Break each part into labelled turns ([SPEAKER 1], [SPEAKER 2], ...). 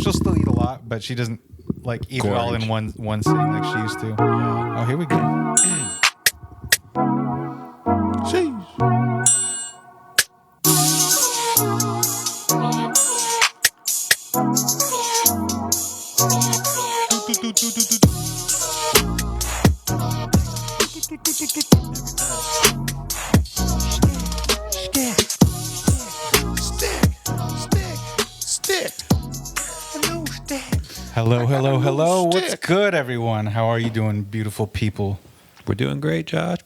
[SPEAKER 1] She'll still eat a lot, but she doesn't like eat it all in one sitting like she used to. Yeah. Oh, here we go.
[SPEAKER 2] Sheesh.
[SPEAKER 1] Hello. What's good, everyone? How are you doing, beautiful people?
[SPEAKER 3] We're doing great, Josh.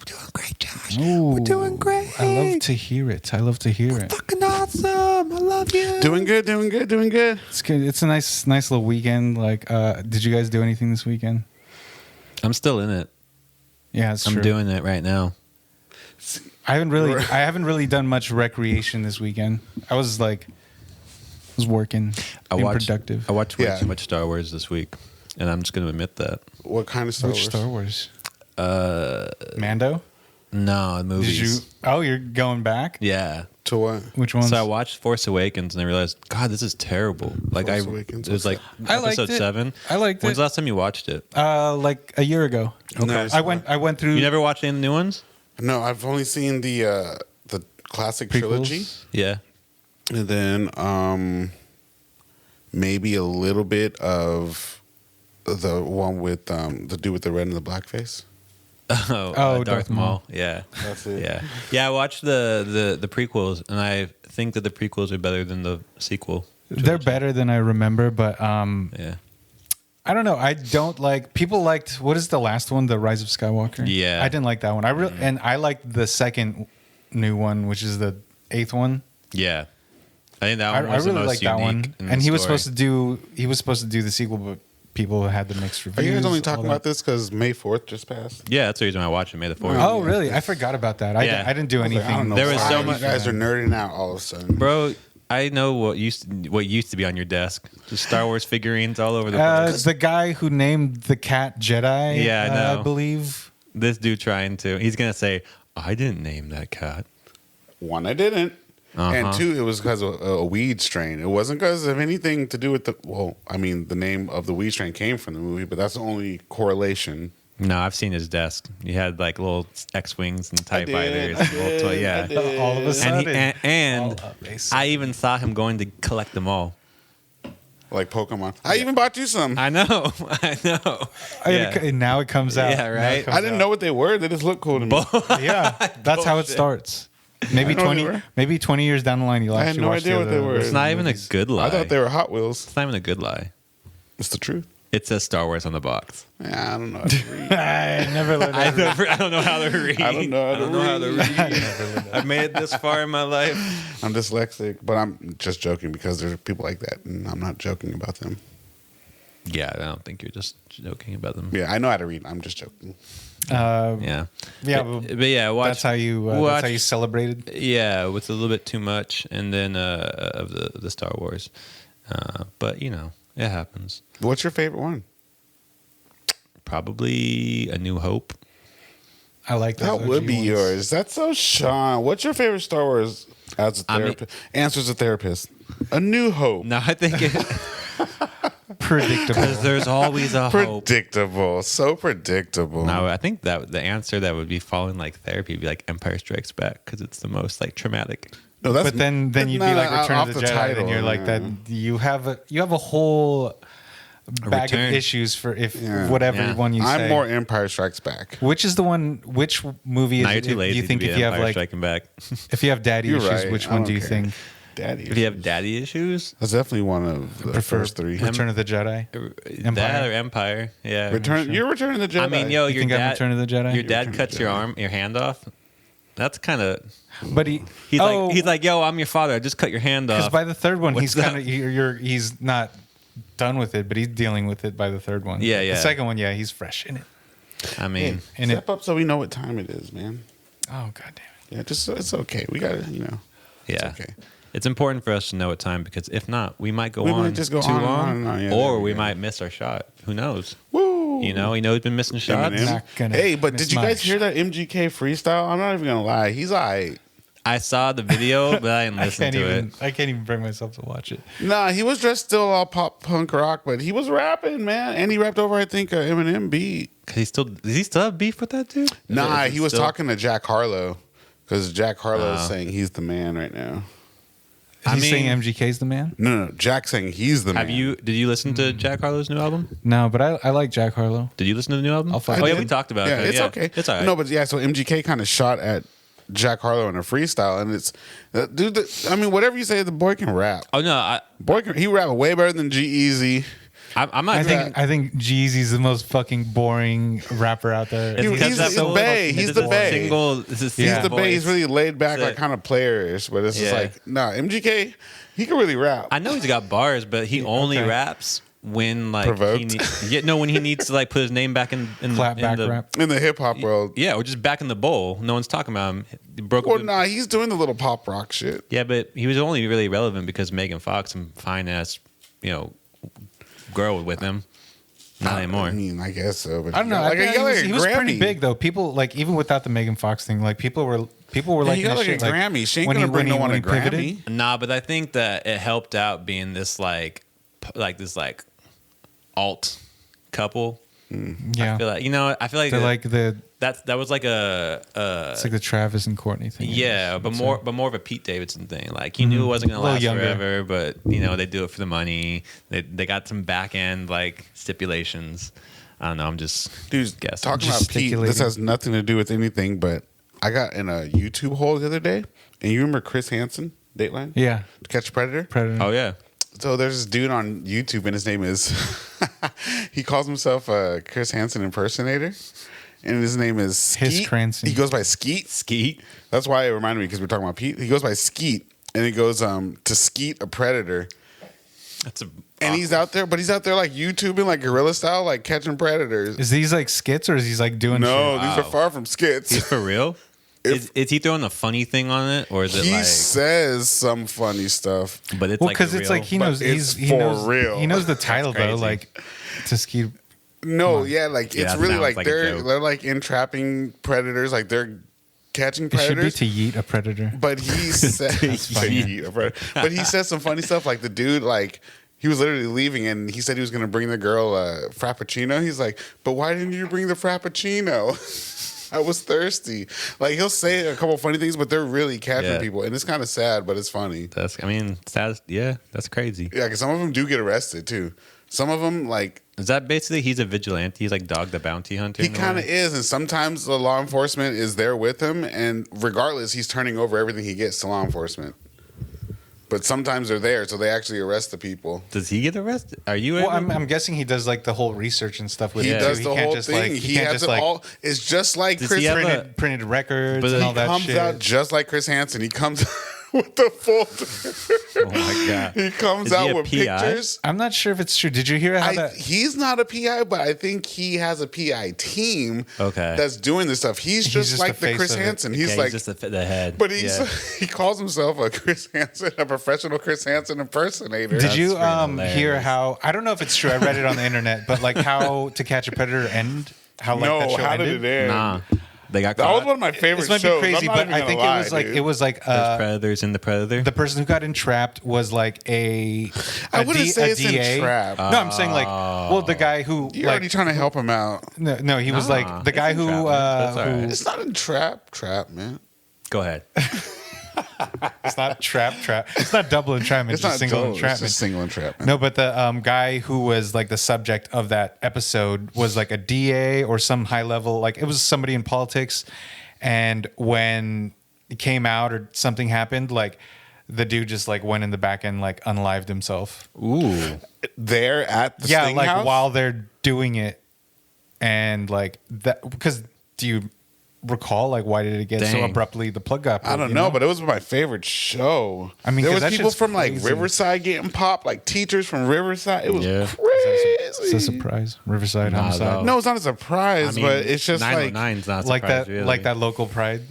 [SPEAKER 1] Ooh,
[SPEAKER 2] We're doing great.
[SPEAKER 1] I love to hear it.
[SPEAKER 2] Fucking awesome. I love you. Doing good.
[SPEAKER 1] It's good. It's a nice little weekend. Like, did you guys do anything this weekend?
[SPEAKER 3] I'm still in it.
[SPEAKER 1] Yeah, it's true.
[SPEAKER 3] I'm doing it right now.
[SPEAKER 1] I haven't really done much recreation this weekend. I was working, being productive.
[SPEAKER 3] I watched way too much Star Wars this week, and I'm just going to admit that.
[SPEAKER 2] What kind of Star Wars?
[SPEAKER 1] Which Star Wars? Mando?
[SPEAKER 3] No, movies.
[SPEAKER 1] You're going back?
[SPEAKER 3] Yeah.
[SPEAKER 2] To what?
[SPEAKER 1] Which ones?
[SPEAKER 3] So I watched Force Awakens, and I realized, God, this is terrible. Like
[SPEAKER 2] Awakens,
[SPEAKER 3] it was like
[SPEAKER 1] I liked
[SPEAKER 3] episode
[SPEAKER 1] it.
[SPEAKER 3] 7.
[SPEAKER 1] I liked
[SPEAKER 3] When's
[SPEAKER 1] it.
[SPEAKER 3] the last time you watched it?
[SPEAKER 1] Like a year ago.
[SPEAKER 2] Okay.
[SPEAKER 1] I went through.
[SPEAKER 3] You never watched any of the new ones?
[SPEAKER 2] No, I've only seen the classic trilogy,
[SPEAKER 3] Yeah.
[SPEAKER 2] and then maybe a little bit of the one with the dude with the red and the black face.
[SPEAKER 3] Darth Maul. Yeah.
[SPEAKER 2] That's it.
[SPEAKER 3] Yeah. I watched the prequels, and I think that the prequels are better than the sequel.
[SPEAKER 1] They're better than I remember, but
[SPEAKER 3] Yeah.
[SPEAKER 1] I don't know. I don't like. People liked. What is the last one? The Rise of Skywalker.
[SPEAKER 3] Yeah.
[SPEAKER 1] I didn't like that one. And I liked the second new one, which is the 8th one.
[SPEAKER 3] Yeah. I think that one was
[SPEAKER 1] I
[SPEAKER 3] the
[SPEAKER 1] really
[SPEAKER 3] most
[SPEAKER 1] liked that
[SPEAKER 3] unique
[SPEAKER 1] one.
[SPEAKER 3] in the
[SPEAKER 1] And he was
[SPEAKER 3] story.
[SPEAKER 1] supposed to do the sequel, but people had the mixed
[SPEAKER 2] Are
[SPEAKER 1] reviews.
[SPEAKER 2] you guys only
[SPEAKER 1] all
[SPEAKER 2] talking
[SPEAKER 1] that.
[SPEAKER 2] about this because May 4th just passed?
[SPEAKER 3] Yeah, that's the reason I watched it. May the 4th.
[SPEAKER 1] Oh, really? I forgot about that.
[SPEAKER 3] Yeah.
[SPEAKER 1] I didn't do
[SPEAKER 2] I was like,
[SPEAKER 1] anything.
[SPEAKER 2] I don't know
[SPEAKER 3] There was
[SPEAKER 2] why
[SPEAKER 3] so
[SPEAKER 2] you
[SPEAKER 3] much-
[SPEAKER 2] guys are nerding out all of a sudden,
[SPEAKER 3] Bro, I know what used to be on your desk. Just Star Wars figurines all over the place.
[SPEAKER 1] The guy who named the cat Jedi.
[SPEAKER 3] Yeah, I know.
[SPEAKER 1] I believe.
[SPEAKER 3] This dude trying to. He's going to say, I didn't name that cat.
[SPEAKER 2] One, I didn't.
[SPEAKER 3] Uh-huh.
[SPEAKER 2] And two, it was because of a weed strain. It wasn't because of anything to do with the name of the weed strain came from the movie, but that's the only correlation.
[SPEAKER 3] No, I've seen his desk. He had like little X-Wings and TIE fighters. Yeah.
[SPEAKER 1] All of a sudden.
[SPEAKER 3] And
[SPEAKER 1] All up, basically.
[SPEAKER 3] I even saw him going to collect them all.
[SPEAKER 2] Like Pokemon. I even bought you some.
[SPEAKER 3] I know. Yeah.
[SPEAKER 1] Now it comes out.
[SPEAKER 3] Yeah,
[SPEAKER 1] Now it
[SPEAKER 3] right?
[SPEAKER 1] comes
[SPEAKER 2] I didn't
[SPEAKER 1] out.
[SPEAKER 2] know what they were. They just look cool to me.
[SPEAKER 1] Yeah, that's how it
[SPEAKER 3] Bullshit.
[SPEAKER 1] starts.
[SPEAKER 2] I
[SPEAKER 1] Maybe
[SPEAKER 2] know they
[SPEAKER 1] 20,
[SPEAKER 2] were.
[SPEAKER 1] maybe 20 years down the line, you'll
[SPEAKER 2] I had
[SPEAKER 1] actually
[SPEAKER 2] no
[SPEAKER 1] watch
[SPEAKER 2] idea
[SPEAKER 1] the
[SPEAKER 2] what they
[SPEAKER 1] other
[SPEAKER 2] were.
[SPEAKER 3] It's not even a good lie.
[SPEAKER 2] I thought they were Hot Wheels.
[SPEAKER 3] It's not even a good lie.
[SPEAKER 2] It's the truth.
[SPEAKER 3] It says Star Wars on the box.
[SPEAKER 2] Yeah, I don't know how to read.
[SPEAKER 1] I never let
[SPEAKER 3] I don't know how to read.
[SPEAKER 2] I don't know how to read.
[SPEAKER 3] I've made it this far in my life.
[SPEAKER 2] I'm dyslexic, but I'm just joking because there's people like that, and I'm not joking about them.
[SPEAKER 3] Yeah, I don't think you're just joking about them.
[SPEAKER 2] Yeah, I know how to read. I'm just joking.
[SPEAKER 3] Yeah.
[SPEAKER 1] Yeah,
[SPEAKER 3] But yeah, watch.
[SPEAKER 1] that's how you celebrated.
[SPEAKER 3] Yeah, with a little bit too much, and then of the Star Wars. But you know, it happens.
[SPEAKER 2] What's your favorite one?
[SPEAKER 3] Probably A New Hope.
[SPEAKER 1] I like those
[SPEAKER 2] That would
[SPEAKER 1] OG
[SPEAKER 2] be
[SPEAKER 1] ones.
[SPEAKER 2] yours. That's so Sean. What's your favorite Star Wars as a therapist? Answers a therapist. A New Hope.
[SPEAKER 3] No, I think
[SPEAKER 1] Predictable.
[SPEAKER 3] because there's always a hope.
[SPEAKER 2] Predictable. So predictable.
[SPEAKER 3] No, I think that the answer that would be following like therapy would be like Empire Strikes Back because it's the most like traumatic.
[SPEAKER 2] No, that's,
[SPEAKER 1] But then you'd be like Return of the Jedi, and you're like that. You have a whole bag
[SPEAKER 3] Return.
[SPEAKER 1] of issues for
[SPEAKER 2] Yeah.
[SPEAKER 1] whatever
[SPEAKER 3] Yeah.
[SPEAKER 1] one you say.
[SPEAKER 2] I'm more Empire Strikes Back.
[SPEAKER 1] Which is the one? Which movie is
[SPEAKER 3] Now
[SPEAKER 1] it?
[SPEAKER 3] you're too
[SPEAKER 1] Do
[SPEAKER 3] lazy
[SPEAKER 1] you think
[SPEAKER 3] to be
[SPEAKER 1] if you have
[SPEAKER 3] Empire
[SPEAKER 1] like
[SPEAKER 3] Striking Back.
[SPEAKER 1] if you have daddy
[SPEAKER 2] You're
[SPEAKER 1] issues,
[SPEAKER 2] right.
[SPEAKER 1] which
[SPEAKER 2] I
[SPEAKER 1] one
[SPEAKER 2] don't
[SPEAKER 1] do you
[SPEAKER 2] care.
[SPEAKER 1] think?
[SPEAKER 2] Daddy.
[SPEAKER 3] If you have
[SPEAKER 2] issues.
[SPEAKER 3] daddy issues,
[SPEAKER 2] That's definitely one of the
[SPEAKER 1] Prefer
[SPEAKER 2] first three.
[SPEAKER 1] Return of the Jedi.
[SPEAKER 3] that or Empire, yeah.
[SPEAKER 2] You're returning the Jedi.
[SPEAKER 3] I mean, yo,
[SPEAKER 1] You
[SPEAKER 3] your
[SPEAKER 1] think I'm
[SPEAKER 3] dad,
[SPEAKER 1] Return of the Jedi?
[SPEAKER 3] your dad
[SPEAKER 2] Return of
[SPEAKER 3] cuts
[SPEAKER 2] the Jedi.
[SPEAKER 3] your hand off. That's kind of.
[SPEAKER 1] But
[SPEAKER 3] He's like, yo, I'm your father. I just cut your hand
[SPEAKER 1] because
[SPEAKER 3] off.
[SPEAKER 1] by the third one,
[SPEAKER 3] What's
[SPEAKER 1] he's
[SPEAKER 3] that?
[SPEAKER 1] kind of he's not done with it, but he's dealing with it by the third one.
[SPEAKER 3] Yeah, yeah.
[SPEAKER 1] The second one, yeah, he's fresh in it.
[SPEAKER 3] I mean,
[SPEAKER 1] And
[SPEAKER 2] Step up so we know what time it is, man.
[SPEAKER 1] Oh god damn it!
[SPEAKER 2] Yeah, just it's okay. We got to,
[SPEAKER 3] yeah.
[SPEAKER 2] It's okay.
[SPEAKER 3] It's important for us to know what time because if not, we might go
[SPEAKER 2] We
[SPEAKER 3] on
[SPEAKER 2] might just go
[SPEAKER 3] too
[SPEAKER 2] on and
[SPEAKER 3] long,
[SPEAKER 2] on and on. Yeah,
[SPEAKER 3] or
[SPEAKER 2] there
[SPEAKER 3] we
[SPEAKER 2] we go.
[SPEAKER 3] might miss our shot. Who knows?
[SPEAKER 2] Woo!
[SPEAKER 3] You know, he's been missing shots.
[SPEAKER 2] Eminem.
[SPEAKER 1] Not gonna
[SPEAKER 2] Hey, but
[SPEAKER 1] miss
[SPEAKER 2] did you
[SPEAKER 1] my
[SPEAKER 2] guys hear that MGK freestyle? I'm not even gonna lie. He's alright.
[SPEAKER 3] I saw the video, but I didn't listen to it.
[SPEAKER 1] I can't even bring myself to watch it.
[SPEAKER 2] Nah, he was dressed still all pop punk rock, but he was rapping, man, and he rapped over I think a Eminem beat.
[SPEAKER 3] Does he still have beef with that dude?
[SPEAKER 2] Nah,
[SPEAKER 3] Is it
[SPEAKER 2] he was
[SPEAKER 3] still-
[SPEAKER 2] talking to Jack Harlow because Jack Harlow is saying he's the man right now.
[SPEAKER 1] Is he saying MGK's the man?
[SPEAKER 2] No, Jack saying he's the man.
[SPEAKER 3] Did you listen to Jack Harlow's new album?
[SPEAKER 1] No, but I like Jack Harlow.
[SPEAKER 3] Did you listen to the new album?
[SPEAKER 1] I'll find
[SPEAKER 3] Oh yeah,
[SPEAKER 1] it.
[SPEAKER 3] we talked about
[SPEAKER 2] Yeah,
[SPEAKER 3] it.
[SPEAKER 2] it's okay.
[SPEAKER 3] It's all right.
[SPEAKER 2] No, but yeah, so MGK kind of shot at Jack Harlow in a freestyle, and it's dude. I mean, whatever you say, the boy can rap.
[SPEAKER 3] Oh no,
[SPEAKER 2] He rap way better than G-Eazy.
[SPEAKER 3] I'm not.
[SPEAKER 1] I think Jeezy's the most fucking boring rapper out there.
[SPEAKER 2] He's the bae. He's the bae. He's the bae. He's really laid back, like kind of playerish, but it's just like MGK. He can really rap.
[SPEAKER 3] I know he's got bars, but he only raps when like
[SPEAKER 2] Provoked.
[SPEAKER 3] when he needs to like put his name back in
[SPEAKER 1] Clap back
[SPEAKER 3] the
[SPEAKER 1] rap.
[SPEAKER 2] In the hip hop world,
[SPEAKER 3] yeah, or just back in the bowl. No one's talking about him. He broke
[SPEAKER 2] well,
[SPEAKER 3] up
[SPEAKER 2] nah, he's doing the little pop rock shit.
[SPEAKER 3] Yeah, but he was only really relevant because Megan Fox, some fine ass, girl with him. Not anymore.
[SPEAKER 2] I mean, I guess so. But
[SPEAKER 1] I don't know. He was pretty big though. People like even without the Megan Fox thing, like people were like
[SPEAKER 2] he got like a Grammy. She ain't gonna bring no one a Grammy.
[SPEAKER 3] Nah, but I think that it helped out being this like alt couple.
[SPEAKER 1] Yeah,
[SPEAKER 3] I feel like
[SPEAKER 1] they're like
[SPEAKER 3] that was like
[SPEAKER 1] it's like the Travis and Courtney thing.
[SPEAKER 3] Yeah, but more of a Pete Davidson thing. Like he knew it wasn't gonna last forever, but they do it for the money. They got some back end like stipulations. I don't know. I'm just guessing.
[SPEAKER 2] Talking about Pete. This has nothing to do with anything, but I got in a YouTube hole the other day, and you remember Chris Hansen, Dateline?
[SPEAKER 1] Yeah,
[SPEAKER 2] To Catch a Predator.
[SPEAKER 3] Oh yeah.
[SPEAKER 2] So there's this dude on YouTube, and his name is he calls himself a Chris Hansen impersonator, and his name is Skeet. He goes by Skeet.
[SPEAKER 3] Skeet.
[SPEAKER 2] That's why it reminded me because we're talking about Pete. He goes by Skeet, and he goes to Skeet a predator. And he's out there, but he's out there like YouTubing, like guerrilla style, like catching predators.
[SPEAKER 1] Is these like skits or is he like doing?
[SPEAKER 2] No,
[SPEAKER 1] shit?
[SPEAKER 2] These are far from skits.
[SPEAKER 3] He's for real. Is he throwing a funny thing on it, or is it
[SPEAKER 2] he
[SPEAKER 3] like
[SPEAKER 2] says some funny stuff?
[SPEAKER 3] But it's
[SPEAKER 1] because it's like he knows he knows the title though, like to Skeet.
[SPEAKER 2] No, yeah, like it's really like
[SPEAKER 3] like
[SPEAKER 2] they're like entrapping predators, like they're catching predators.
[SPEAKER 1] It should be to yeet a predator.
[SPEAKER 2] But he said, but he said some funny stuff. Like the dude, like he was literally leaving, and he said he was going to bring the girl a frappuccino. He's like, but why didn't you bring the frappuccino? I was thirsty. Like he'll say a couple funny things, but they're really catching people, and it's kind of sad, but it's funny.
[SPEAKER 3] Sad. Yeah, that's crazy.
[SPEAKER 2] Yeah, because some of them do get arrested too. Some of them, like,
[SPEAKER 3] is that basically he's a vigilante? He's like Dog the Bounty Hunter.
[SPEAKER 2] He kind of is, and sometimes the law enforcement is there with him, and regardless, he's turning over everything he gets to law enforcement. But sometimes they're there, so they actually arrest the people.
[SPEAKER 3] Does he get arrested? Are you?
[SPEAKER 1] Well, I'm guessing he does like the whole research and stuff with it.
[SPEAKER 2] He does the whole
[SPEAKER 1] just,
[SPEAKER 2] thing.
[SPEAKER 1] Like,
[SPEAKER 2] he has it all. It's just like Chris
[SPEAKER 1] printed records and all that shit.
[SPEAKER 2] He comes out just like Chris Hansen. He comes with the full.
[SPEAKER 3] Oh my god!
[SPEAKER 2] He comes out with pictures.
[SPEAKER 1] I'm not sure if it's true. Did you hear how that?
[SPEAKER 2] He's not a PI, but I think he has a PI team. That's doing this stuff. He's just like the Chris Hansen. He's like
[SPEAKER 3] just the head.
[SPEAKER 2] But he calls himself a Chris Hansen, a professional Chris Hansen impersonator.
[SPEAKER 1] Did you hear how? I don't know if it's true. I read it on the internet, but like how To Catch a Predator end? How that show
[SPEAKER 2] how
[SPEAKER 1] ended?
[SPEAKER 2] did it end?
[SPEAKER 3] Nah. They got
[SPEAKER 2] that
[SPEAKER 3] caught.
[SPEAKER 2] was one of my favorite shows.
[SPEAKER 1] This might be crazy, but I think it was like
[SPEAKER 3] There's predators in the predator.
[SPEAKER 1] The person who got entrapped was like I
[SPEAKER 2] wouldn't say it's
[SPEAKER 1] DA.
[SPEAKER 2] entrapped.
[SPEAKER 1] No, I'm saying like, well, the guy who
[SPEAKER 2] you're already trying to help him out.
[SPEAKER 1] No, he was like the guy who.
[SPEAKER 2] It's not trap, man.
[SPEAKER 3] Go ahead.
[SPEAKER 1] It's not trap. It's not double entrapment. It's just single entrapment.
[SPEAKER 2] It's just single entrapment.
[SPEAKER 1] No, but the guy who was like the subject of that episode was like a DA or some high level, like it was somebody in politics. And when it came out or something happened, like the dude just like went in the back and like unalived himself.
[SPEAKER 2] Ooh, there at the Sting
[SPEAKER 1] like
[SPEAKER 2] house?
[SPEAKER 1] While they're doing it, and like that because do you recall like why did it get so abruptly the plug got pulled,
[SPEAKER 2] I don't know, but it was my favorite show.
[SPEAKER 1] I mean,
[SPEAKER 2] there was people from
[SPEAKER 1] crazy.
[SPEAKER 2] Like Riverside getting popped, like teachers from Riverside. It was crazy.
[SPEAKER 1] It's a surprise. Riverside homicide.
[SPEAKER 2] No, it's not a surprise, but it's just like
[SPEAKER 3] 909's not a
[SPEAKER 1] like
[SPEAKER 3] surprise,
[SPEAKER 1] that
[SPEAKER 3] really.
[SPEAKER 1] like that local pride.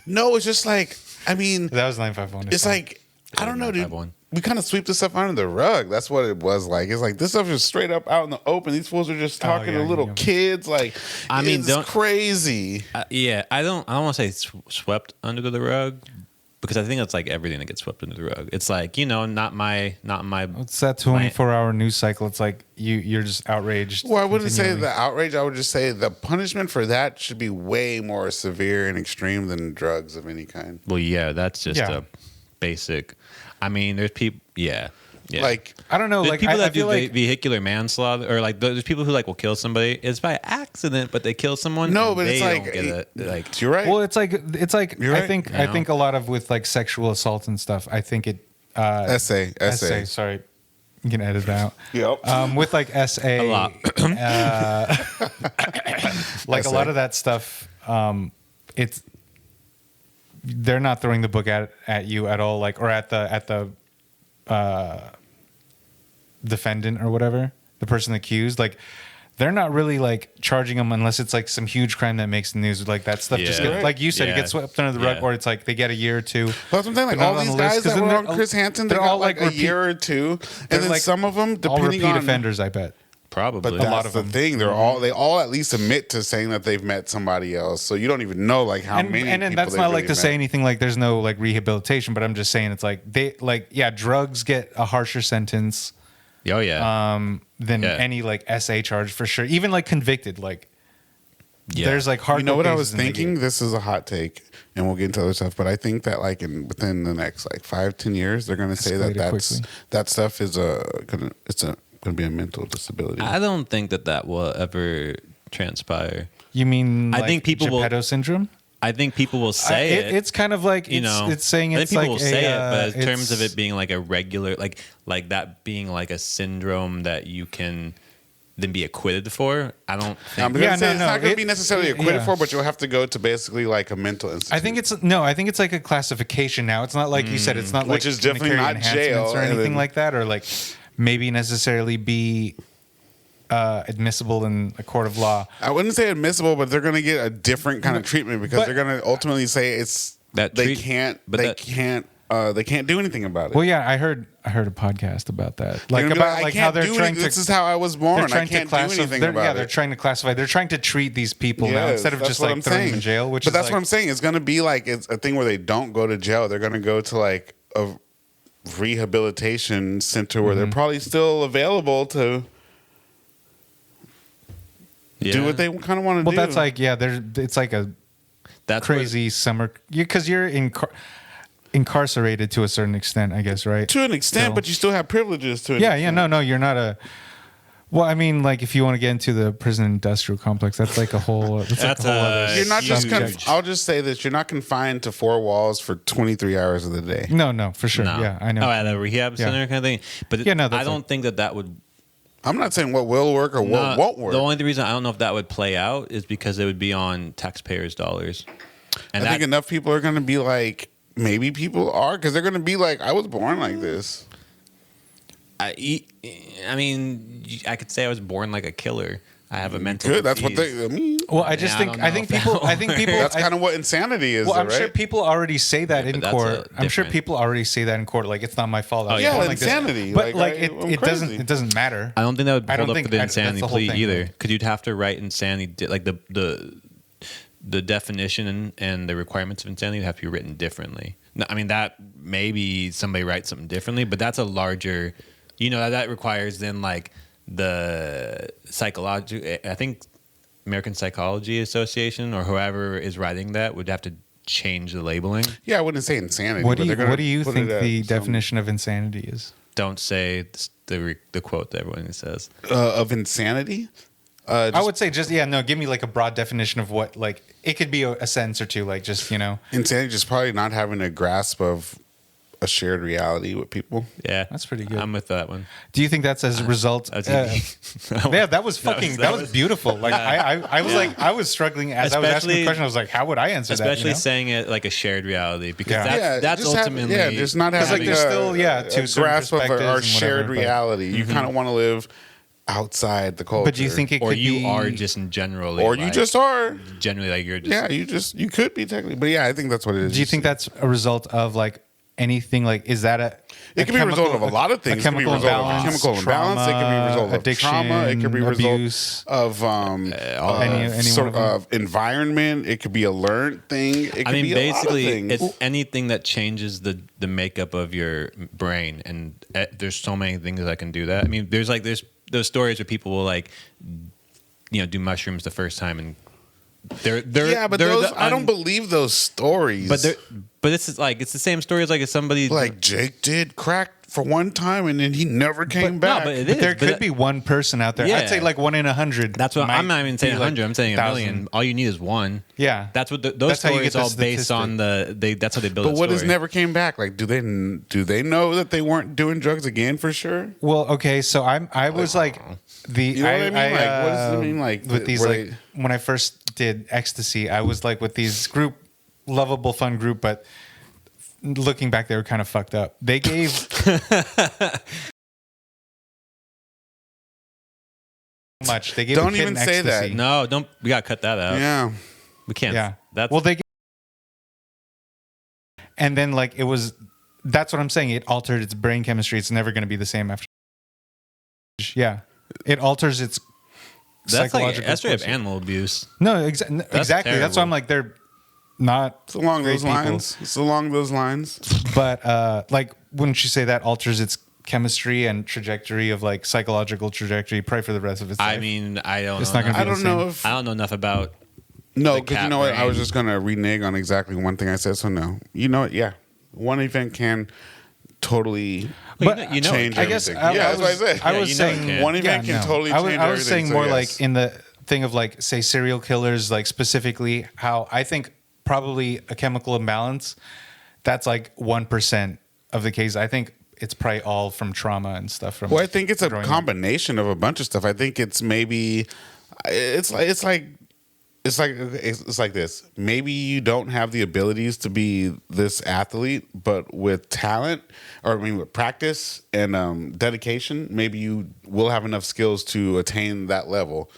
[SPEAKER 2] No, it's just like that was
[SPEAKER 1] 951.
[SPEAKER 2] It's like I don't know, dude. We kind of sweep this stuff under the rug. That's what it was like. It's like this stuff is straight up out in the open. These fools are just talking to little kids. Like, it's crazy.
[SPEAKER 3] I don't want to say swept under the rug, because I think it's like everything that gets swept under the rug. It's like, not my.
[SPEAKER 1] It's that 24-hour news cycle. It's like you're just outraged.
[SPEAKER 2] Well, I wouldn't say the outrage. I would just say the punishment for that should be way more severe and extreme than drugs of any kind.
[SPEAKER 3] Well, yeah, that's just a basic. I mean, there's people. Yeah. Yeah.
[SPEAKER 2] Like,
[SPEAKER 1] I don't know,
[SPEAKER 3] there's
[SPEAKER 1] like
[SPEAKER 3] people
[SPEAKER 1] I
[SPEAKER 3] that
[SPEAKER 1] feel
[SPEAKER 3] do
[SPEAKER 1] like
[SPEAKER 3] vehicular manslaughter, or like there's people who like will kill somebody. It's by accident, but they kill someone.
[SPEAKER 2] No, but it's
[SPEAKER 3] they
[SPEAKER 2] like,
[SPEAKER 3] don't get it. Like,
[SPEAKER 2] you're right.
[SPEAKER 1] well, it's like
[SPEAKER 2] You're right.
[SPEAKER 1] I think a lot of with like sexual assault and stuff. I think it
[SPEAKER 2] essay.
[SPEAKER 1] Sorry, you can edit that out.
[SPEAKER 2] Yep.
[SPEAKER 1] With like SA,
[SPEAKER 3] a lot.
[SPEAKER 1] like a lot of that stuff. It's they're not throwing the book at you at all, like or at the defendant or whatever, the person accused. Like they're not really like charging them unless it's like some huge crime that makes the news. Like that stuff just gets, like you said, it gets swept under the rug, or it's like they get a year or two.
[SPEAKER 2] Well, that's what I'm saying. Like all these guys that were on Chris Hansen, they got like a year or two, and then like some of them, depending on
[SPEAKER 1] offenders, I bet.
[SPEAKER 3] Probably,
[SPEAKER 2] but a lot of the thing, they all at least admit to saying that they've met somebody else. So you don't even know like how many. And
[SPEAKER 1] that's not like to say anything like there's no like rehabilitation, but I'm just saying it's like they like drugs get a harsher sentence.
[SPEAKER 3] Oh yeah.
[SPEAKER 1] Than any like SA charge for sure. Even like convicted, like there's like hard.
[SPEAKER 2] You know what I was thinking? This is a hot take, and we'll get into other stuff. But I think that like within the next like 5-10 years, they're going to say that stuff is going to be a mental disability.
[SPEAKER 3] I don't think that will ever transpire.
[SPEAKER 1] You mean?
[SPEAKER 3] I think people
[SPEAKER 1] Geppetto syndrome.
[SPEAKER 3] I think people will say it.
[SPEAKER 1] It's kind of like it's saying it's
[SPEAKER 3] people
[SPEAKER 1] like
[SPEAKER 3] will say it, but in terms of it being like a regular, like that being like a syndrome that you can then be acquitted for. I don't think.
[SPEAKER 2] It's not going to be necessarily acquitted for, but you'll have to go to basically like a mental institute.
[SPEAKER 1] I think it's like a classification now. It's not like you said. It's not like
[SPEAKER 2] which is definitely not jail
[SPEAKER 1] or anything like that, or like maybe necessarily be admissible in a court of law.
[SPEAKER 2] I wouldn't say admissible, but they're going to get a different kind of treatment because they're going to ultimately say it's that they can't do anything about it.
[SPEAKER 1] Well, yeah, I heard a podcast about that, like about like how they're trying to.
[SPEAKER 2] This is how I was born. I can't do anything about it.
[SPEAKER 1] Yeah, they're trying to classify. They're trying to treat these people now instead of just like throwing them in jail.
[SPEAKER 2] But that's what I'm saying. It's going to be like it's a thing where they don't go to jail. They're going to go to like a rehabilitation center where they're probably still available to. Do what they kind of want to do.
[SPEAKER 1] Well, that's like it's like that's crazy summer because you're incarcerated to a certain extent, I guess, right?
[SPEAKER 2] To an extent, but you still have privileges to an extent.
[SPEAKER 1] No, you're not a. Well, I mean, like if you want to get into the prison industrial complex, that's like a whole. That's a whole other.
[SPEAKER 2] You're not just. I'll just say this: you're not confined to 4 walls for 23 hours of the day.
[SPEAKER 1] No, for sure. No. Yeah, I know.
[SPEAKER 3] Oh, at a rehab center kind of thing. But I don't think that would.
[SPEAKER 2] I'm not saying what will work or what won't work.
[SPEAKER 3] The only reason I don't know if that would play out is because it would be on taxpayers' dollars.
[SPEAKER 2] And I think enough people are going to be like, maybe people are, because they're going to be like, I was born like this.
[SPEAKER 3] I mean, I could say I was born like a killer. I have a mental.
[SPEAKER 2] Good. That's what they. I mean.
[SPEAKER 1] Well, I think people.
[SPEAKER 2] That's kind of what insanity is.
[SPEAKER 1] Well, I'm
[SPEAKER 2] right?
[SPEAKER 1] sure people already say that in court. I'm sure people already say that in court. Like it's not my fault.
[SPEAKER 2] Insanity.
[SPEAKER 1] But like it doesn't matter.
[SPEAKER 3] I don't think that would hold up for the insanity plea either. Because you'd have to write insanity, like the definition and the requirements of insanity would have to be written differently. No, I mean that maybe somebody writes something differently, but that's a larger. That requires then like. The psychology, I think American Psychology Association or whoever is writing that would have to change the labeling.
[SPEAKER 2] Yeah, I wouldn't say insanity.
[SPEAKER 1] What do you think the definition of insanity is?
[SPEAKER 3] Don't say the quote that everyone says.
[SPEAKER 2] Of insanity?
[SPEAKER 1] I would say give me like a broad definition of what, like, it could be a sentence or two, like just,
[SPEAKER 2] Insanity is probably not having a grasp of a shared reality with people.
[SPEAKER 3] Yeah,
[SPEAKER 1] that's pretty good.
[SPEAKER 3] I'm with that one.
[SPEAKER 1] Do you think that's as a result? That was beautiful. Like I was struggling as I was asking the question. I was like, how would I answer that?
[SPEAKER 3] Especially saying it like a shared reality because that's ultimately
[SPEAKER 2] just not having
[SPEAKER 1] there's still a
[SPEAKER 2] grasp of our shared reality. You kind of want to live outside the culture.
[SPEAKER 1] But do you think it could be,
[SPEAKER 3] are just in general,
[SPEAKER 2] or you just are
[SPEAKER 3] generally like you're just
[SPEAKER 2] you could be technically. But I think that's what it is.
[SPEAKER 1] Do you think that's a result of like anything like, is that
[SPEAKER 2] it could be a result of a lot of things. It could be a result of a chemical imbalance. It could be a result of trauma. It could be a result of
[SPEAKER 1] any
[SPEAKER 2] sort of environment. It could be a learned thing. It could be
[SPEAKER 3] basically,
[SPEAKER 2] a lot of things.
[SPEAKER 3] it's anything that changes the makeup of your brain, and there's so many things that can do that. I mean, there's those stories where people will like, do mushrooms the first time and
[SPEAKER 2] I don't believe those stories.
[SPEAKER 3] But it's it's the same story as like if somebody
[SPEAKER 2] like Jake did crack for one time and then he never came back.
[SPEAKER 1] No, but there could be one person out there.
[SPEAKER 3] Yeah.
[SPEAKER 1] I'd say like 1 in 100.
[SPEAKER 3] That's what I'm not even saying 100. I'm saying 1 million. All you need is one.
[SPEAKER 1] Yeah,
[SPEAKER 3] that's what those stories all based on that's how they build.
[SPEAKER 2] But what is never came back? Like, do they know that they weren't doing drugs again for sure?
[SPEAKER 1] Well, okay, so I was like the
[SPEAKER 2] you know what I mean? Like, what does it mean? Like
[SPEAKER 1] with these like when I first did ecstasy, I was like with these lovable fun group, but looking back, they were kind of fucked up. They gave much. They gave
[SPEAKER 2] don't even say
[SPEAKER 1] ecstasy.
[SPEAKER 2] that.
[SPEAKER 3] No, don't. We gotta cut that out.
[SPEAKER 2] Yeah,
[SPEAKER 3] we can't.
[SPEAKER 1] Yeah,
[SPEAKER 3] that's
[SPEAKER 1] well, and then like it was. That's what I'm saying. It altered its brain chemistry. It's never going to be the same after. Yeah, it alters its.
[SPEAKER 3] That's straight up animal abuse.
[SPEAKER 1] No, exactly.
[SPEAKER 3] Terrible.
[SPEAKER 1] That's why I'm like they're not.
[SPEAKER 2] It's along those
[SPEAKER 1] people.
[SPEAKER 2] lines. It's along those lines.
[SPEAKER 1] But like, wouldn't you say that alters its chemistry and trajectory of like psychological trajectory? Probably for the rest of its life.
[SPEAKER 3] I mean, I don't.
[SPEAKER 1] It's
[SPEAKER 3] know
[SPEAKER 1] not going to be.
[SPEAKER 3] I don't know enough about.
[SPEAKER 2] No, because you know what? I was just going to renege on exactly one thing I said. So no, you know what? Yeah, one event can totally.
[SPEAKER 1] But
[SPEAKER 2] change
[SPEAKER 1] I guess
[SPEAKER 2] everything. That's what I said.
[SPEAKER 1] I was saying
[SPEAKER 2] one event can totally change everything.
[SPEAKER 1] I was saying
[SPEAKER 2] so
[SPEAKER 1] more
[SPEAKER 2] yes.
[SPEAKER 1] like in the thing of like say serial killers, like specifically how I think probably a chemical imbalance. That's like 1% of the case. I think it's probably all from trauma and stuff. From
[SPEAKER 2] I think it's a combination of a bunch of stuff. I think it's maybe it's like this. Maybe you don't have the abilities to be this athlete, but with talent, with practice and dedication, maybe you will have enough skills to attain that level.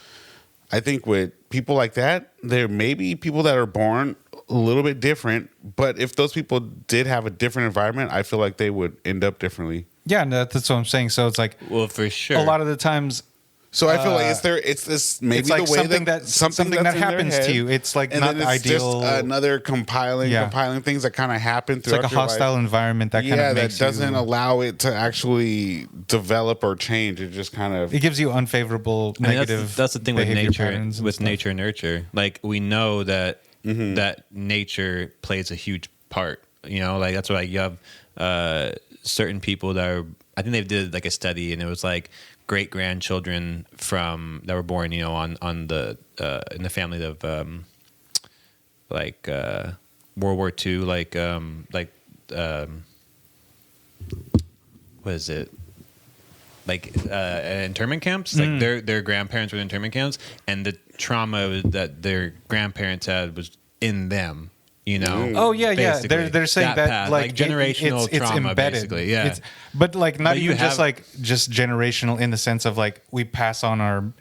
[SPEAKER 2] I think with people like that, there may be people that are born a little bit different, but if those people did have a different environment, I feel like they would end up differently.
[SPEAKER 1] Yeah, no, that's what I'm saying. So it's like,
[SPEAKER 3] well, for sure,
[SPEAKER 1] a lot of the times.
[SPEAKER 2] So I feel like it's this maybe
[SPEAKER 1] it's like
[SPEAKER 2] the way
[SPEAKER 1] something that happens to you. It's like not the ideal.
[SPEAKER 2] Just another compiling things that kind of happen throughout your life.
[SPEAKER 1] It's like a hostile environment that kind of makes
[SPEAKER 2] that doesn't allow it to actually develop or change. It just kind of
[SPEAKER 1] it gives you unfavorable, negative.
[SPEAKER 3] That's the thing with nature. With
[SPEAKER 1] stuff.
[SPEAKER 3] Nature and nurture, like we know that that nature plays a huge part. Like that's why you have certain people that are. I think they did like a study, and it was like great grandchildren that were born, on the in the family of World War II, what is it? Like internment camps, like their grandparents were in internment camps, and the trauma that their grandparents had was in them.
[SPEAKER 1] Oh yeah,
[SPEAKER 3] basically.
[SPEAKER 1] yeah. They're saying that
[SPEAKER 3] path,
[SPEAKER 1] like
[SPEAKER 3] generational
[SPEAKER 1] it's
[SPEAKER 3] trauma,
[SPEAKER 1] embedded.
[SPEAKER 3] basically. Yeah,
[SPEAKER 1] but like not even
[SPEAKER 3] just
[SPEAKER 1] generational in the sense of like we pass on our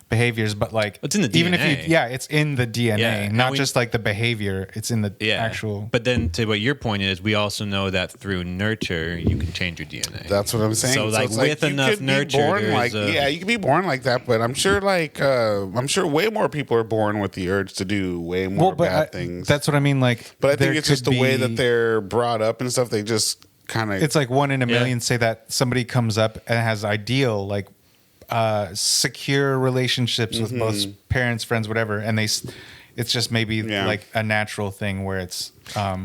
[SPEAKER 1] behaviors, but like
[SPEAKER 3] it's in the DNA.
[SPEAKER 1] Even if it's in the DNA, not just like the behavior. It's in the actual.
[SPEAKER 3] But then to what your point is, we also know that through nurture you can change your DNA.
[SPEAKER 2] That's what I'm saying.
[SPEAKER 3] So like with enough nurture,
[SPEAKER 2] you can be born like that, but I'm sure way more people are born with the urge to do way more bad things.
[SPEAKER 1] That's what I mean. Like,
[SPEAKER 2] but I think it's just the way that they're brought up and stuff. They just kind of.
[SPEAKER 1] It's like 1 in a million. Say that somebody comes up and has ideal like. Secure relationships with both parents, friends, whatever, and it's just maybe like a natural thing where it's
[SPEAKER 2] I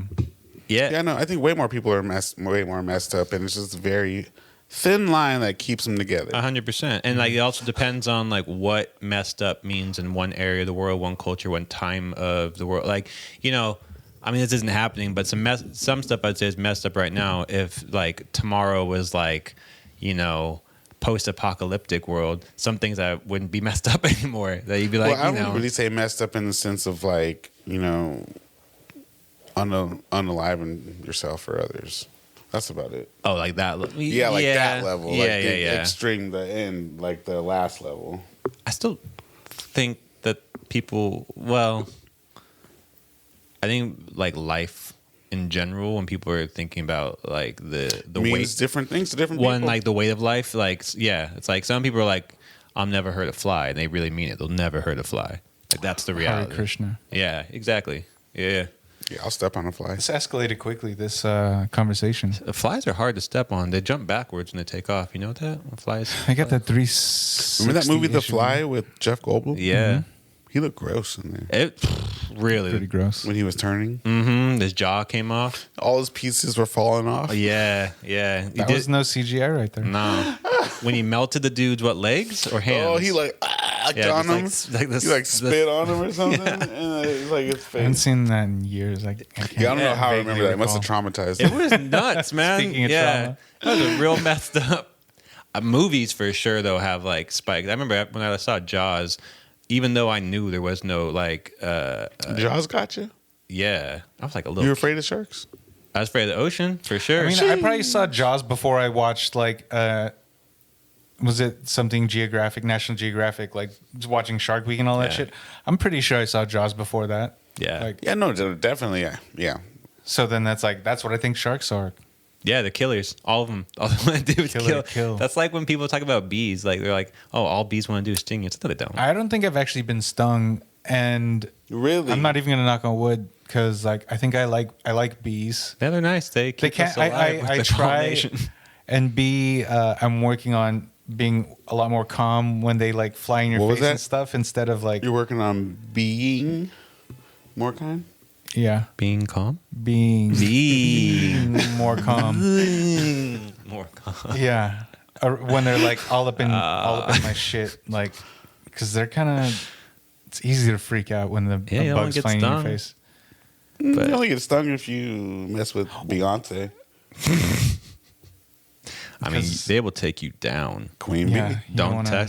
[SPEAKER 2] think way more people are way more messed up, and it's just a very thin line that keeps them together.
[SPEAKER 3] 100%, and like it also depends on like what messed up means in one area of the world, one culture, one time of the world. Like I mean, this isn't happening, but some stuff I'd say is messed up right now. If like tomorrow was like post-apocalyptic world, some things that wouldn't be messed up anymore. That you'd be like,
[SPEAKER 2] I wouldn't really say messed up in the sense of like, unaliving yourself or others. That's about it.
[SPEAKER 3] Oh, like that?
[SPEAKER 2] That level.
[SPEAKER 3] Yeah,
[SPEAKER 2] like the extreme, the end, like the last level.
[SPEAKER 3] I still think that people. Well, I think like life in general when people are thinking about like the
[SPEAKER 2] means
[SPEAKER 3] weight,
[SPEAKER 2] different things to different
[SPEAKER 3] one
[SPEAKER 2] people.
[SPEAKER 3] like the weight of life. Like it's like some people are like, "I'll never hurt a fly," and they really mean it. They'll never hurt a fly. Like that's the reality.
[SPEAKER 1] Hare Krishna.
[SPEAKER 3] Yeah, exactly. Yeah.
[SPEAKER 2] Yeah, I'll step on a fly.
[SPEAKER 1] This escalated quickly, this conversation.
[SPEAKER 3] Flies are hard to step on. They jump backwards when they take off. You know that? Flies.
[SPEAKER 1] I got that 360.
[SPEAKER 2] Remember that movie, The Fly, with Jeff Goldblum?
[SPEAKER 3] Yeah.
[SPEAKER 2] He looked gross in there.
[SPEAKER 3] It really.
[SPEAKER 1] Pretty gross.
[SPEAKER 2] When he was turning.
[SPEAKER 3] Mm-hmm. His jaw came off.
[SPEAKER 2] All his pieces were falling off.
[SPEAKER 3] Yeah.
[SPEAKER 1] That was no CGI right there.
[SPEAKER 3] No. When he melted the dude's legs or hands?
[SPEAKER 2] Oh, he on him.
[SPEAKER 3] Like this,
[SPEAKER 2] he spit on him or something. And it's like his
[SPEAKER 1] I haven't
[SPEAKER 2] face.
[SPEAKER 1] seen that in years. I
[SPEAKER 2] Yeah, I don't know how I
[SPEAKER 1] vaguely
[SPEAKER 2] remember that. It must have
[SPEAKER 1] recall.
[SPEAKER 2] traumatized
[SPEAKER 3] It
[SPEAKER 2] him.
[SPEAKER 3] was nuts, man.
[SPEAKER 1] Speaking of
[SPEAKER 3] That was a real messed up. Movies for sure though have like spikes. I remember when I saw Jaws, even though I knew there was no like
[SPEAKER 2] Jaws got you?
[SPEAKER 3] yeah, I was like a little.
[SPEAKER 2] You were afraid of sharks?
[SPEAKER 3] I was afraid of the ocean for sure.
[SPEAKER 1] I mean, I probably saw Jaws before I watched like was it something Geographic, National Geographic, like just watching Shark Week and all that
[SPEAKER 3] Yeah.
[SPEAKER 1] shit. I'm pretty sure I saw Jaws before that.
[SPEAKER 3] Yeah.
[SPEAKER 1] Like,
[SPEAKER 2] Yeah, no, definitely. Yeah.
[SPEAKER 1] so then that's what I think sharks are.
[SPEAKER 3] Yeah, the killers, all of them. All they want to do is
[SPEAKER 1] Kill.
[SPEAKER 3] That's like when people talk about bees. Like they're like, "Oh, all bees want to do is sting you." No, they don't.
[SPEAKER 1] I don't think I've actually been stung, and
[SPEAKER 2] Really?
[SPEAKER 1] I'm not even gonna knock on wood because like I think I like bees.
[SPEAKER 3] Yeah, they're nice. They keep
[SPEAKER 1] Can't.
[SPEAKER 3] us alive with
[SPEAKER 1] I
[SPEAKER 3] their
[SPEAKER 1] try,
[SPEAKER 3] pollination.
[SPEAKER 1] and B, I'm working on being a lot more calm when they like fly in your
[SPEAKER 2] What was
[SPEAKER 1] face and
[SPEAKER 2] that?
[SPEAKER 1] stuff instead of like
[SPEAKER 2] You're working on being more kind?
[SPEAKER 1] yeah,
[SPEAKER 3] Being calm.
[SPEAKER 1] being more calm.
[SPEAKER 3] More calm.
[SPEAKER 1] Yeah, or when they're like all up in my shit, like because they're kind of. It's easy to freak out when the
[SPEAKER 3] Yeah, you don't
[SPEAKER 1] bug's
[SPEAKER 3] get
[SPEAKER 1] flying in your
[SPEAKER 3] stung.
[SPEAKER 1] face.
[SPEAKER 2] You only get stung if you mess with Beyonce.
[SPEAKER 3] I mean, they will take you down.
[SPEAKER 2] Queen
[SPEAKER 1] Yeah,
[SPEAKER 2] Bee.
[SPEAKER 1] you
[SPEAKER 3] Don't
[SPEAKER 1] wanna-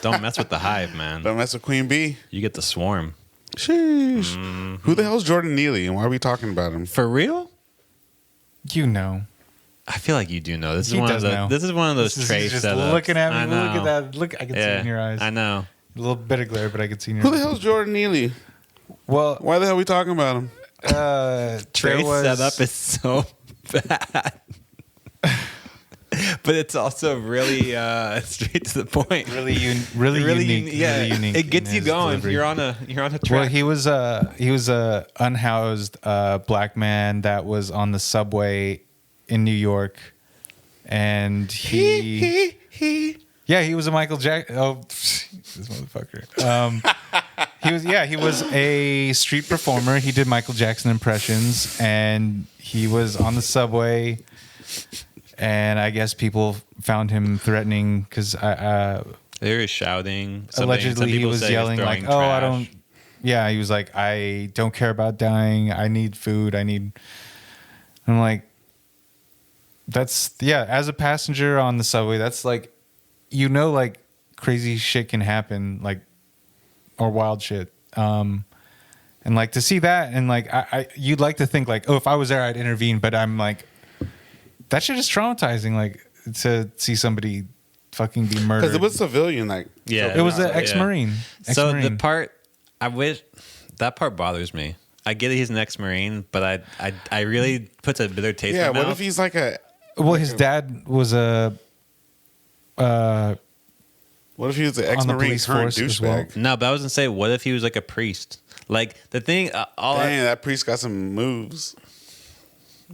[SPEAKER 3] don't mess with the hive, man.
[SPEAKER 2] Don't mess with Queen Bee.
[SPEAKER 3] You get the swarm.
[SPEAKER 2] Sheesh. Who the hell's Jordan Neely and why are we talking about him?
[SPEAKER 3] For real?
[SPEAKER 1] You know.
[SPEAKER 3] I feel like you do know. This is
[SPEAKER 1] He
[SPEAKER 3] one of
[SPEAKER 1] does
[SPEAKER 3] the.
[SPEAKER 1] know.
[SPEAKER 3] This is one of those
[SPEAKER 1] He's
[SPEAKER 3] traits.
[SPEAKER 1] just
[SPEAKER 3] setups.
[SPEAKER 1] looking at me.
[SPEAKER 3] I
[SPEAKER 1] Look
[SPEAKER 3] know.
[SPEAKER 1] at that. Look, I can see it in your eyes.
[SPEAKER 3] I know.
[SPEAKER 1] A little bit of glare, but I can see in your
[SPEAKER 2] Who the
[SPEAKER 1] eyes.
[SPEAKER 2] hell's Jordan Neely?
[SPEAKER 1] Well,
[SPEAKER 2] Why the hell are we talking about him?
[SPEAKER 3] Trey's
[SPEAKER 1] was,
[SPEAKER 3] setup is so bad. But it's also really straight to the point.
[SPEAKER 1] really unique. Really unique.
[SPEAKER 3] It gets
[SPEAKER 1] in
[SPEAKER 3] you
[SPEAKER 1] his
[SPEAKER 3] going.
[SPEAKER 1] delivery.
[SPEAKER 3] You're on a track.
[SPEAKER 1] Well, he was a unhoused black man that was on the subway in New York, and he was a Michael Jackson. Oh, this motherfucker. He was a street performer. He did Michael Jackson impressions, and he was on the subway. And I guess people found him threatening because
[SPEAKER 3] They were shouting. Some
[SPEAKER 1] allegedly he
[SPEAKER 3] people
[SPEAKER 1] was
[SPEAKER 3] say
[SPEAKER 1] yelling like,
[SPEAKER 3] throwing
[SPEAKER 1] "Oh, I
[SPEAKER 3] trash."
[SPEAKER 1] don't." Yeah, he was like, "I don't care about dying. I need food. I'm like, as a passenger on the subway, that's like, like crazy shit can happen, like, or wild shit. And like to see that, and like you'd like to think like, oh, if I was there, I'd intervene, but I'm like, that shit is traumatizing. Like to see somebody fucking be murdered.
[SPEAKER 2] Because it was civilian, like
[SPEAKER 3] Yeah.
[SPEAKER 1] It was an
[SPEAKER 3] Yeah.
[SPEAKER 1] ex-marine.
[SPEAKER 3] So the part I wish that part bothers me. I get that he's an ex-marine, but I really puts a bitter taste.
[SPEAKER 2] yeah.
[SPEAKER 3] in my
[SPEAKER 2] What
[SPEAKER 3] mouth.
[SPEAKER 2] if he's like a?
[SPEAKER 1] Well, his dad was a
[SPEAKER 2] What if he was an
[SPEAKER 1] on the
[SPEAKER 2] ex-marine
[SPEAKER 1] police
[SPEAKER 2] current
[SPEAKER 1] force as well.
[SPEAKER 2] douchebag?
[SPEAKER 3] No, but I was gonna say, what if he was like a priest? Like the thing,
[SPEAKER 2] Dang, that priest got some moves.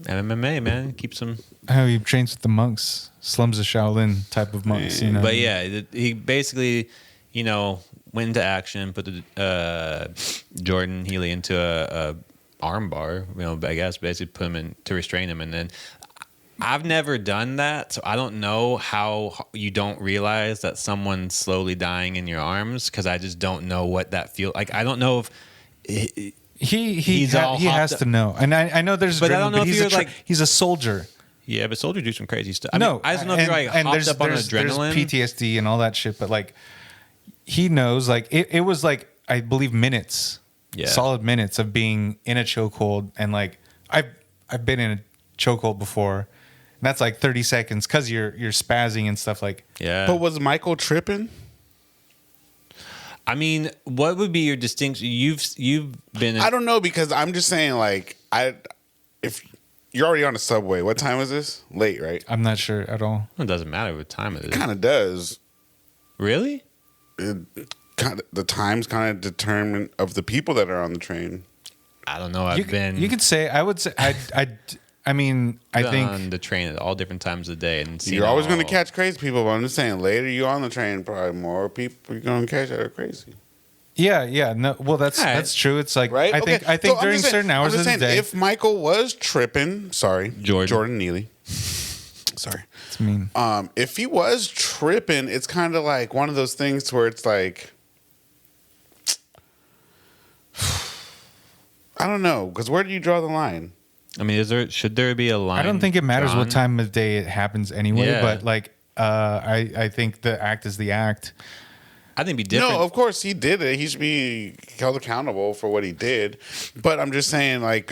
[SPEAKER 3] MMA man keeps him.
[SPEAKER 1] how he trains with the monks, slums of Shaolin type of monks. You know,
[SPEAKER 3] But yeah, he basically, went into action, put the Jordan Neely into a arm bar. I guess basically put him in to restrain him, and then I've never done that, so I don't know how you don't realize that someone's slowly dying in your arms because I just don't know what that feels like. I don't know if.
[SPEAKER 1] he
[SPEAKER 3] all
[SPEAKER 1] has
[SPEAKER 3] hopped
[SPEAKER 1] to know, and I know there's,
[SPEAKER 3] But I don't know if
[SPEAKER 1] he's
[SPEAKER 3] you're
[SPEAKER 1] a
[SPEAKER 3] like-
[SPEAKER 1] he's a soldier.
[SPEAKER 3] Yeah, but soldiers do some crazy stuff. I
[SPEAKER 1] No,
[SPEAKER 3] I just don't know if you're like hopped up on adrenaline.
[SPEAKER 1] There's PTSD and all that shit, but like he knows, like it was like I believe minutes,
[SPEAKER 3] Yeah.
[SPEAKER 1] solid minutes of being in a chokehold, and like I've been in a chokehold before, and that's like 30 seconds because you're spazzing and stuff like.
[SPEAKER 3] Yeah,
[SPEAKER 2] But was Michael tripping?
[SPEAKER 3] I mean, what would be your distinction? You've been.
[SPEAKER 2] I don't know because I'm just saying like if you're already on a subway, what time is this? Late, right?
[SPEAKER 1] I'm not sure at all.
[SPEAKER 3] It doesn't matter what time it is.
[SPEAKER 2] It kind of does.
[SPEAKER 3] Really?
[SPEAKER 2] The time's kind of determined of the people that are on the train.
[SPEAKER 3] I don't know.
[SPEAKER 1] You could say. I would say. I mean, I think
[SPEAKER 3] on the train at all different times of the day, and
[SPEAKER 2] you're always going to catch crazy people. But I'm just saying, later you on the train, probably more people you're going to catch that are crazy.
[SPEAKER 1] Yeah. No, well, that's true. It's like
[SPEAKER 2] right?
[SPEAKER 1] I think
[SPEAKER 2] So
[SPEAKER 1] during certain hours of the day,
[SPEAKER 2] if Michael was tripping, Jordan Neely. Sorry,
[SPEAKER 1] it's mean.
[SPEAKER 2] If he was tripping, it's kind of like one of those things where it's like, I don't know, because where do you draw the line?
[SPEAKER 3] I mean, should there be a line?
[SPEAKER 1] I don't think it matters
[SPEAKER 3] drawn?
[SPEAKER 1] what time of day it happens anyway.
[SPEAKER 3] Yeah.
[SPEAKER 1] But like, I think the act is the act.
[SPEAKER 3] I think it'd be different.
[SPEAKER 2] No, of course he did it. He should be held accountable for what he did. But I'm just saying, like,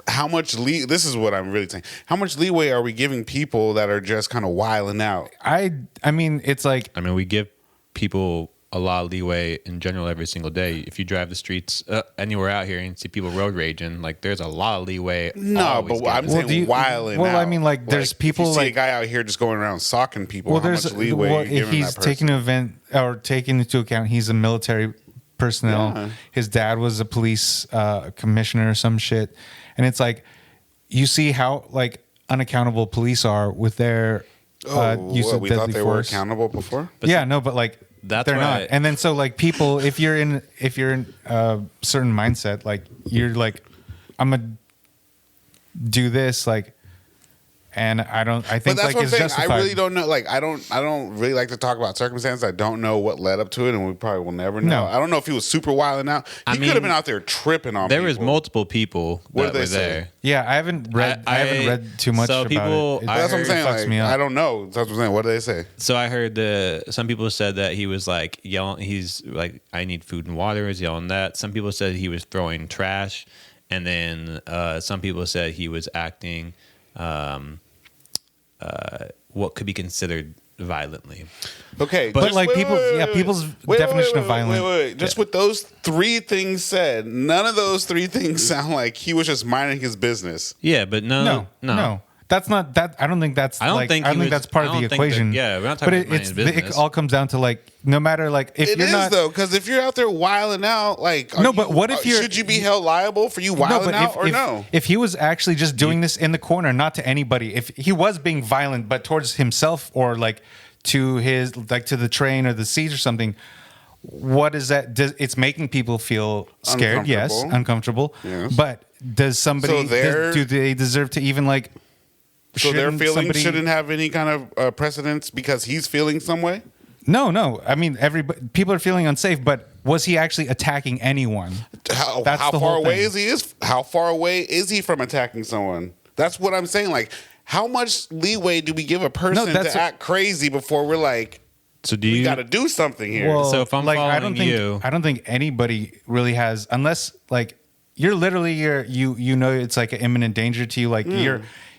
[SPEAKER 2] how much this is what I'm really saying. How much leeway are we giving people that are just kind of wilding out?
[SPEAKER 1] I mean, it's like
[SPEAKER 3] we give people a lot of leeway in general every single day. If you drive the streets anywhere out here and see people road raging, like there's a lot of leeway.
[SPEAKER 2] No, but I'm saying wilding out.
[SPEAKER 1] Well, I mean, like there's people
[SPEAKER 2] if you see
[SPEAKER 1] like
[SPEAKER 2] a guy out here just going around socking people.
[SPEAKER 1] Well,
[SPEAKER 2] how much leeway are you
[SPEAKER 1] if
[SPEAKER 2] giving
[SPEAKER 1] he's
[SPEAKER 2] that person?
[SPEAKER 1] taking an event or taking into account he's a military personnel.
[SPEAKER 2] Yeah.
[SPEAKER 1] His dad was a police commissioner or some shit, and it's like you see how like unaccountable police are with their use of
[SPEAKER 2] we
[SPEAKER 1] deadly
[SPEAKER 2] thought they
[SPEAKER 1] force.
[SPEAKER 2] were accountable before.
[SPEAKER 1] Yeah, no, but like
[SPEAKER 3] That's
[SPEAKER 1] they're
[SPEAKER 3] why
[SPEAKER 1] not. And then so like people, if you're in a certain mindset, like you're like, I'm gonna do this, like, and I think
[SPEAKER 2] But that's
[SPEAKER 1] like
[SPEAKER 2] what I'm
[SPEAKER 1] it's
[SPEAKER 2] saying.
[SPEAKER 1] justified.
[SPEAKER 2] I really don't know. Like, I don't really like to talk about circumstances. I don't know what led up to it, and we probably will never know.
[SPEAKER 1] No.
[SPEAKER 2] I don't know if he was super wilding out. He could have been out there tripping on.
[SPEAKER 3] There
[SPEAKER 2] people.
[SPEAKER 3] was multiple people
[SPEAKER 2] What
[SPEAKER 3] that
[SPEAKER 2] did they
[SPEAKER 3] were
[SPEAKER 2] say?
[SPEAKER 3] there.
[SPEAKER 1] Yeah, I haven't read. I haven't read too much
[SPEAKER 3] so
[SPEAKER 1] about
[SPEAKER 3] people-
[SPEAKER 1] it.
[SPEAKER 3] I
[SPEAKER 2] That's what I'm saying.
[SPEAKER 1] fucks
[SPEAKER 2] Like,
[SPEAKER 1] me up.
[SPEAKER 2] I don't know. That's what I'm saying. What did they say?
[SPEAKER 3] So I heard some people said that he was like yelling. He's like, "I need food and water." He was yelling that. Some people said he was throwing trash, and then some people said he was acting what could be considered violently.
[SPEAKER 2] Okay,
[SPEAKER 1] But
[SPEAKER 2] just
[SPEAKER 1] like people's definition of violent.
[SPEAKER 2] Wait. Just with those three things said, none of those three things sound like he was just minding his business.
[SPEAKER 3] Yeah, but no.
[SPEAKER 1] That's not that. I don't think that's.
[SPEAKER 3] I don't think
[SPEAKER 1] that's part of the equation.
[SPEAKER 3] We're not talking about minding business.
[SPEAKER 1] It all comes down to like no matter like if
[SPEAKER 2] It
[SPEAKER 1] you're
[SPEAKER 2] is
[SPEAKER 1] not
[SPEAKER 2] though, because if you're out there wilding out, like
[SPEAKER 1] but what if you're
[SPEAKER 2] should you be held liable for you wilding out or no?
[SPEAKER 1] If he was actually just doing this in the corner, not to anybody, if he was being violent, but towards himself or like to his like to the train or the seats or something, what is that? It's making people feel scared, yes, uncomfortable.
[SPEAKER 2] Yes.
[SPEAKER 1] But does somebody do they deserve to even like?
[SPEAKER 2] So their feelings shouldn't have any kind of precedence because he's feeling some way?
[SPEAKER 1] No. I mean, people are feeling unsafe, but was he actually attacking anyone?
[SPEAKER 2] How
[SPEAKER 1] the
[SPEAKER 2] far
[SPEAKER 1] whole
[SPEAKER 2] away
[SPEAKER 1] thing.
[SPEAKER 2] How far away is he from attacking someone? That's what I'm saying. Like, how much leeway do we give a person to act crazy before we're like,
[SPEAKER 3] so
[SPEAKER 2] we got to do something here?
[SPEAKER 1] Well,
[SPEAKER 3] so if I'm
[SPEAKER 1] like,
[SPEAKER 3] following
[SPEAKER 1] I don't think anybody really has, unless like you're literally you know it's like an imminent danger to you. Like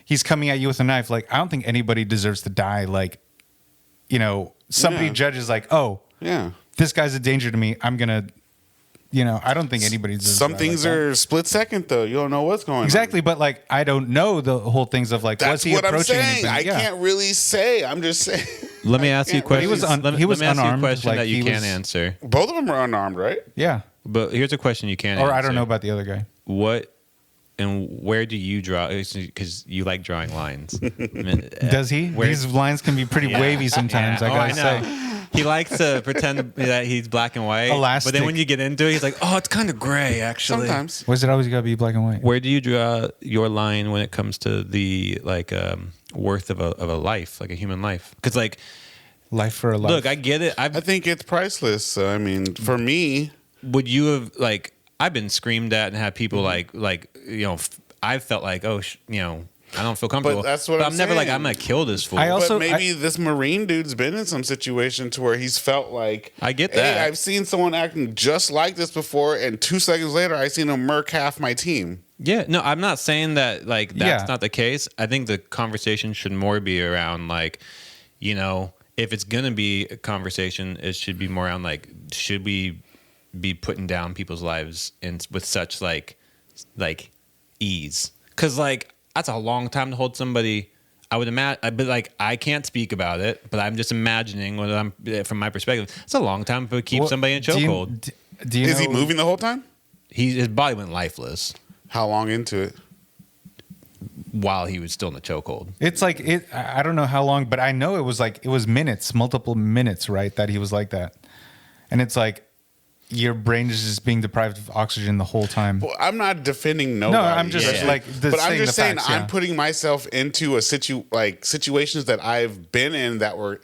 [SPEAKER 1] he's coming at you with a knife. Like I don't think anybody deserves to die. Like somebody judges like, oh
[SPEAKER 2] yeah,
[SPEAKER 1] this guy's a danger to me. I'm gonna. I don't think anybody deserves.
[SPEAKER 2] Some things are split second though. You don't know what's going on.
[SPEAKER 1] Exactly, but like I don't know the whole things of like
[SPEAKER 2] That's
[SPEAKER 1] was he
[SPEAKER 2] what I'm
[SPEAKER 1] approaching
[SPEAKER 2] saying.
[SPEAKER 1] anybody?
[SPEAKER 2] I can't really say. I'm just saying.
[SPEAKER 3] Let me ask you a question.
[SPEAKER 1] He was
[SPEAKER 3] let me ask you a
[SPEAKER 1] unarmed,
[SPEAKER 3] question
[SPEAKER 1] like,
[SPEAKER 3] that you
[SPEAKER 1] he
[SPEAKER 3] can't
[SPEAKER 1] was-
[SPEAKER 3] answer.
[SPEAKER 2] Both of them are unarmed, right?
[SPEAKER 1] Yeah.
[SPEAKER 3] But here's a question you can't
[SPEAKER 1] Or
[SPEAKER 3] answer.
[SPEAKER 1] I don't know about the other guy.
[SPEAKER 3] What and where do you draw? Because you like drawing lines.
[SPEAKER 1] Does he? These lines can be pretty wavy sometimes. I gotta say.
[SPEAKER 3] He likes to pretend that he's black and white.
[SPEAKER 1] Elastic.
[SPEAKER 3] But then when you get into it, he's like, oh, it's kind of gray, actually.
[SPEAKER 2] Sometimes.
[SPEAKER 1] Was it always gotta be black and white?
[SPEAKER 3] Where do you draw your line when it comes to the like worth of a life, like a human life? Because like
[SPEAKER 1] Life for a life.
[SPEAKER 3] look, I get it.
[SPEAKER 2] I think it's priceless. So, I mean, for me,
[SPEAKER 3] Would you have like? I've been screamed at and had people I felt like I don't feel comfortable.
[SPEAKER 2] But that's what I'm
[SPEAKER 3] never like
[SPEAKER 2] saying.
[SPEAKER 3] I'm gonna kill this fool.
[SPEAKER 2] but maybe this Marine dude's been in some situation to where he's felt like
[SPEAKER 3] I get
[SPEAKER 2] hey,
[SPEAKER 3] that.
[SPEAKER 2] I've seen someone acting just like this before, and 2 seconds later, I seen him murk half my team.
[SPEAKER 3] Yeah, no, I'm not saying that like that's
[SPEAKER 1] Yeah.
[SPEAKER 3] not the case. I think the conversation should more be around like, if it's gonna be a conversation, it should be more around like, should we be putting down people's lives with such like ease. Because, like, that's a long time to hold somebody. I would imagine, but like, I can't speak about it, but I'm just imagining from my perspective, it's a long time to keep somebody in a chokehold.
[SPEAKER 2] Is he moving the whole time?
[SPEAKER 3] His body went lifeless.
[SPEAKER 2] How long into it?
[SPEAKER 3] While he was still in the chokehold.
[SPEAKER 1] It's like I don't know how long, but I know it was minutes, multiple minutes, right? That he was like that, and it's like your brain is just being deprived of oxygen the whole time.
[SPEAKER 2] Well, I'm not defending nobody.
[SPEAKER 1] No, I'm just
[SPEAKER 2] but I'm just saying
[SPEAKER 1] facts,
[SPEAKER 2] I'm putting myself into a situations that I've been in that were.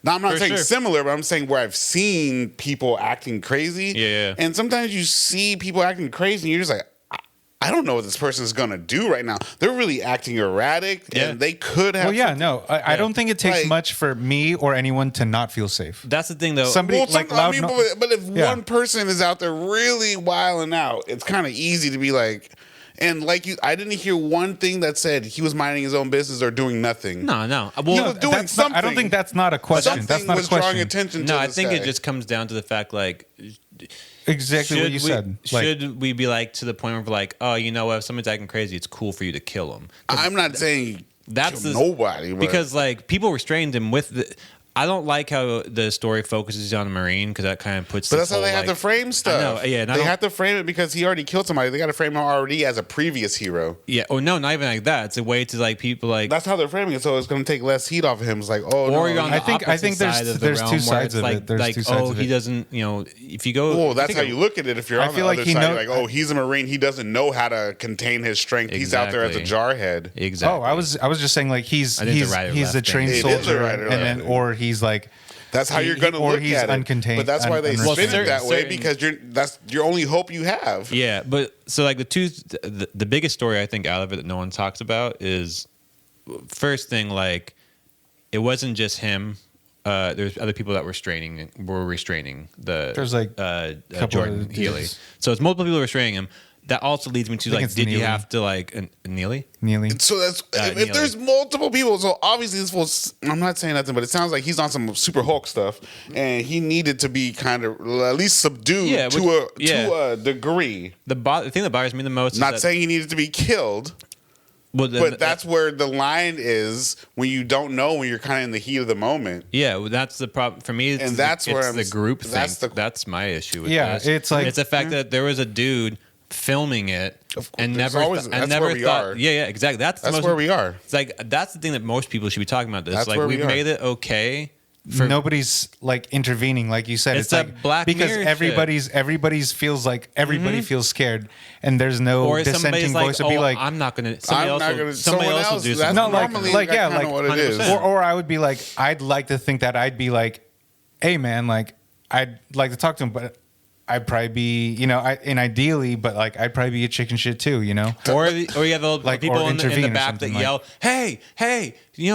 [SPEAKER 2] Now I'm not saying similar, but I'm saying where I've seen people acting crazy.
[SPEAKER 3] Yeah.
[SPEAKER 2] And sometimes you see people acting crazy, and you're just like, I don't know what this person's gonna do right now. They're really acting erratic, and they could have.
[SPEAKER 1] Well, yeah, no, I don't think it takes much for me or anyone to not feel safe.
[SPEAKER 3] That's the thing, though.
[SPEAKER 2] But if one person is out there really wilding out, it's kind of easy to be like. And I didn't hear one thing that said he was minding his own business or doing nothing.
[SPEAKER 3] No. Well,
[SPEAKER 2] he was doing something.
[SPEAKER 1] I don't think that's not a question.
[SPEAKER 2] Something
[SPEAKER 1] that's not
[SPEAKER 2] was
[SPEAKER 1] a question.
[SPEAKER 2] Drawing attention to
[SPEAKER 3] I think it just comes down to the fact, like,
[SPEAKER 1] exactly what you said.
[SPEAKER 3] Should we be like to the point where we're like, oh, you know what? If someone's acting crazy, it's cool for you to kill them.
[SPEAKER 2] I'm not saying
[SPEAKER 3] that's
[SPEAKER 2] kill nobody,
[SPEAKER 3] because like people restrained him with the. I don't like how the story focuses on a Marine because that kind of puts.
[SPEAKER 2] But that's how they have to frame stuff.
[SPEAKER 3] I know,
[SPEAKER 2] they have to frame it because he already killed somebody. They got to frame him already as a previous hero.
[SPEAKER 3] Yeah. Oh no, not even like that. It's a way to like people like.
[SPEAKER 2] That's how they're framing it, so it's going to take less heat off of him. It's like, oh,
[SPEAKER 3] or
[SPEAKER 2] no.
[SPEAKER 3] You're on the
[SPEAKER 1] I think there's two sides of it. There's two sides of it.
[SPEAKER 3] He doesn't. You know, if you go.
[SPEAKER 2] Well, that's how you look at it. If you're on the other side, you're like, oh, he's a Marine. He doesn't know how to contain his strength. He's out there as a jarhead.
[SPEAKER 3] Exactly.
[SPEAKER 1] Oh, I was just saying like he's a trained soldier, and then or he's like.
[SPEAKER 2] That's how you're going to look at it.
[SPEAKER 1] Uncontained,
[SPEAKER 2] but that's why they spin it that way because that's your only hope you have.
[SPEAKER 3] Yeah, but so like the biggest story I think out of it that no one talks about is first thing like it wasn't just him. There's other people that were restraining the.
[SPEAKER 1] There's like
[SPEAKER 3] Jordan Neely. So it's multiple people restraining him. That also leads me to like, did you have to like Neely?
[SPEAKER 2] So that's if there's multiple people. So obviously this was. I'm not saying nothing, but it sounds like he's on some Super Hulk stuff, and he needed to be kind of at least subdued to a degree.
[SPEAKER 3] The thing that bothers me the most.
[SPEAKER 2] Not saying he needed to be killed. But that's where the line is when you don't know when you're kind of in the heat of the moment.
[SPEAKER 3] Yeah, well, that's the problem for me.
[SPEAKER 2] And that's where
[SPEAKER 3] the group thing. That's my issue with this.
[SPEAKER 1] It's like
[SPEAKER 3] it's the fact that there was a dude filming it and never
[SPEAKER 2] thought.
[SPEAKER 3] Yeah, exactly. That's
[SPEAKER 2] where we are.
[SPEAKER 3] It's like that's the thing that most people should be talking about. This
[SPEAKER 2] that's
[SPEAKER 3] like we've made it okay.
[SPEAKER 1] Nobody's like intervening, like you said.
[SPEAKER 3] It's like Black
[SPEAKER 1] because
[SPEAKER 3] Mirror
[SPEAKER 1] everybody's feels like everybody feels scared, and there's no dissenting voice to be like,
[SPEAKER 3] I'm not gonna. Somebody else will do
[SPEAKER 2] that's
[SPEAKER 3] something.
[SPEAKER 2] like what it is.
[SPEAKER 1] Or I would be like, I'd like to think that I'd be like, hey man, like I'd like to talk to him, but I'd probably be, and ideally, but like I'd probably be a chicken shit too,
[SPEAKER 3] Or you have the people in the back that yell, "Hey,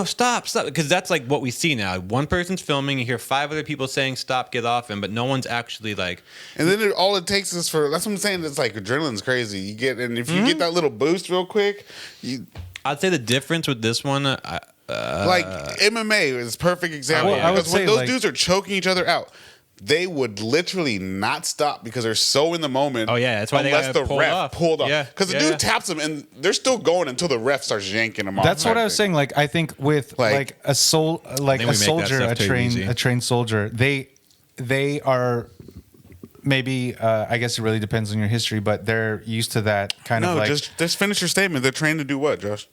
[SPEAKER 3] stop!" Because that's like what we see now. One person's filming, you hear 5 other people saying, "Stop, get off him," but no one's actually like.
[SPEAKER 2] And then all it takes is for that's what I'm saying. It's like adrenaline's crazy. You get if you get that little boost real quick,
[SPEAKER 3] I'd say the difference with this one.
[SPEAKER 2] Like MMA is a perfect example because when those dudes are choking each other out. They would literally not stop because they're so in the moment.
[SPEAKER 3] Oh yeah, that's why
[SPEAKER 2] unless the ref pulled off. Because the dude taps them and they're still going until the ref starts yanking them off.
[SPEAKER 1] That's what I was saying. Like I think with like a soldier, a trained soldier, they are maybe. I guess it really depends on your history, but they're used to that kind of like.
[SPEAKER 2] Just finish your statement. They're trained to do what, Josh?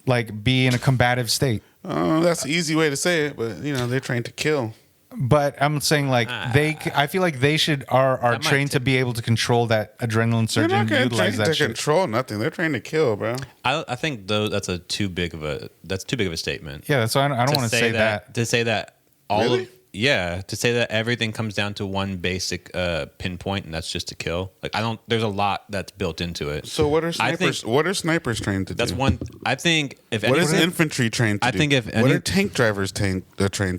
[SPEAKER 1] Like be in a combative state.
[SPEAKER 2] That's the easy way to say it, but they're trained to kill.
[SPEAKER 1] But I'm saying like I feel like they are trained to be able to control that adrenaline surge and utilize that shit.
[SPEAKER 2] Control nothing. They're trained to kill, bro.
[SPEAKER 3] I think though that's too big of a statement.
[SPEAKER 1] Yeah, that's why I don't want to say that.
[SPEAKER 3] To say that all
[SPEAKER 2] really?
[SPEAKER 3] To say that everything comes down to one basic pinpoint and that's just to kill. Like there's a lot that's built into it.
[SPEAKER 2] So what are snipers trained to do?
[SPEAKER 3] That's one. I think if
[SPEAKER 2] what is infantry trained to do?
[SPEAKER 3] I think
[SPEAKER 2] what are tank drivers trained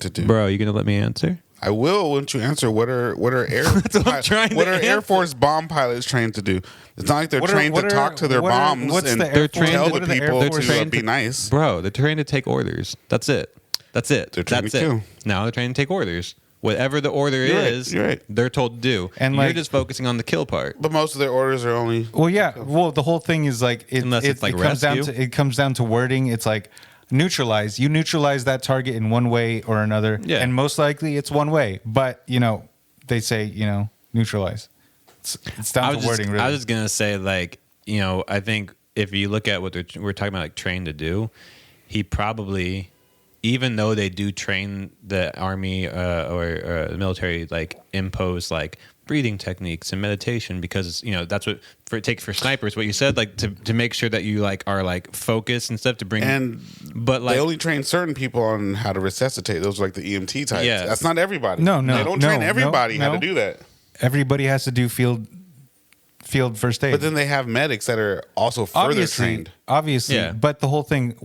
[SPEAKER 2] to do?
[SPEAKER 3] Bro, you gonna let me answer?
[SPEAKER 2] I will. Once you answer, what are Air Force bomb pilots trained to do? It's not like they're trained to talk to their bombs and
[SPEAKER 3] they're trained
[SPEAKER 2] tell the people to be nice.
[SPEAKER 3] Bro, they're trained to take orders. That's it.
[SPEAKER 2] They're trained to kill.
[SPEAKER 3] Now they're trained to take orders. Whatever the order is,
[SPEAKER 2] you're right.
[SPEAKER 3] they're told to do.
[SPEAKER 1] And,
[SPEAKER 3] you're
[SPEAKER 1] like-
[SPEAKER 3] just focusing on the kill part.
[SPEAKER 2] But most of their orders are only.
[SPEAKER 1] Well, yeah. Well, the whole thing is like
[SPEAKER 3] Unless it's like rescue.
[SPEAKER 1] it comes down to wording. It's like neutralize. You neutralize that target in one way or another,
[SPEAKER 3] Yeah.
[SPEAKER 1] and most likely it's one way. But they say neutralize. It's down to wording. Really,
[SPEAKER 3] I was gonna say I think if you look at what we're talking about, like trained to do, he probably, even though they do train the army or the military, like impose like breathing techniques and meditation, because that's what for snipers, what you said, like to make sure that you like are like focused and stuff to bring. But like
[SPEAKER 2] they only train certain people on how to resuscitate. Those are like the EMT types.
[SPEAKER 3] Yeah.
[SPEAKER 2] That's not everybody.
[SPEAKER 1] No,
[SPEAKER 2] They don't train everybody how
[SPEAKER 1] no.
[SPEAKER 2] to do that.
[SPEAKER 1] everybody has to do field first aid.
[SPEAKER 2] But then they have medics that are also further trained.
[SPEAKER 1] Obviously,
[SPEAKER 3] Yeah.
[SPEAKER 1] but the whole thing.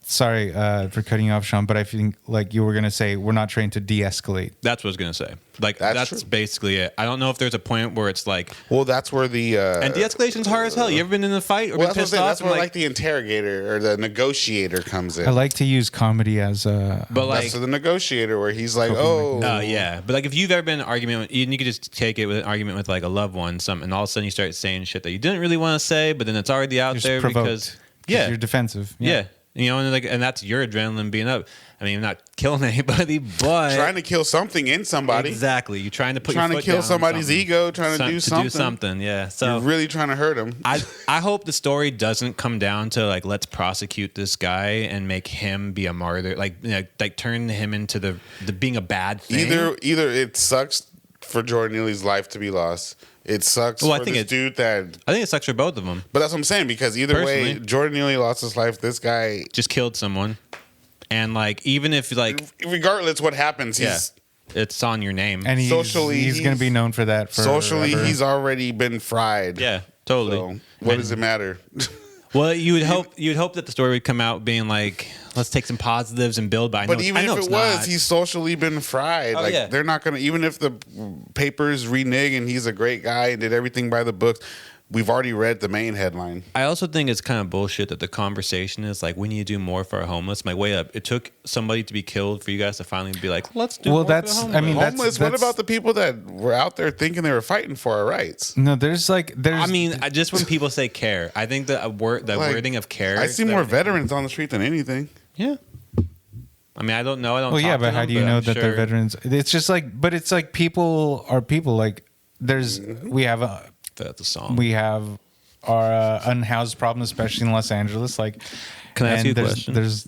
[SPEAKER 1] Sorry for cutting you off, Sean, but I think like you were gonna say we're not trained to de-escalate.
[SPEAKER 3] that's what I was gonna say. Like
[SPEAKER 2] That's
[SPEAKER 3] that's
[SPEAKER 2] true.
[SPEAKER 3] basically it. I don't know if there's a point where it's like,
[SPEAKER 2] Well, that's where the
[SPEAKER 3] and de-escalation's hard as hell. You ever been in a fight or
[SPEAKER 2] well,
[SPEAKER 3] been
[SPEAKER 2] that's what I'm
[SPEAKER 3] pissed
[SPEAKER 2] saying.
[SPEAKER 3] off?
[SPEAKER 2] That's
[SPEAKER 3] and,
[SPEAKER 2] where like the interrogator or the negotiator comes in.
[SPEAKER 1] I like to use comedy as a.
[SPEAKER 3] but like,
[SPEAKER 2] That's the negotiator where he's like,
[SPEAKER 1] Coping
[SPEAKER 2] oh,
[SPEAKER 3] yeah, but like if you've ever been in an argument, and you could just take it with an argument with like a loved one, and all of a sudden you start saying shit that you didn't really want to say, but then it's already out
[SPEAKER 1] Just
[SPEAKER 3] there
[SPEAKER 1] provoked.
[SPEAKER 3] because
[SPEAKER 1] You're defensive.
[SPEAKER 3] yeah. And that's your adrenaline being up. I mean, you're not killing anybody, but
[SPEAKER 2] trying to kill something in somebody.
[SPEAKER 3] exactly, you're trying to put
[SPEAKER 2] Trying
[SPEAKER 3] your
[SPEAKER 2] to
[SPEAKER 3] foot
[SPEAKER 2] kill
[SPEAKER 3] down on
[SPEAKER 2] somebody's
[SPEAKER 3] something.
[SPEAKER 2] ego, trying to do something.
[SPEAKER 3] Yeah, so
[SPEAKER 2] You're really trying to hurt him.
[SPEAKER 3] I hope the story doesn't come down to like let's prosecute this guy and make him be a martyr, like turn him into the being a bad thing.
[SPEAKER 2] Either it sucks for Jordan Neely's life to be lost. It sucks
[SPEAKER 3] Well, I
[SPEAKER 2] for
[SPEAKER 3] think
[SPEAKER 2] this dude that.
[SPEAKER 3] I think it sucks for both of them.
[SPEAKER 2] But that's what I'm saying, because either way,
[SPEAKER 3] Personally.
[SPEAKER 2] Jordan Neely lost his life. This guy,
[SPEAKER 3] Just killed someone, and like even if like
[SPEAKER 2] regardless what happens, he's
[SPEAKER 3] it's on your name.
[SPEAKER 1] And he's
[SPEAKER 2] Socially,
[SPEAKER 1] going to be known for that.
[SPEAKER 2] socially
[SPEAKER 1] forever.
[SPEAKER 2] he's already been fried.
[SPEAKER 3] Yeah, totally.
[SPEAKER 2] So what does it matter?
[SPEAKER 3] Well, you would hope that the story would come out being like, let's take some positives and build. But
[SPEAKER 2] But even if it was, he's socially been fried.
[SPEAKER 3] Oh,
[SPEAKER 2] like
[SPEAKER 3] yeah.
[SPEAKER 2] they're not gonna. Even if the papers renege and he's a great guy and did everything by the books, we've already read the main headline.
[SPEAKER 3] I also think it's kind of bullshit that the conversation is like, we need to do more for our homeless. I'm like, wait up. It took somebody to be killed for you guys to finally be like, let's do more for the homeless.
[SPEAKER 1] I mean,
[SPEAKER 2] Homeless. What about the people that were out there thinking they were fighting for our rights?
[SPEAKER 1] No, there's.
[SPEAKER 3] I mean, just when people say care, I think the wording of care.
[SPEAKER 2] I see more veterans on the street than anything.
[SPEAKER 3] Yeah. I mean, I don't know. I don't.
[SPEAKER 1] Well, yeah,
[SPEAKER 3] talk to
[SPEAKER 1] but how
[SPEAKER 3] them,
[SPEAKER 1] do you know
[SPEAKER 3] I'm
[SPEAKER 1] that they're
[SPEAKER 3] sure-
[SPEAKER 1] veterans? It's just like, but it's like people are people. Like there's we have
[SPEAKER 3] That's a song.
[SPEAKER 1] our unhoused problem, especially in Los Angeles. Like,
[SPEAKER 3] Can I ask you a
[SPEAKER 1] there's,
[SPEAKER 3] question?
[SPEAKER 1] There's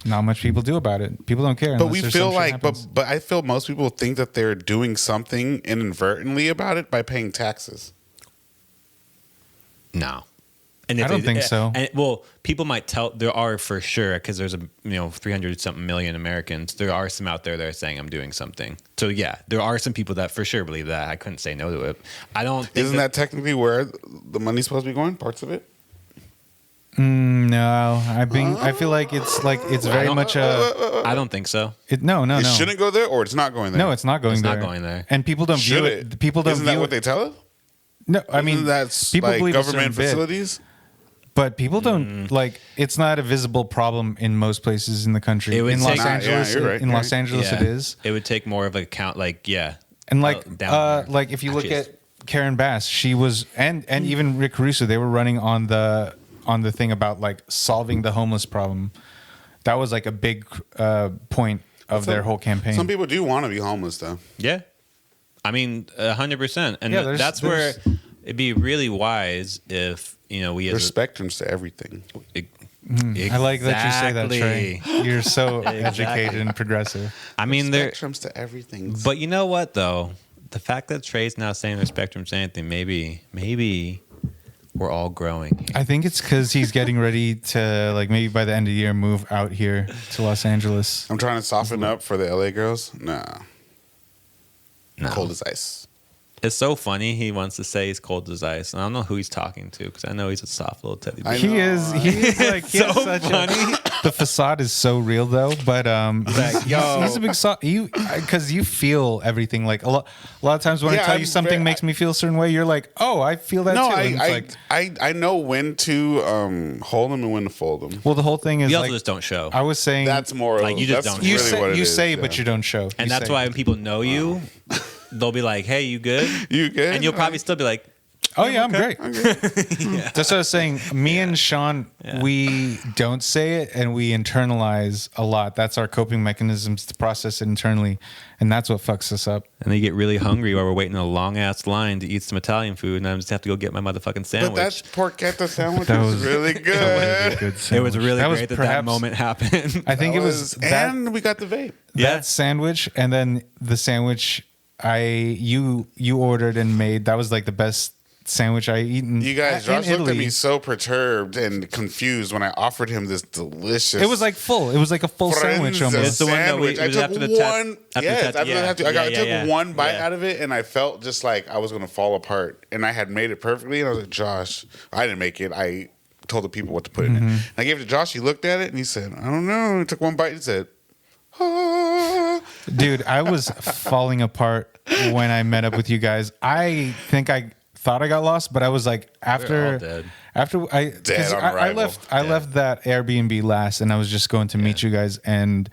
[SPEAKER 1] not much people do about it. People don't care.
[SPEAKER 2] But
[SPEAKER 1] unless
[SPEAKER 2] we
[SPEAKER 1] there's
[SPEAKER 2] feel
[SPEAKER 1] some shit
[SPEAKER 2] like,
[SPEAKER 1] happens.
[SPEAKER 2] but I feel most people think that they're doing something inadvertently about it by paying taxes.
[SPEAKER 3] No. And
[SPEAKER 1] I don't think so.
[SPEAKER 3] And, well, people might tell there are for sure, because there's 300 something million Americans. There are some out there that are saying I'm doing something. So yeah, there are some people that for sure believe that. I couldn't say no to it. I don't. Think
[SPEAKER 2] Isn't that technically where the money's supposed to be going? Parts of it.
[SPEAKER 1] No, I feel like it's very much a.
[SPEAKER 3] I don't think so.
[SPEAKER 1] No.
[SPEAKER 2] It shouldn't go there, or it's not going there.
[SPEAKER 1] No, it's not going
[SPEAKER 3] It's
[SPEAKER 1] there.
[SPEAKER 3] not going there.
[SPEAKER 1] And people don't
[SPEAKER 2] Should
[SPEAKER 1] view
[SPEAKER 2] it?
[SPEAKER 1] it. People don't
[SPEAKER 2] Isn't
[SPEAKER 1] view
[SPEAKER 2] that what
[SPEAKER 1] it.
[SPEAKER 2] they tell it?
[SPEAKER 1] No, I mean
[SPEAKER 2] That's
[SPEAKER 1] people
[SPEAKER 2] like
[SPEAKER 1] believe a certain
[SPEAKER 2] government
[SPEAKER 1] bit.
[SPEAKER 2] facilities.
[SPEAKER 1] But people don't like. It's not a visible problem in most places in the country.
[SPEAKER 3] It would
[SPEAKER 1] In
[SPEAKER 3] take-
[SPEAKER 1] Los Angeles,
[SPEAKER 2] you're right,
[SPEAKER 1] in
[SPEAKER 2] you're
[SPEAKER 1] Los
[SPEAKER 2] right.
[SPEAKER 1] Angeles, it is.
[SPEAKER 3] It would take more of a count. Like
[SPEAKER 1] And like,
[SPEAKER 3] down there.
[SPEAKER 1] like if you look
[SPEAKER 3] Just-
[SPEAKER 1] at Karen Bass, she was, and even Rick Caruso, they were running on the thing about like solving the homeless problem. That was like a big point of their whole campaign.
[SPEAKER 2] Some people do want to be homeless, though.
[SPEAKER 3] Yeah, I mean 100%, and
[SPEAKER 1] Yeah,
[SPEAKER 3] that's where it'd be really wise if we
[SPEAKER 2] There's
[SPEAKER 3] as
[SPEAKER 2] spectrums to everything.
[SPEAKER 1] I like that you say that, Trey.
[SPEAKER 3] Exactly.
[SPEAKER 1] You're so educated and progressive.
[SPEAKER 3] I mean, there.
[SPEAKER 2] Spectrums to everything.
[SPEAKER 3] But you know what though? The fact that Trey's now saying there's spectrums to anything, maybe we're all growing.
[SPEAKER 1] I think it's because he's getting ready to, like, maybe by the end of the year, move out here to Los Angeles.
[SPEAKER 2] I'm trying to soften up for the LA girls. Nah.
[SPEAKER 3] No.
[SPEAKER 2] Cold as ice.
[SPEAKER 3] It's so funny. He wants to say he's cold as ice, and I don't know who he's talking to because I know he's a soft little teddy bear.
[SPEAKER 2] I
[SPEAKER 1] He
[SPEAKER 2] know.
[SPEAKER 1] is like, he has
[SPEAKER 3] So
[SPEAKER 1] such
[SPEAKER 3] funny.
[SPEAKER 1] the facade is so real though. But he's a big because you feel everything. Like a lot of times when I tell you something makes me feel a certain way, you're like, oh, I feel that too.
[SPEAKER 2] I know when to hold them and when to fold them.
[SPEAKER 1] Well, the whole thing is
[SPEAKER 3] you also just don't show.
[SPEAKER 1] I was saying
[SPEAKER 2] that's more
[SPEAKER 3] like you just don't.
[SPEAKER 1] You say, but you don't show.
[SPEAKER 3] And that's why when people know you, they'll be like, "Hey, you good?
[SPEAKER 2] You good?"
[SPEAKER 3] And you'll probably still be like,
[SPEAKER 1] "Oh yeah, I'm great." Yeah. That's what I was saying. Me and Sean, we don't say it and we internalize a lot. That's our coping mechanisms to process it internally, and that's what fucks us up.
[SPEAKER 3] And they get really hungry while we're waiting in a long ass line to eat some Italian food, and I just have to go get my motherfucking sandwich.
[SPEAKER 2] But that porchetta sandwich was really good.
[SPEAKER 3] It was really great that moment happened.
[SPEAKER 1] I think it was that,
[SPEAKER 2] and we got the vape.
[SPEAKER 1] That sandwich, and then the sandwich you ordered and made. That was like the best sandwich I eaten.
[SPEAKER 2] You guys, Josh looked at me so perturbed and confused when I offered him this delicious.
[SPEAKER 1] It was like full. It was like a full sandwich almost.
[SPEAKER 3] It's the one that we
[SPEAKER 2] I took
[SPEAKER 3] after the
[SPEAKER 2] one.
[SPEAKER 3] Yes,
[SPEAKER 2] after the tattoo. I took one bite out of it, and I felt just like I was going to fall apart. And I had made it perfectly, and I was like, Josh, I didn't make it. I told the people what to put in it. And I gave it to Josh. He looked at it and he said, I don't know. He took one bite and said, ah.
[SPEAKER 1] Dude, I was falling apart when I met up with you guys. I think I thought I got lost, but I was like I left that Airbnb last, and I was just going to meet you guys, and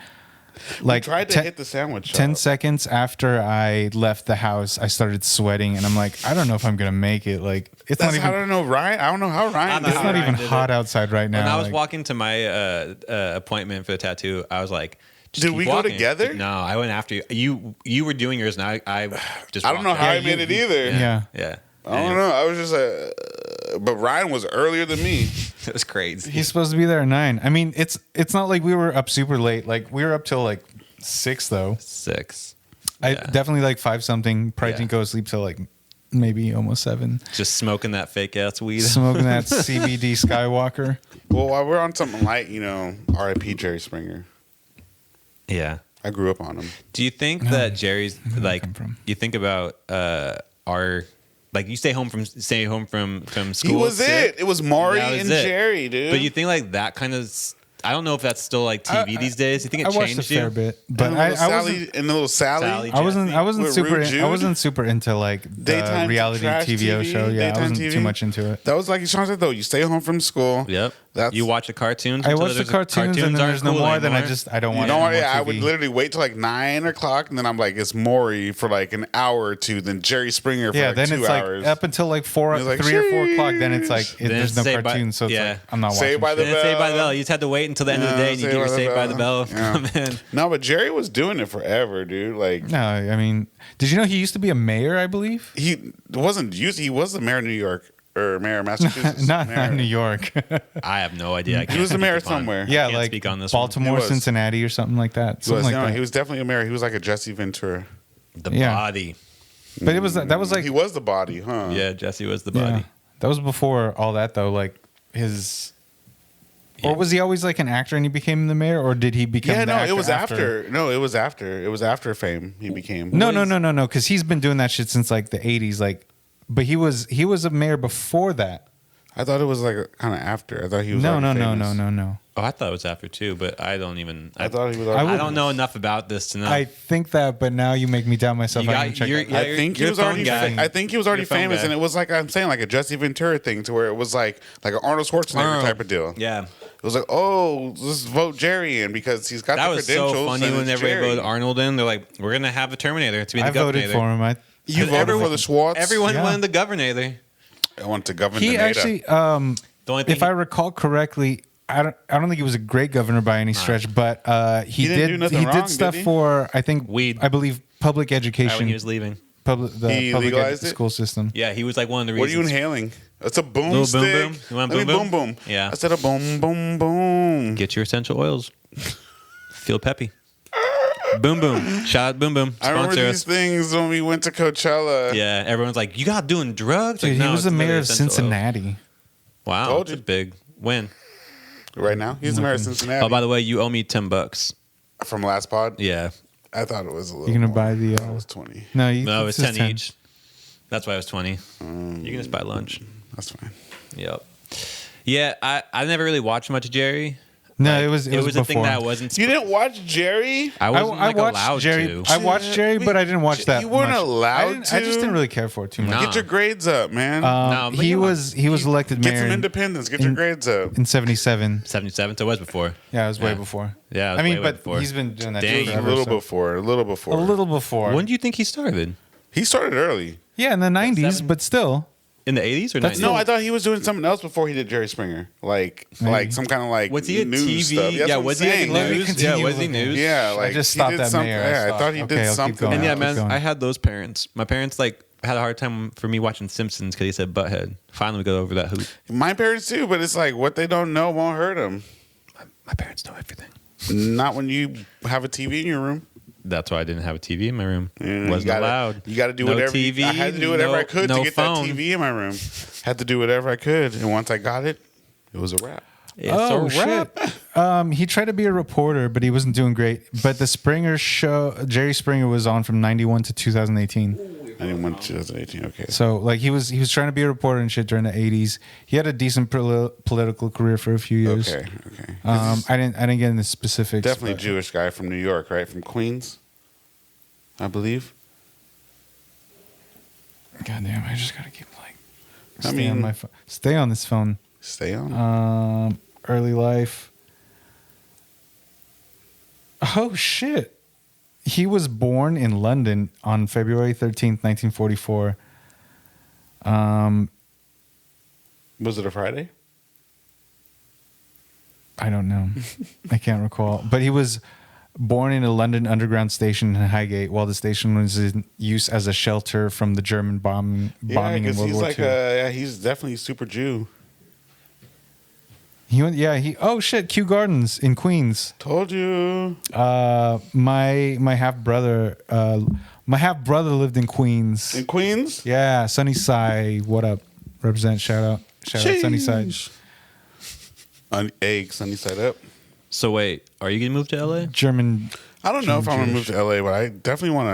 [SPEAKER 1] like
[SPEAKER 2] tried to hit the sandwich
[SPEAKER 1] 10 seconds after I left the house, I started sweating, and I'm like, I don't know if I'm gonna make it. Like it's not even.
[SPEAKER 2] I don't know Ryan. I don't know how Ryan.
[SPEAKER 1] It's not even hot outside right now.
[SPEAKER 3] When I was walking to my appointment for the tattoo, I was like,
[SPEAKER 2] did we go together?
[SPEAKER 3] No, I went after you. You were doing yours, and I just.
[SPEAKER 2] I don't know how I made it either.
[SPEAKER 3] Yeah.
[SPEAKER 2] I don't know. I was just like, but Ryan was earlier than me.
[SPEAKER 3] It was crazy.
[SPEAKER 1] He's supposed to be there at 9. I mean, it's not like we were up super late. Like we were up till like 6 though.
[SPEAKER 3] 6.
[SPEAKER 1] I definitely like 5 something. Probably didn't go to sleep till like maybe almost 7.
[SPEAKER 3] Just smoking that fake ass weed.
[SPEAKER 1] Smoking that CBD Skywalker.
[SPEAKER 2] Well, while we're on something light, R.I.P. Jerry Springer.
[SPEAKER 3] Yeah.
[SPEAKER 2] I grew up on him.
[SPEAKER 3] Do you think that Jerry's like? You think about our. Like you stay home from school.
[SPEAKER 2] He was it. It was Maury and Jerry, dude.
[SPEAKER 3] But you think like that kind of. I don't know if that's still like TV these days. You think it changed
[SPEAKER 1] watched a fair bit, but I wasn't.
[SPEAKER 2] And the little Sally.
[SPEAKER 1] I wasn't super into like the
[SPEAKER 2] Daytime
[SPEAKER 1] reality TV show. Yeah, I wasn't too much into it.
[SPEAKER 2] That was like Sean said though. You stay home from school.
[SPEAKER 3] Yep. You watch the cartoons.
[SPEAKER 1] I watch the cartoons, and then there's no more. Then I don't want.
[SPEAKER 2] Don't worry. I would literally wait till like 9 o'clock, and then I'm like, it's Maury for like an hour or two, then Jerry Springer for like 2 hours.
[SPEAKER 1] Like up until like 3 or 4 o'clock. Then it's like there's no cartoons, so it's like I'm not watching.
[SPEAKER 2] Saved by the Bell.
[SPEAKER 3] Saved by the Bell. You just had to wait until the end of the day, and you get your Saved by the Bell.
[SPEAKER 2] No, but Jerry was doing it forever, dude. Like,
[SPEAKER 1] no, I mean, did you know he used to be a mayor? I believe
[SPEAKER 2] he wasn't. He was the mayor of New York. Or mayor of Massachusetts.
[SPEAKER 1] Not New York.
[SPEAKER 3] I have no idea.
[SPEAKER 2] He was the mayor somewhere.
[SPEAKER 1] Yeah, like
[SPEAKER 3] speak on this
[SPEAKER 1] Baltimore, Cincinnati, or something like that.
[SPEAKER 2] He was definitely a mayor. He was like a Jesse Ventura.
[SPEAKER 3] The body.
[SPEAKER 1] But that was like
[SPEAKER 2] he was the body, huh?
[SPEAKER 3] Yeah, Jesse was the body.
[SPEAKER 1] Yeah. That was before all that though. Like his. Yeah. Or was he always like an actor and he became the mayor, or did he become?
[SPEAKER 2] Yeah, no, it was after. No, it was after. It was after Fame. He became.
[SPEAKER 1] No, because he's been doing that shit since like the 80s. Like. But he was a mayor before that.
[SPEAKER 2] I thought it was like kind of after. I thought he was
[SPEAKER 1] no.
[SPEAKER 3] Oh, I thought it was after too, but I don't even.
[SPEAKER 2] I thought he was.
[SPEAKER 3] I don't know enough about this to know.
[SPEAKER 1] I think that, but now you make me doubt myself.
[SPEAKER 2] I think he was already famous, and it was like I'm saying, like a Jesse Ventura thing, to where it was like an Arnold Schwarzenegger type of deal.
[SPEAKER 3] Yeah.
[SPEAKER 2] It was like, let's vote Jerry in because he's got the credentials.
[SPEAKER 3] That was so funny whenever they voted Arnold in. They're like, we're gonna have a Terminator. It's gonna be the
[SPEAKER 1] Governor. I voted for him.
[SPEAKER 2] You voted for the Schwartz?
[SPEAKER 3] Everyone wanted the Governor.
[SPEAKER 2] I wanted to govern.
[SPEAKER 1] He actually, if I recall correctly, I don't think he was a great governor by any stretch, but he did stuff for I believe public education.
[SPEAKER 3] When he was leaving,
[SPEAKER 1] public school system.
[SPEAKER 3] Yeah, he was like one of the reasons.
[SPEAKER 2] What are you inhaling? It's a boom stick.
[SPEAKER 3] Boom boom. You want boom
[SPEAKER 2] boom?
[SPEAKER 3] Yeah.
[SPEAKER 2] I said a boom boom boom.
[SPEAKER 3] Get your essential oils. Feel peppy. Boom boom. Shout out Boom Boom.
[SPEAKER 2] I remember these things when we went to Coachella.
[SPEAKER 3] Yeah, everyone's like, "You got doing drugs?"
[SPEAKER 1] Dude, he was the mayor of Cincinnati.
[SPEAKER 3] Wow,
[SPEAKER 2] told you.
[SPEAKER 3] That's big win.
[SPEAKER 2] Right now, he's the mayor of Cincinnati.
[SPEAKER 3] Oh, by the way, you owe me $10
[SPEAKER 2] from last pod.
[SPEAKER 3] Yeah,
[SPEAKER 2] I thought it was a little.
[SPEAKER 1] You're gonna
[SPEAKER 2] more.
[SPEAKER 1] buy the?
[SPEAKER 2] It was 20.
[SPEAKER 3] No, it was 10 each. That's why it was 20. You can just buy lunch.
[SPEAKER 2] That's fine.
[SPEAKER 3] Yep. Yeah, I never really watched much of Jerry.
[SPEAKER 1] No, it was
[SPEAKER 3] a
[SPEAKER 1] before.
[SPEAKER 3] thing that wasn't.
[SPEAKER 2] You didn't watch Jerry?
[SPEAKER 3] I wasn't
[SPEAKER 1] I
[SPEAKER 3] like
[SPEAKER 1] watched
[SPEAKER 3] allowed
[SPEAKER 1] Jerry.
[SPEAKER 3] to.
[SPEAKER 1] I watched Jerry, but I didn't watch that.
[SPEAKER 2] You weren't
[SPEAKER 1] much.
[SPEAKER 2] allowed
[SPEAKER 1] I just
[SPEAKER 2] to?
[SPEAKER 1] didn't really care for it too much.
[SPEAKER 3] Nah.
[SPEAKER 2] Get your grades up, man.
[SPEAKER 3] No, but
[SPEAKER 1] He
[SPEAKER 3] you
[SPEAKER 1] was elected
[SPEAKER 2] Get
[SPEAKER 1] mayor
[SPEAKER 2] some
[SPEAKER 1] in
[SPEAKER 2] independence. Get your grades up.
[SPEAKER 1] 77.
[SPEAKER 3] 77, so it was before.
[SPEAKER 1] Yeah, it was way
[SPEAKER 3] Yeah.
[SPEAKER 1] before.
[SPEAKER 3] Yeah, it was
[SPEAKER 1] I mean,
[SPEAKER 3] way
[SPEAKER 1] but
[SPEAKER 3] before.
[SPEAKER 1] he's been doing that
[SPEAKER 3] Dang.
[SPEAKER 1] shit
[SPEAKER 2] A
[SPEAKER 1] forever,
[SPEAKER 2] little
[SPEAKER 1] so-
[SPEAKER 2] before. A little before.
[SPEAKER 1] A little before.
[SPEAKER 3] When do you think he started?
[SPEAKER 2] He started early.
[SPEAKER 1] Yeah, in the 90s,
[SPEAKER 3] 7?
[SPEAKER 1] but still.
[SPEAKER 3] In the 80s or 90s?
[SPEAKER 2] No, I thought he was doing something else before he did Jerry Springer. Like some kind of like
[SPEAKER 3] Was he a
[SPEAKER 2] news
[SPEAKER 3] TV?
[SPEAKER 2] stuff. That's
[SPEAKER 3] Yeah,
[SPEAKER 2] what I'm
[SPEAKER 3] was he
[SPEAKER 2] saying,
[SPEAKER 3] like
[SPEAKER 1] Let me
[SPEAKER 3] news?
[SPEAKER 1] continue
[SPEAKER 3] Yeah, was he
[SPEAKER 1] with it.
[SPEAKER 3] news?
[SPEAKER 2] Yeah, like
[SPEAKER 1] I just
[SPEAKER 2] he
[SPEAKER 1] stopped
[SPEAKER 2] did
[SPEAKER 1] at
[SPEAKER 2] something.
[SPEAKER 1] mayor.
[SPEAKER 2] Yeah, I thought he
[SPEAKER 1] Okay,
[SPEAKER 2] did
[SPEAKER 1] I'll keep
[SPEAKER 2] something.
[SPEAKER 1] going.
[SPEAKER 3] And yeah,
[SPEAKER 1] Keep
[SPEAKER 3] man,
[SPEAKER 1] going.
[SPEAKER 3] I had those parents. My parents like had a hard time for me watching Simpsons because he said butthead. Finally, we got over that hoop.
[SPEAKER 2] My parents too, but it's like what they don't know won't hurt them.
[SPEAKER 3] My parents know everything.
[SPEAKER 2] Not when you have a TV in your room.
[SPEAKER 3] That's why I didn't have a TV in my room.
[SPEAKER 2] You
[SPEAKER 3] Wasn't allowed.
[SPEAKER 2] You got to do
[SPEAKER 3] No
[SPEAKER 2] whatever.
[SPEAKER 3] TV,
[SPEAKER 2] I had to do whatever
[SPEAKER 3] no-
[SPEAKER 2] I could
[SPEAKER 3] no
[SPEAKER 2] to get
[SPEAKER 3] phone.
[SPEAKER 2] that TV in my room. Had to do whatever I could, and once I got it, it was a wrap.
[SPEAKER 3] It's
[SPEAKER 1] Oh
[SPEAKER 3] a wrap.
[SPEAKER 1] shit! He tried to be a reporter, but he wasn't doing great. But the Springer show, Jerry Springer, was on from 91 to 2018.
[SPEAKER 2] I didn't want 2018. Okay.
[SPEAKER 1] So like he was trying to be a reporter and shit during the 80s. He had a decent political career for a few years.
[SPEAKER 2] Okay. Okay.
[SPEAKER 1] I didn't get into specifics.
[SPEAKER 2] Definitely
[SPEAKER 1] but-
[SPEAKER 2] Jewish guy from New York, right? From Queens, I believe.
[SPEAKER 1] God damn! I just gotta keep like.
[SPEAKER 2] I
[SPEAKER 1] Stay on
[SPEAKER 2] mean-
[SPEAKER 1] my phone. Stay on this phone.
[SPEAKER 2] Stay on.
[SPEAKER 1] Early life. Oh shit! He was born in London on February 13th, 1944.
[SPEAKER 2] Was it a Friday?
[SPEAKER 1] I don't know. I can't recall. But he was born in a London underground station in Highgate while the station was in use as a shelter from the German bombing
[SPEAKER 2] Yeah,
[SPEAKER 1] in
[SPEAKER 2] because
[SPEAKER 1] World
[SPEAKER 2] he's
[SPEAKER 1] War
[SPEAKER 2] like
[SPEAKER 1] II.
[SPEAKER 2] he's definitely super Jew.
[SPEAKER 1] He went, oh shit, Kew Gardens in Queens.
[SPEAKER 2] Told you.
[SPEAKER 1] My half brother lived in Queens.
[SPEAKER 2] In Queens?
[SPEAKER 1] Yeah, Sunnyside. What up? Represent. Shout out Sunnyside.
[SPEAKER 2] Egg, sunny side up.
[SPEAKER 3] So wait, are you gonna move to LA?
[SPEAKER 1] German.
[SPEAKER 2] I don't know if I'm gonna move
[SPEAKER 1] Jewish.
[SPEAKER 2] to LA, but I definitely want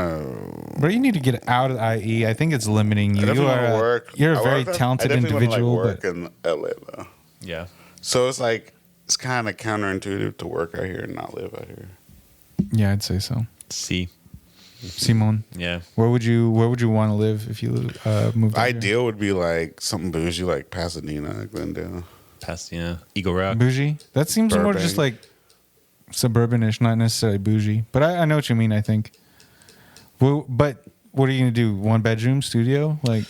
[SPEAKER 2] to.
[SPEAKER 1] But you need to get out of IE. I think it's limiting you.
[SPEAKER 2] I definitely want to work.
[SPEAKER 1] You're a
[SPEAKER 2] I
[SPEAKER 1] very
[SPEAKER 2] work-
[SPEAKER 1] talented
[SPEAKER 2] I definitely
[SPEAKER 1] individual,
[SPEAKER 2] wanna, like,
[SPEAKER 1] but
[SPEAKER 2] work in LA though.
[SPEAKER 3] Yeah.
[SPEAKER 2] So it's like it's kind of counterintuitive to work out here and not live out here.
[SPEAKER 1] yeah, I'd say so.
[SPEAKER 3] See.
[SPEAKER 1] Simon,
[SPEAKER 3] Yeah.
[SPEAKER 1] where would you want to live if you moved out here?
[SPEAKER 2] Ideal would be like something bougie, like Pasadena, Glendale.
[SPEAKER 3] Pasadena, Eagle Rock.
[SPEAKER 1] Bougie? That seems more
[SPEAKER 2] Burbank.
[SPEAKER 1] just like suburbanish, not necessarily bougie. But I know what you mean, I think. Well, but what are you going to do? One bedroom studio? Like,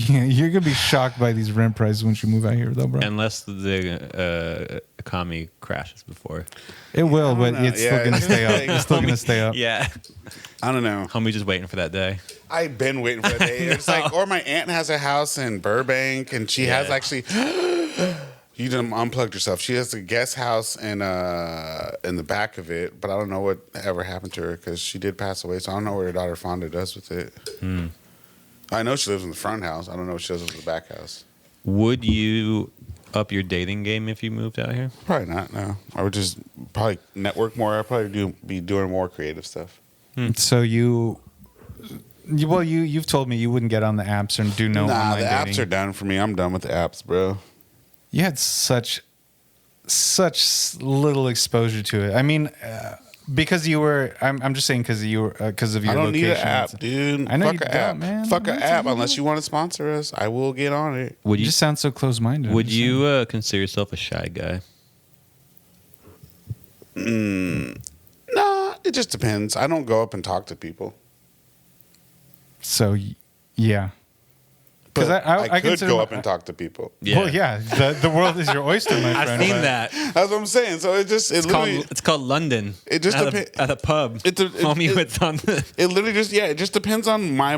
[SPEAKER 1] you're going to be shocked by these rent prices once you move out here, though, bro.
[SPEAKER 3] Unless the economy crashes before.
[SPEAKER 1] It will, but
[SPEAKER 2] know.
[SPEAKER 1] it's
[SPEAKER 2] Yeah,
[SPEAKER 1] still going to
[SPEAKER 2] it's
[SPEAKER 1] stay up.
[SPEAKER 2] like-
[SPEAKER 1] It's still going to stay up.
[SPEAKER 3] Yeah.
[SPEAKER 2] I don't know.
[SPEAKER 3] Homie just waiting for that day.
[SPEAKER 2] I've been waiting for that day. It's like, or my aunt has a house in Burbank, and she has
[SPEAKER 3] Yeah.
[SPEAKER 2] actually. You done unplugged yourself. She has a guest house in the back of it, but I don't know what ever happened to her because she did pass away. So I don't know what her daughter Fonda does with it. I know she lives in the front house. I don't know what she does with the back house.
[SPEAKER 3] Would you up your dating game if you moved out here?
[SPEAKER 2] Probably not. No, I would just probably network more. I'd probably be doing more creative stuff.
[SPEAKER 1] So you've told me you wouldn't get on the apps and do no
[SPEAKER 2] Nah,
[SPEAKER 1] online
[SPEAKER 2] the
[SPEAKER 1] dating.
[SPEAKER 2] apps are done for me. I'm done with the apps, bro.
[SPEAKER 1] You had such little exposure to it. I mean, because you were. I'm just saying because you were because of your
[SPEAKER 2] I don't
[SPEAKER 1] location.
[SPEAKER 2] need an app, dude.
[SPEAKER 1] I know
[SPEAKER 2] Fuck
[SPEAKER 1] you
[SPEAKER 2] a
[SPEAKER 1] don't,
[SPEAKER 2] app.
[SPEAKER 1] man.
[SPEAKER 2] Fuck an
[SPEAKER 1] That's
[SPEAKER 2] app.
[SPEAKER 1] okay.
[SPEAKER 2] Unless you want to sponsor us, I will get on it.
[SPEAKER 3] Would
[SPEAKER 1] You
[SPEAKER 3] you
[SPEAKER 1] just sound so close-minded.
[SPEAKER 3] would you consider yourself a shy guy?
[SPEAKER 2] Nah, it just depends. I don't go up and talk to people.
[SPEAKER 1] So, yeah. Because
[SPEAKER 2] But
[SPEAKER 1] I
[SPEAKER 2] could
[SPEAKER 1] consider
[SPEAKER 2] go up and talk to people.
[SPEAKER 1] Well, yeah. The world is your oyster, my friend.
[SPEAKER 3] I've seen
[SPEAKER 1] but-
[SPEAKER 3] that.
[SPEAKER 2] That's what I'm saying. So
[SPEAKER 3] It's called London.
[SPEAKER 2] It just
[SPEAKER 3] at,
[SPEAKER 2] depen-
[SPEAKER 3] at a pub. Homie was on the.
[SPEAKER 2] It literally it just depends on my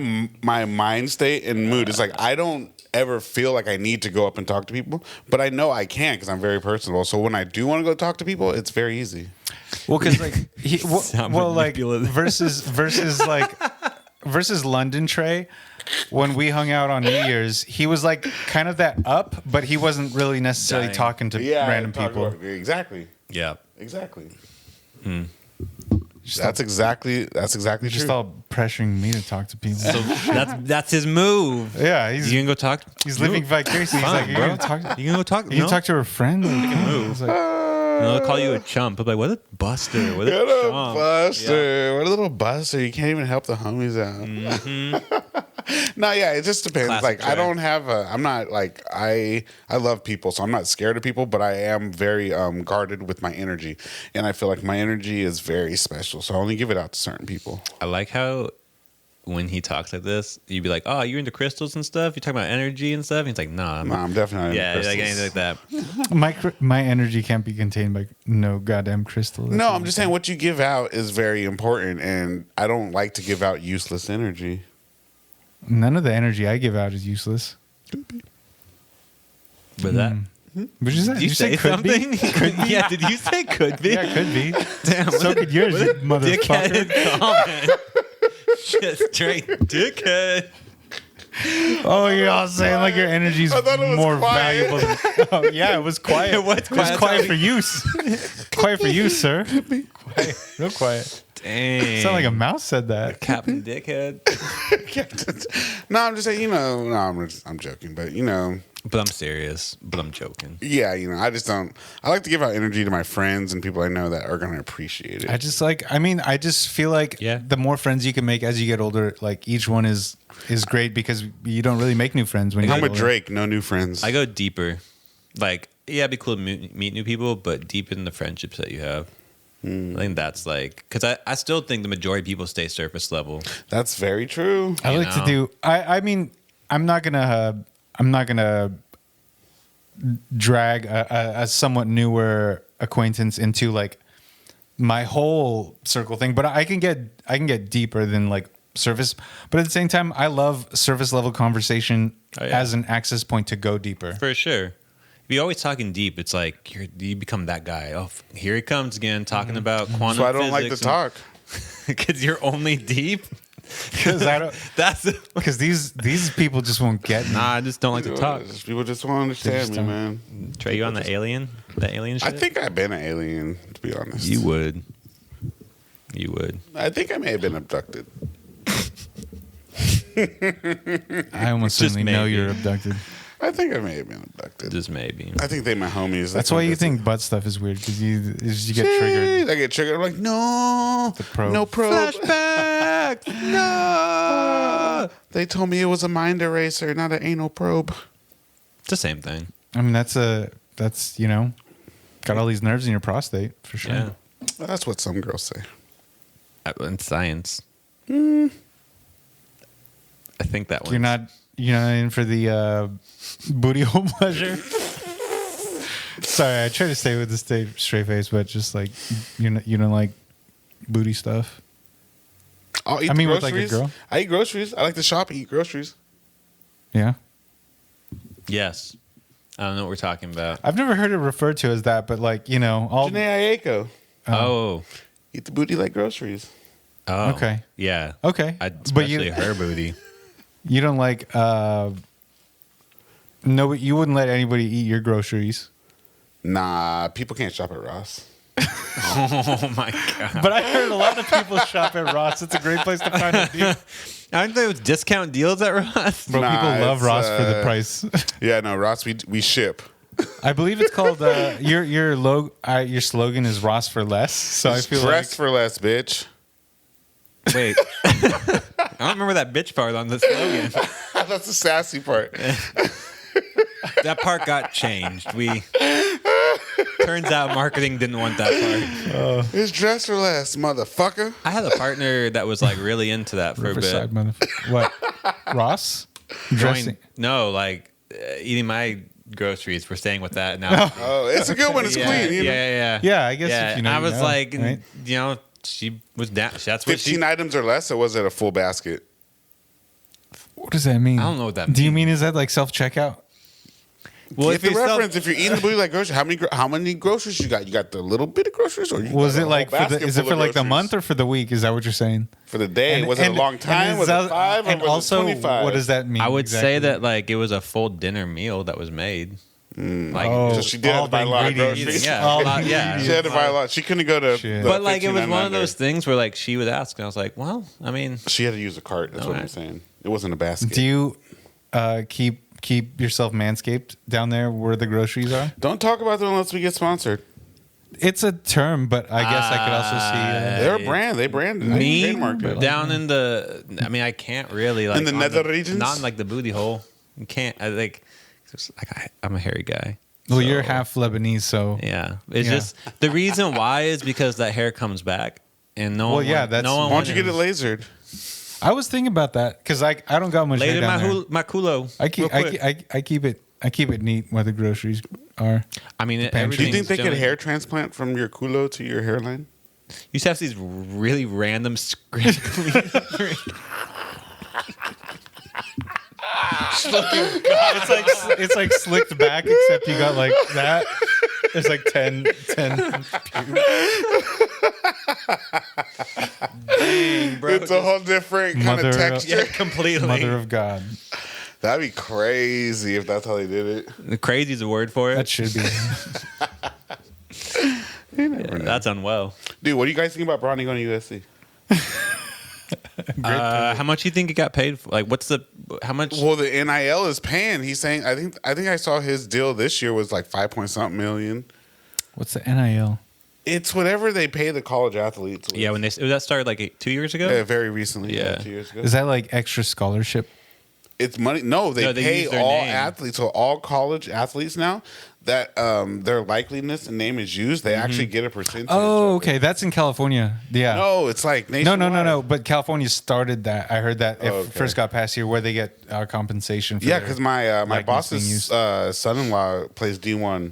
[SPEAKER 2] mind state and mood. It's like I don't ever feel like I need to go up and talk to people, but I know I can because I'm very personable. So when I do want to go talk to people, it's very easy.
[SPEAKER 1] Well, because like
[SPEAKER 3] Sound
[SPEAKER 1] like
[SPEAKER 3] manipulative.
[SPEAKER 1] versus London Trey, when we hung out on New Year's, he was like kind of that up, but he wasn't really necessarily
[SPEAKER 3] Dying.
[SPEAKER 1] talking to random people.
[SPEAKER 2] Exactly.
[SPEAKER 3] Yeah.
[SPEAKER 2] Exactly.
[SPEAKER 1] Just
[SPEAKER 2] That's exactly
[SPEAKER 1] just
[SPEAKER 2] true.
[SPEAKER 1] all pressuring me to talk to people.
[SPEAKER 3] So that's his move.
[SPEAKER 1] yeah,
[SPEAKER 3] You can go talk.
[SPEAKER 1] he's living vicariously. He's
[SPEAKER 3] Fine,
[SPEAKER 1] like,
[SPEAKER 3] bro.
[SPEAKER 1] you're gonna talk.
[SPEAKER 3] You can go talk.
[SPEAKER 1] You can talk to her friend. Like,
[SPEAKER 3] move.
[SPEAKER 1] it's like,
[SPEAKER 3] And they'll call you a chump. They'll be like, what a buster. What a
[SPEAKER 2] What a
[SPEAKER 3] chump.
[SPEAKER 2] buster. Yeah. What a little buster. You can't even help the homies out. No, yeah, it just depends.
[SPEAKER 3] Classic
[SPEAKER 2] like,
[SPEAKER 3] Trey.
[SPEAKER 2] I don't have I'm not like, I love people, so I'm not scared of people, but I am very guarded with my energy. And I feel like my energy is very special, so I only give it out to certain people.
[SPEAKER 3] I like how when he talks like this, you'd be like, oh, you're into crystals and stuff? You talking about energy and stuff? And he's like, nah.
[SPEAKER 2] I'm definitely not into
[SPEAKER 3] like
[SPEAKER 2] crystals.
[SPEAKER 3] anything like that.
[SPEAKER 1] My energy can't be contained by no goddamn crystal.
[SPEAKER 2] No, I'm just saying what you give out is very important, and I don't like to give out useless energy.
[SPEAKER 1] None of the energy I give out is useless.
[SPEAKER 3] But that...
[SPEAKER 1] Would you say?
[SPEAKER 3] Did you say
[SPEAKER 1] could be?
[SPEAKER 3] something? Yeah, did you say could be?
[SPEAKER 1] Yeah, could be.
[SPEAKER 3] Damn,
[SPEAKER 1] So could yours, you motherfucker.
[SPEAKER 3] dickhead comment. Shit, straight dickhead.
[SPEAKER 1] Oh, you're all saying like your energy's
[SPEAKER 2] I thought it was
[SPEAKER 1] more
[SPEAKER 2] quiet.
[SPEAKER 1] valuable. Oh, yeah, it was quiet.
[SPEAKER 3] It was quiet.
[SPEAKER 1] quiet for use. Quiet for you, sir. Quiet. Real quiet.
[SPEAKER 3] Dang.
[SPEAKER 1] Sound like a mouse said that.
[SPEAKER 3] Captain Dickhead.
[SPEAKER 2] No, I'm just saying, no, I'm joking, but
[SPEAKER 3] But I'm serious. But I'm joking.
[SPEAKER 2] yeah, I just don't. I like to give out energy to my friends and people I know that are going to appreciate it.
[SPEAKER 1] I just feel like the more friends you can make as you get older, like each one is great because you don't really make new friends when you
[SPEAKER 2] I'm
[SPEAKER 1] get
[SPEAKER 2] with
[SPEAKER 1] older.
[SPEAKER 2] Drake, no new friends.
[SPEAKER 3] I go deeper. Like, yeah, it'd be cool to meet new people, but deep in the friendships that you have. I think that's like, because I still think the majority of people stay surface level.
[SPEAKER 2] That's very true.
[SPEAKER 1] I like to do. I mean, I'm not gonna drag a somewhat newer acquaintance into like my whole circle thing, but I can get deeper than like surface. But at the same time, I love surface level conversation as an access point to go deeper.
[SPEAKER 3] For sure. If you're always talking deep, it's like you become that guy. Oh, here he comes again, talking about quantum
[SPEAKER 2] So I don't like to talk.
[SPEAKER 3] Because you're only deep.
[SPEAKER 1] Because I don't.
[SPEAKER 3] That's
[SPEAKER 1] Because these people just won't get me.
[SPEAKER 3] Nah, I just don't like to talk.
[SPEAKER 2] People just won't understand me, man.
[SPEAKER 3] Trey, you on the alien? The alien shit?
[SPEAKER 2] I think I've been an alien, to be honest.
[SPEAKER 3] you would. You would.
[SPEAKER 2] I think I may have been abducted.
[SPEAKER 1] I almost
[SPEAKER 3] Just
[SPEAKER 1] certainly know
[SPEAKER 3] maybe.
[SPEAKER 1] you're abducted.
[SPEAKER 2] I think I may have been abducted.
[SPEAKER 3] Just maybe.
[SPEAKER 2] I think they my homies.
[SPEAKER 1] That's why you think butt stuff is weird because you get triggered.
[SPEAKER 2] I get triggered. I'm like, no,
[SPEAKER 1] probe.
[SPEAKER 2] no probe.
[SPEAKER 3] Flashback! No!
[SPEAKER 2] They told me it was a mind eraser, not an anal probe.
[SPEAKER 3] It's the same thing.
[SPEAKER 1] I mean, that's got all these nerves in your prostate for sure.
[SPEAKER 3] Yeah.
[SPEAKER 2] That's what some girls say.
[SPEAKER 3] In science. I think that one.
[SPEAKER 1] You're not in for the booty hole pleasure. Sorry, I try to stay with the straight face, but just like you don't like booty stuff.
[SPEAKER 2] I'll eat
[SPEAKER 1] I mean,
[SPEAKER 2] the
[SPEAKER 1] with like a
[SPEAKER 2] groceries.
[SPEAKER 1] girl.
[SPEAKER 2] I eat groceries. I like to shop and eat groceries.
[SPEAKER 1] Yeah,
[SPEAKER 3] Yes. I don't know what we're talking about.
[SPEAKER 1] I've never heard it referred to as that, but like all
[SPEAKER 2] Janae Ayako.
[SPEAKER 3] Oh.
[SPEAKER 2] Eat the booty like groceries.
[SPEAKER 3] Oh.
[SPEAKER 1] Okay.
[SPEAKER 3] Yeah.
[SPEAKER 1] Okay,
[SPEAKER 3] Especially her booty.
[SPEAKER 1] You don't like no, you wouldn't let anybody eat your groceries.
[SPEAKER 2] Nah, people can't shop at Ross.
[SPEAKER 3] Oh my god.
[SPEAKER 1] But I heard a lot of people shop at Ross. It's a great place to find a deal.
[SPEAKER 3] Aren't there discount deals at Ross?
[SPEAKER 1] Bro,
[SPEAKER 2] Nah,
[SPEAKER 1] people love
[SPEAKER 2] it's,
[SPEAKER 1] Ross for the price.
[SPEAKER 2] Yeah, no, Ross, we ship.
[SPEAKER 1] I believe it's called your slogan is Ross for less. So I feel
[SPEAKER 2] Dress for less, bitch.
[SPEAKER 3] Wait. I don't remember that bitch part on the slogan.
[SPEAKER 2] That's the sassy part.
[SPEAKER 3] That part got changed. Turns out marketing didn't want that part.
[SPEAKER 2] It's dress for less, motherfucker.
[SPEAKER 3] I had a partner that was like really into that for
[SPEAKER 1] Riverside,
[SPEAKER 3] a bit.
[SPEAKER 1] motherfucker. What? Ross? Dressing.
[SPEAKER 3] No, like eating my groceries. We're staying with that now.
[SPEAKER 2] Oh, it's a good one. It's
[SPEAKER 3] yeah,
[SPEAKER 2] clean. You know?
[SPEAKER 3] yeah.
[SPEAKER 1] Yeah, I guess if you know,
[SPEAKER 3] I
[SPEAKER 1] you
[SPEAKER 3] was
[SPEAKER 1] know,
[SPEAKER 3] like,
[SPEAKER 1] right?
[SPEAKER 3] she was down. That's what
[SPEAKER 2] 15 items or less, or was it a full basket?
[SPEAKER 1] What does that mean?
[SPEAKER 3] I don't know what that
[SPEAKER 1] Do you
[SPEAKER 3] means.
[SPEAKER 1] mean is that like self-checkout?
[SPEAKER 3] Well,
[SPEAKER 2] Get the reference. If you're eating the booty like groceries, how many groceries you got? You got the little bit of groceries, or you
[SPEAKER 1] Was
[SPEAKER 2] got
[SPEAKER 1] it
[SPEAKER 2] a
[SPEAKER 1] like
[SPEAKER 2] whole
[SPEAKER 1] for the,
[SPEAKER 2] basket
[SPEAKER 1] is it
[SPEAKER 2] full
[SPEAKER 1] for
[SPEAKER 2] of
[SPEAKER 1] like the
[SPEAKER 2] groceries?
[SPEAKER 1] month or for the week? Is that what you're saying?
[SPEAKER 2] For the day? Was it a long time? Was it 5 or
[SPEAKER 1] and
[SPEAKER 2] was
[SPEAKER 1] also,
[SPEAKER 2] it 25?
[SPEAKER 1] what does that mean?
[SPEAKER 3] I would say
[SPEAKER 1] exactly?
[SPEAKER 3] that like it was a full dinner meal that was made. Like,
[SPEAKER 1] Oh,
[SPEAKER 2] So she did have
[SPEAKER 1] all
[SPEAKER 2] to buy a
[SPEAKER 1] the
[SPEAKER 2] lot of
[SPEAKER 1] ingredients.
[SPEAKER 2] groceries.
[SPEAKER 3] Yeah,
[SPEAKER 1] All
[SPEAKER 3] a lot-
[SPEAKER 1] the
[SPEAKER 3] yeah.
[SPEAKER 1] ingredients.
[SPEAKER 2] She had to buy a lot. She couldn't go to.
[SPEAKER 1] Shit.
[SPEAKER 2] The
[SPEAKER 3] but like it was
[SPEAKER 2] 15
[SPEAKER 3] one of
[SPEAKER 2] under.
[SPEAKER 3] those things where like she would ask, and I was like, well, I mean,
[SPEAKER 2] She had to use a cart. That's what I'm
[SPEAKER 3] Alright.
[SPEAKER 2] saying. It wasn't a basket.
[SPEAKER 1] Do you keep yourself manscaped down there where the groceries are?
[SPEAKER 2] Don't talk about them unless we get sponsored.
[SPEAKER 1] it's a term, but I guess I could also see.
[SPEAKER 2] They're a brand. They branded it.
[SPEAKER 3] Me
[SPEAKER 2] Trademarked it.
[SPEAKER 3] down in the. I mean, I can't really like
[SPEAKER 2] in the nether regions.
[SPEAKER 3] Not in like the booty hole. You can't. I'm a hairy guy.
[SPEAKER 1] Well, you're half Lebanese, so
[SPEAKER 3] yeah. It's just the reason why is because that hair comes back, and no.
[SPEAKER 1] Well,
[SPEAKER 3] one,
[SPEAKER 1] yeah, that's.
[SPEAKER 3] No one
[SPEAKER 2] Why don't you get it lasered?
[SPEAKER 1] I was thinking about that because I don't got much hair
[SPEAKER 3] later
[SPEAKER 1] down there.
[SPEAKER 3] my culo.
[SPEAKER 1] I keep it neat where the groceries are.
[SPEAKER 3] I mean,
[SPEAKER 2] Do you think they could hair transplant from your culo to your hairline?
[SPEAKER 3] You used to have these really random scribbly.
[SPEAKER 1] It's like slicked back, except you got like that. There's like 10
[SPEAKER 3] Dang, bro.
[SPEAKER 2] It's a whole different kind of texture.
[SPEAKER 3] Yeah, completely.
[SPEAKER 1] Mother of God.
[SPEAKER 2] That'd be crazy if that's how they did it.
[SPEAKER 3] Crazy is a word for it.
[SPEAKER 1] That should be.
[SPEAKER 3] That's unwell.
[SPEAKER 2] Dude, what do you guys think about Bronny going to USC?
[SPEAKER 3] How much do you think he got paid for? Like, how much?
[SPEAKER 2] Well, the NIL is paying. He's saying, I think I saw his deal this year was like 5-point-something million.
[SPEAKER 1] What's the NIL?
[SPEAKER 2] It's whatever they pay the college athletes. With.
[SPEAKER 3] Yeah, when that started like 2 years ago.
[SPEAKER 2] Yeah, very recently.
[SPEAKER 3] Yeah.
[SPEAKER 2] 2 years ago.
[SPEAKER 1] Is that like extra scholarship?
[SPEAKER 2] It's money. No, they pay
[SPEAKER 3] use their
[SPEAKER 2] all
[SPEAKER 3] name.
[SPEAKER 2] athletes. So all college athletes now that their likeliness and name is used, they actually get a percentage.
[SPEAKER 1] Oh,
[SPEAKER 2] of it.
[SPEAKER 1] okay. That's in California. Yeah.
[SPEAKER 2] No, it's like nationwide.
[SPEAKER 1] No. But California started that. I heard that it
[SPEAKER 2] Okay.
[SPEAKER 1] first got passed here where they get compensation for
[SPEAKER 2] Yeah,
[SPEAKER 1] their
[SPEAKER 2] because my
[SPEAKER 1] likeness being
[SPEAKER 2] boss's
[SPEAKER 1] used.
[SPEAKER 2] son-in-law plays D1,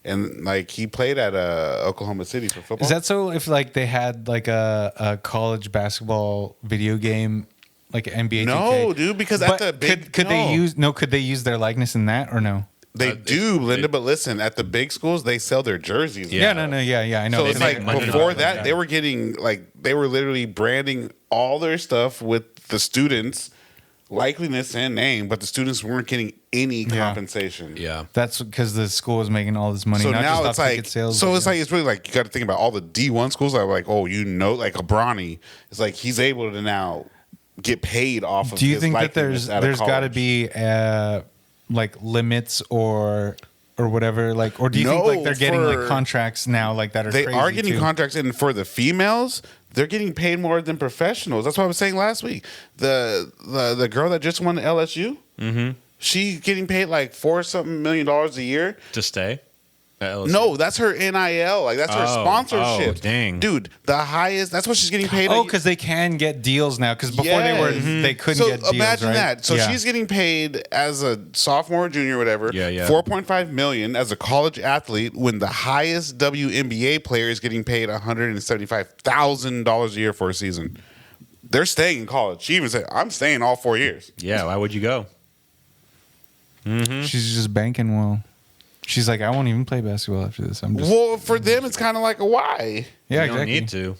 [SPEAKER 2] and like he played at Oklahoma City for football.
[SPEAKER 1] Is that so if like they had like a college basketball video game like an NBA 2K?
[SPEAKER 2] No, dude, because at
[SPEAKER 1] But
[SPEAKER 2] the big
[SPEAKER 1] could they use their likeness in that or no?
[SPEAKER 2] They do, Linda, but listen, at the big schools, they sell their jerseys.
[SPEAKER 1] Yeah, I know.
[SPEAKER 2] So it's
[SPEAKER 3] make
[SPEAKER 2] like
[SPEAKER 3] money
[SPEAKER 2] before
[SPEAKER 3] off
[SPEAKER 2] that,
[SPEAKER 3] of
[SPEAKER 2] they were getting they were literally branding all their stuff with the students' likeliness and name, but the students weren't getting any compensation.
[SPEAKER 3] Yeah.
[SPEAKER 1] That's because the school is making all this money.
[SPEAKER 2] So
[SPEAKER 1] not
[SPEAKER 2] now
[SPEAKER 1] just
[SPEAKER 2] it's
[SPEAKER 1] off
[SPEAKER 2] like,
[SPEAKER 1] ticket sales,
[SPEAKER 2] so
[SPEAKER 1] but,
[SPEAKER 2] it's like it's really like you got to think about all the D1 schools that are like, oh, like a Bronny. It's like he's able to now get paid off of.
[SPEAKER 1] Do you
[SPEAKER 2] his
[SPEAKER 1] think that
[SPEAKER 2] likeness
[SPEAKER 1] there's got to be like limits or whatever, like, or do you think like they're getting like contracts now like that are
[SPEAKER 2] they
[SPEAKER 1] crazy
[SPEAKER 2] are getting
[SPEAKER 1] too?
[SPEAKER 2] contracts, and for the females, they're getting paid more than professionals. That's what I was saying last week. The girl that just won the LSU, she's getting paid like $4-something million a year
[SPEAKER 3] To stay? At LSU?
[SPEAKER 2] No, that's her NIL. Like that's her sponsorship.
[SPEAKER 3] Oh, dang.
[SPEAKER 2] Dude, the highest. That's what she's getting paid.
[SPEAKER 1] Oh, because they can get deals now. Because before they couldn't
[SPEAKER 2] so
[SPEAKER 1] get deals.
[SPEAKER 2] imagine
[SPEAKER 1] right?
[SPEAKER 2] that. So she's getting paid as a sophomore, junior, whatever.
[SPEAKER 3] Yeah.
[SPEAKER 2] $4.5 million as a college athlete. When the highest WNBA player is getting paid $175,000 a year for a season. They're staying in college. She even said, "I'm staying all 4 years."
[SPEAKER 3] Yeah. Why would you go?
[SPEAKER 1] She's just banking well. She's like, I won't even play basketball after this. I'm just
[SPEAKER 2] Well, for them, it's kind of like a why.
[SPEAKER 1] yeah,
[SPEAKER 3] You don't
[SPEAKER 1] exactly.
[SPEAKER 3] need to.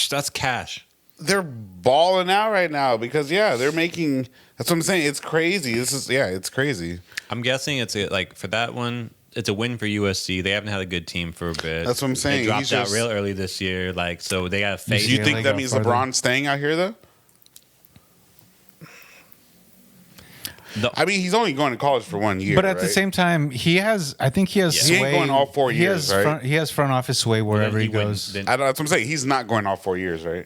[SPEAKER 3] That's cash.
[SPEAKER 2] They're balling out right now because they're making. That's what I'm saying. It's crazy. It's crazy.
[SPEAKER 3] I'm guessing it's like for that one, it's a win for USC. They haven't had a good team for a bit.
[SPEAKER 2] That's what I'm saying.
[SPEAKER 3] They dropped
[SPEAKER 2] He's
[SPEAKER 3] out
[SPEAKER 2] just-
[SPEAKER 3] real early this year. Like, so they got to face.
[SPEAKER 2] Do you
[SPEAKER 1] Yeah,
[SPEAKER 2] think
[SPEAKER 1] they
[SPEAKER 2] that
[SPEAKER 1] got
[SPEAKER 2] means
[SPEAKER 1] farther.
[SPEAKER 2] LeBron's staying out here though? I mean, he's only going to college for 1 year.
[SPEAKER 1] But at the
[SPEAKER 2] right?
[SPEAKER 1] same time, I think he has
[SPEAKER 2] He
[SPEAKER 1] sway.
[SPEAKER 2] ain't going all 4 years, right?
[SPEAKER 1] He has front office sway wherever he goes.
[SPEAKER 2] That's what I'm saying. He's not going all 4 years, right?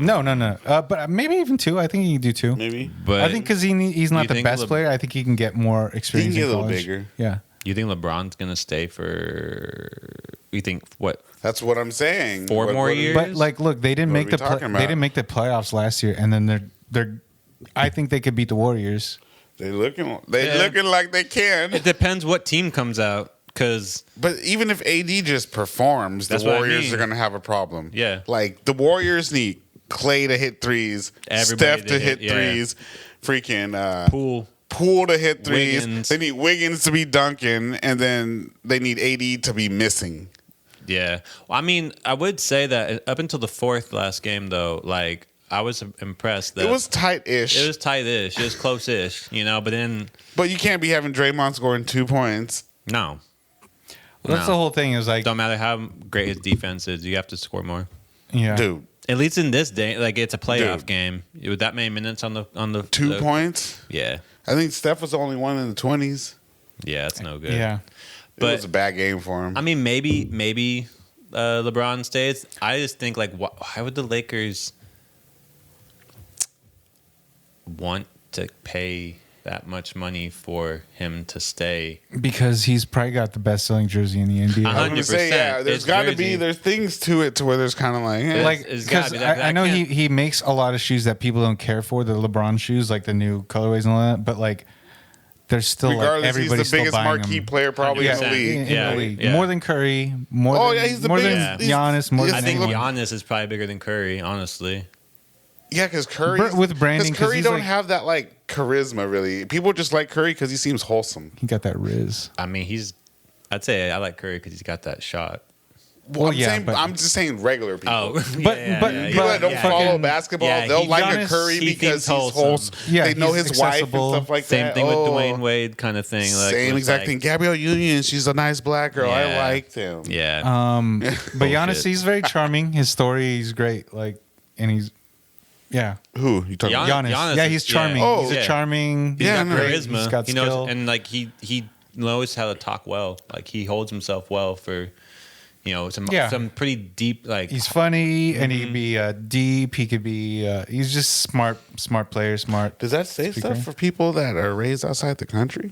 [SPEAKER 1] No. But maybe even 2. I think he can do 2.
[SPEAKER 2] Maybe.
[SPEAKER 3] But
[SPEAKER 1] I think because he's not
[SPEAKER 3] you
[SPEAKER 1] the
[SPEAKER 3] think
[SPEAKER 1] best player. I think he can get more experience.
[SPEAKER 2] He can get
[SPEAKER 1] in
[SPEAKER 2] a little
[SPEAKER 1] college.
[SPEAKER 2] bigger.
[SPEAKER 1] Yeah.
[SPEAKER 3] you think LeBron's gonna stay for? You think what?
[SPEAKER 2] That's what I'm saying.
[SPEAKER 3] 4 more years?
[SPEAKER 1] But like, look, they didn't
[SPEAKER 2] What
[SPEAKER 1] make
[SPEAKER 2] are we talking
[SPEAKER 1] they
[SPEAKER 2] about?
[SPEAKER 1] didn't make the playoffs last year, and then they're. I think they could beat the Warriors.
[SPEAKER 2] They looking like they can.
[SPEAKER 3] It depends what team comes out. Because
[SPEAKER 2] But even if AD just performs, the
[SPEAKER 3] That's what I
[SPEAKER 2] Warriors
[SPEAKER 3] mean.
[SPEAKER 2] are going to have a problem.
[SPEAKER 3] Yeah.
[SPEAKER 2] Like the Warriors need Clay to hit threes,
[SPEAKER 3] Everybody
[SPEAKER 2] Steph to hit
[SPEAKER 3] yeah.
[SPEAKER 2] threes, freaking Poole to hit threes.
[SPEAKER 3] Wiggins.
[SPEAKER 2] They need Wiggins to be dunking, and then they need AD to be missing.
[SPEAKER 3] Yeah. Well, I mean, I would say that up until the fourth last game, though, like, I was impressed that
[SPEAKER 2] It was tight-ish.
[SPEAKER 3] it was tight-ish. It was close-ish, but then,
[SPEAKER 2] But you can't be having Draymond scoring 2 points.
[SPEAKER 3] no.
[SPEAKER 1] Well, that's the whole thing. Is like,
[SPEAKER 3] Don't matter how great his defense is, you have to score more.
[SPEAKER 1] yeah,
[SPEAKER 2] Dude,
[SPEAKER 3] At least in this day, like, it's a playoff
[SPEAKER 2] Dude.
[SPEAKER 3] game. With that many minutes on the
[SPEAKER 2] 2 points?
[SPEAKER 3] Yeah.
[SPEAKER 2] I think Steph was the only one in the 20s.
[SPEAKER 3] Yeah, that's no good.
[SPEAKER 1] yeah.
[SPEAKER 2] It
[SPEAKER 3] But
[SPEAKER 2] was a bad game for him.
[SPEAKER 3] I mean, maybe LeBron stays. I just think like, why would the Lakers want to pay that much money for him to stay?
[SPEAKER 1] Because he's probably got the best selling jersey in the NBA.
[SPEAKER 2] I was gonna say, yeah, there's got to be, there's things to it to where there's kind of like,
[SPEAKER 3] it's gotta be that.
[SPEAKER 1] I know he makes a lot of shoes that people don't care for, the LeBron shoes, like the new colorways and all that, but like there's still
[SPEAKER 2] regardless,
[SPEAKER 1] like everybody's
[SPEAKER 2] he's the biggest
[SPEAKER 1] still buying
[SPEAKER 2] marquee
[SPEAKER 1] them.
[SPEAKER 2] player probably in the
[SPEAKER 3] 100%.
[SPEAKER 2] league.
[SPEAKER 1] In the league. More than Curry, more than,
[SPEAKER 2] he's the
[SPEAKER 1] more
[SPEAKER 2] biggest.
[SPEAKER 1] than Giannis, more
[SPEAKER 2] he's-
[SPEAKER 1] than
[SPEAKER 3] I think
[SPEAKER 1] anyone.
[SPEAKER 3] Giannis is probably bigger than Curry, honestly.
[SPEAKER 2] Yeah, because Curry
[SPEAKER 1] with branding, 'cause
[SPEAKER 2] Curry
[SPEAKER 1] he's
[SPEAKER 2] don't
[SPEAKER 1] like-
[SPEAKER 2] have that like charisma really. People just like Curry because he seems wholesome.
[SPEAKER 1] He got that Riz.
[SPEAKER 3] I mean, I'd say I like Curry because he's got that shot.
[SPEAKER 2] Well,
[SPEAKER 1] Well, yeah, but-
[SPEAKER 2] I'm just saying regular people.
[SPEAKER 3] Oh,
[SPEAKER 1] But
[SPEAKER 2] People that don't follow
[SPEAKER 1] fucking-
[SPEAKER 2] basketball,
[SPEAKER 3] yeah,
[SPEAKER 2] they'll like
[SPEAKER 1] Giannis,
[SPEAKER 2] a Curry
[SPEAKER 3] he
[SPEAKER 2] because
[SPEAKER 3] seems
[SPEAKER 2] he's
[SPEAKER 3] wholesome.
[SPEAKER 2] wholesome.
[SPEAKER 1] Yeah,
[SPEAKER 2] they know
[SPEAKER 1] he's
[SPEAKER 2] his wife and
[SPEAKER 1] accessible.
[SPEAKER 2] stuff like
[SPEAKER 3] Same
[SPEAKER 2] that.
[SPEAKER 3] thing with
[SPEAKER 2] Oh,
[SPEAKER 3] Dwayne Wade, kind of thing. Like,
[SPEAKER 2] Same
[SPEAKER 3] with,
[SPEAKER 2] exact
[SPEAKER 3] like,
[SPEAKER 2] thing. Gabrielle Union, she's a nice black girl. I
[SPEAKER 3] Yeah.
[SPEAKER 2] liked him.
[SPEAKER 3] Yeah.
[SPEAKER 1] But Giannis,
[SPEAKER 3] Bullshit.
[SPEAKER 1] he's very charming. His story, he's great. Like, and he's, yeah.
[SPEAKER 2] Who you talking about?
[SPEAKER 3] Gian-
[SPEAKER 1] Giannis.
[SPEAKER 3] Giannis
[SPEAKER 1] Yeah,
[SPEAKER 3] is-
[SPEAKER 1] he's charming.
[SPEAKER 2] Oh.
[SPEAKER 1] He's
[SPEAKER 3] Yeah.
[SPEAKER 1] a charming.
[SPEAKER 3] He's got
[SPEAKER 2] no,
[SPEAKER 3] charisma.
[SPEAKER 1] He's got
[SPEAKER 3] he knows,
[SPEAKER 1] skill.
[SPEAKER 3] and like he knows how to talk well. Like he holds himself well for, some pretty deep like.
[SPEAKER 1] He's funny, and he could be deep. He could be. He's just smart player, smart.
[SPEAKER 2] Does that say
[SPEAKER 1] Speaker.
[SPEAKER 2] stuff for people that are raised outside the country?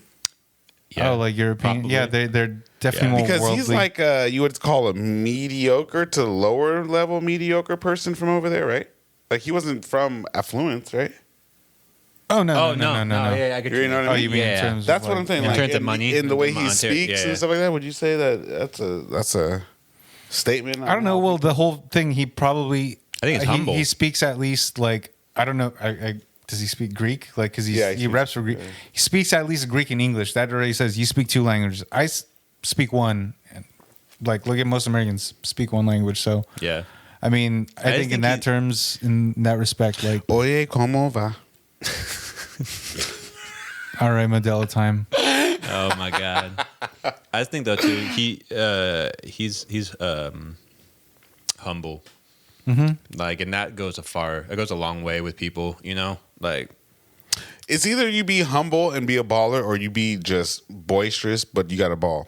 [SPEAKER 3] Yeah,
[SPEAKER 1] Oh, like European.
[SPEAKER 3] probably.
[SPEAKER 1] Yeah, they're definitely more
[SPEAKER 2] Because
[SPEAKER 1] worldly.
[SPEAKER 2] he's like you would call a mediocre to lower level mediocre person from over there, right? Like he wasn't from affluence, right?
[SPEAKER 1] Oh no,
[SPEAKER 3] Oh
[SPEAKER 1] no.
[SPEAKER 3] Yeah, I get
[SPEAKER 2] You know what I
[SPEAKER 1] Oh,
[SPEAKER 2] mean?
[SPEAKER 1] you mean in
[SPEAKER 3] Yeah.
[SPEAKER 1] terms
[SPEAKER 2] That's
[SPEAKER 1] of
[SPEAKER 2] what
[SPEAKER 1] like,
[SPEAKER 2] I'm saying.
[SPEAKER 3] in
[SPEAKER 2] Like,
[SPEAKER 3] terms of money,
[SPEAKER 2] in the way he
[SPEAKER 3] monetary,
[SPEAKER 2] speaks
[SPEAKER 3] yeah.
[SPEAKER 2] and stuff like that. Would you say that that's a statement?
[SPEAKER 1] I don't know. Well, the whole thing, he probably.
[SPEAKER 3] I think it's humble.
[SPEAKER 1] He speaks at least like I don't know. Does he speak Greek? Like because
[SPEAKER 2] Yeah,
[SPEAKER 1] he reps for Greek. He speaks at least Greek and English. That already says you speak two languages. I speak one. And, like look at most Americans speak one language. So
[SPEAKER 3] Yeah.
[SPEAKER 1] I mean, I think in that terms, in that respect, like
[SPEAKER 2] Oye, ¿cómo va?
[SPEAKER 1] all right, Modelo time.
[SPEAKER 3] Oh my god. I think though too. He's humble. Like, and that goes a long way with people. Like.
[SPEAKER 2] It's either you be humble and be a baller, or you be just boisterous, but you got a ball.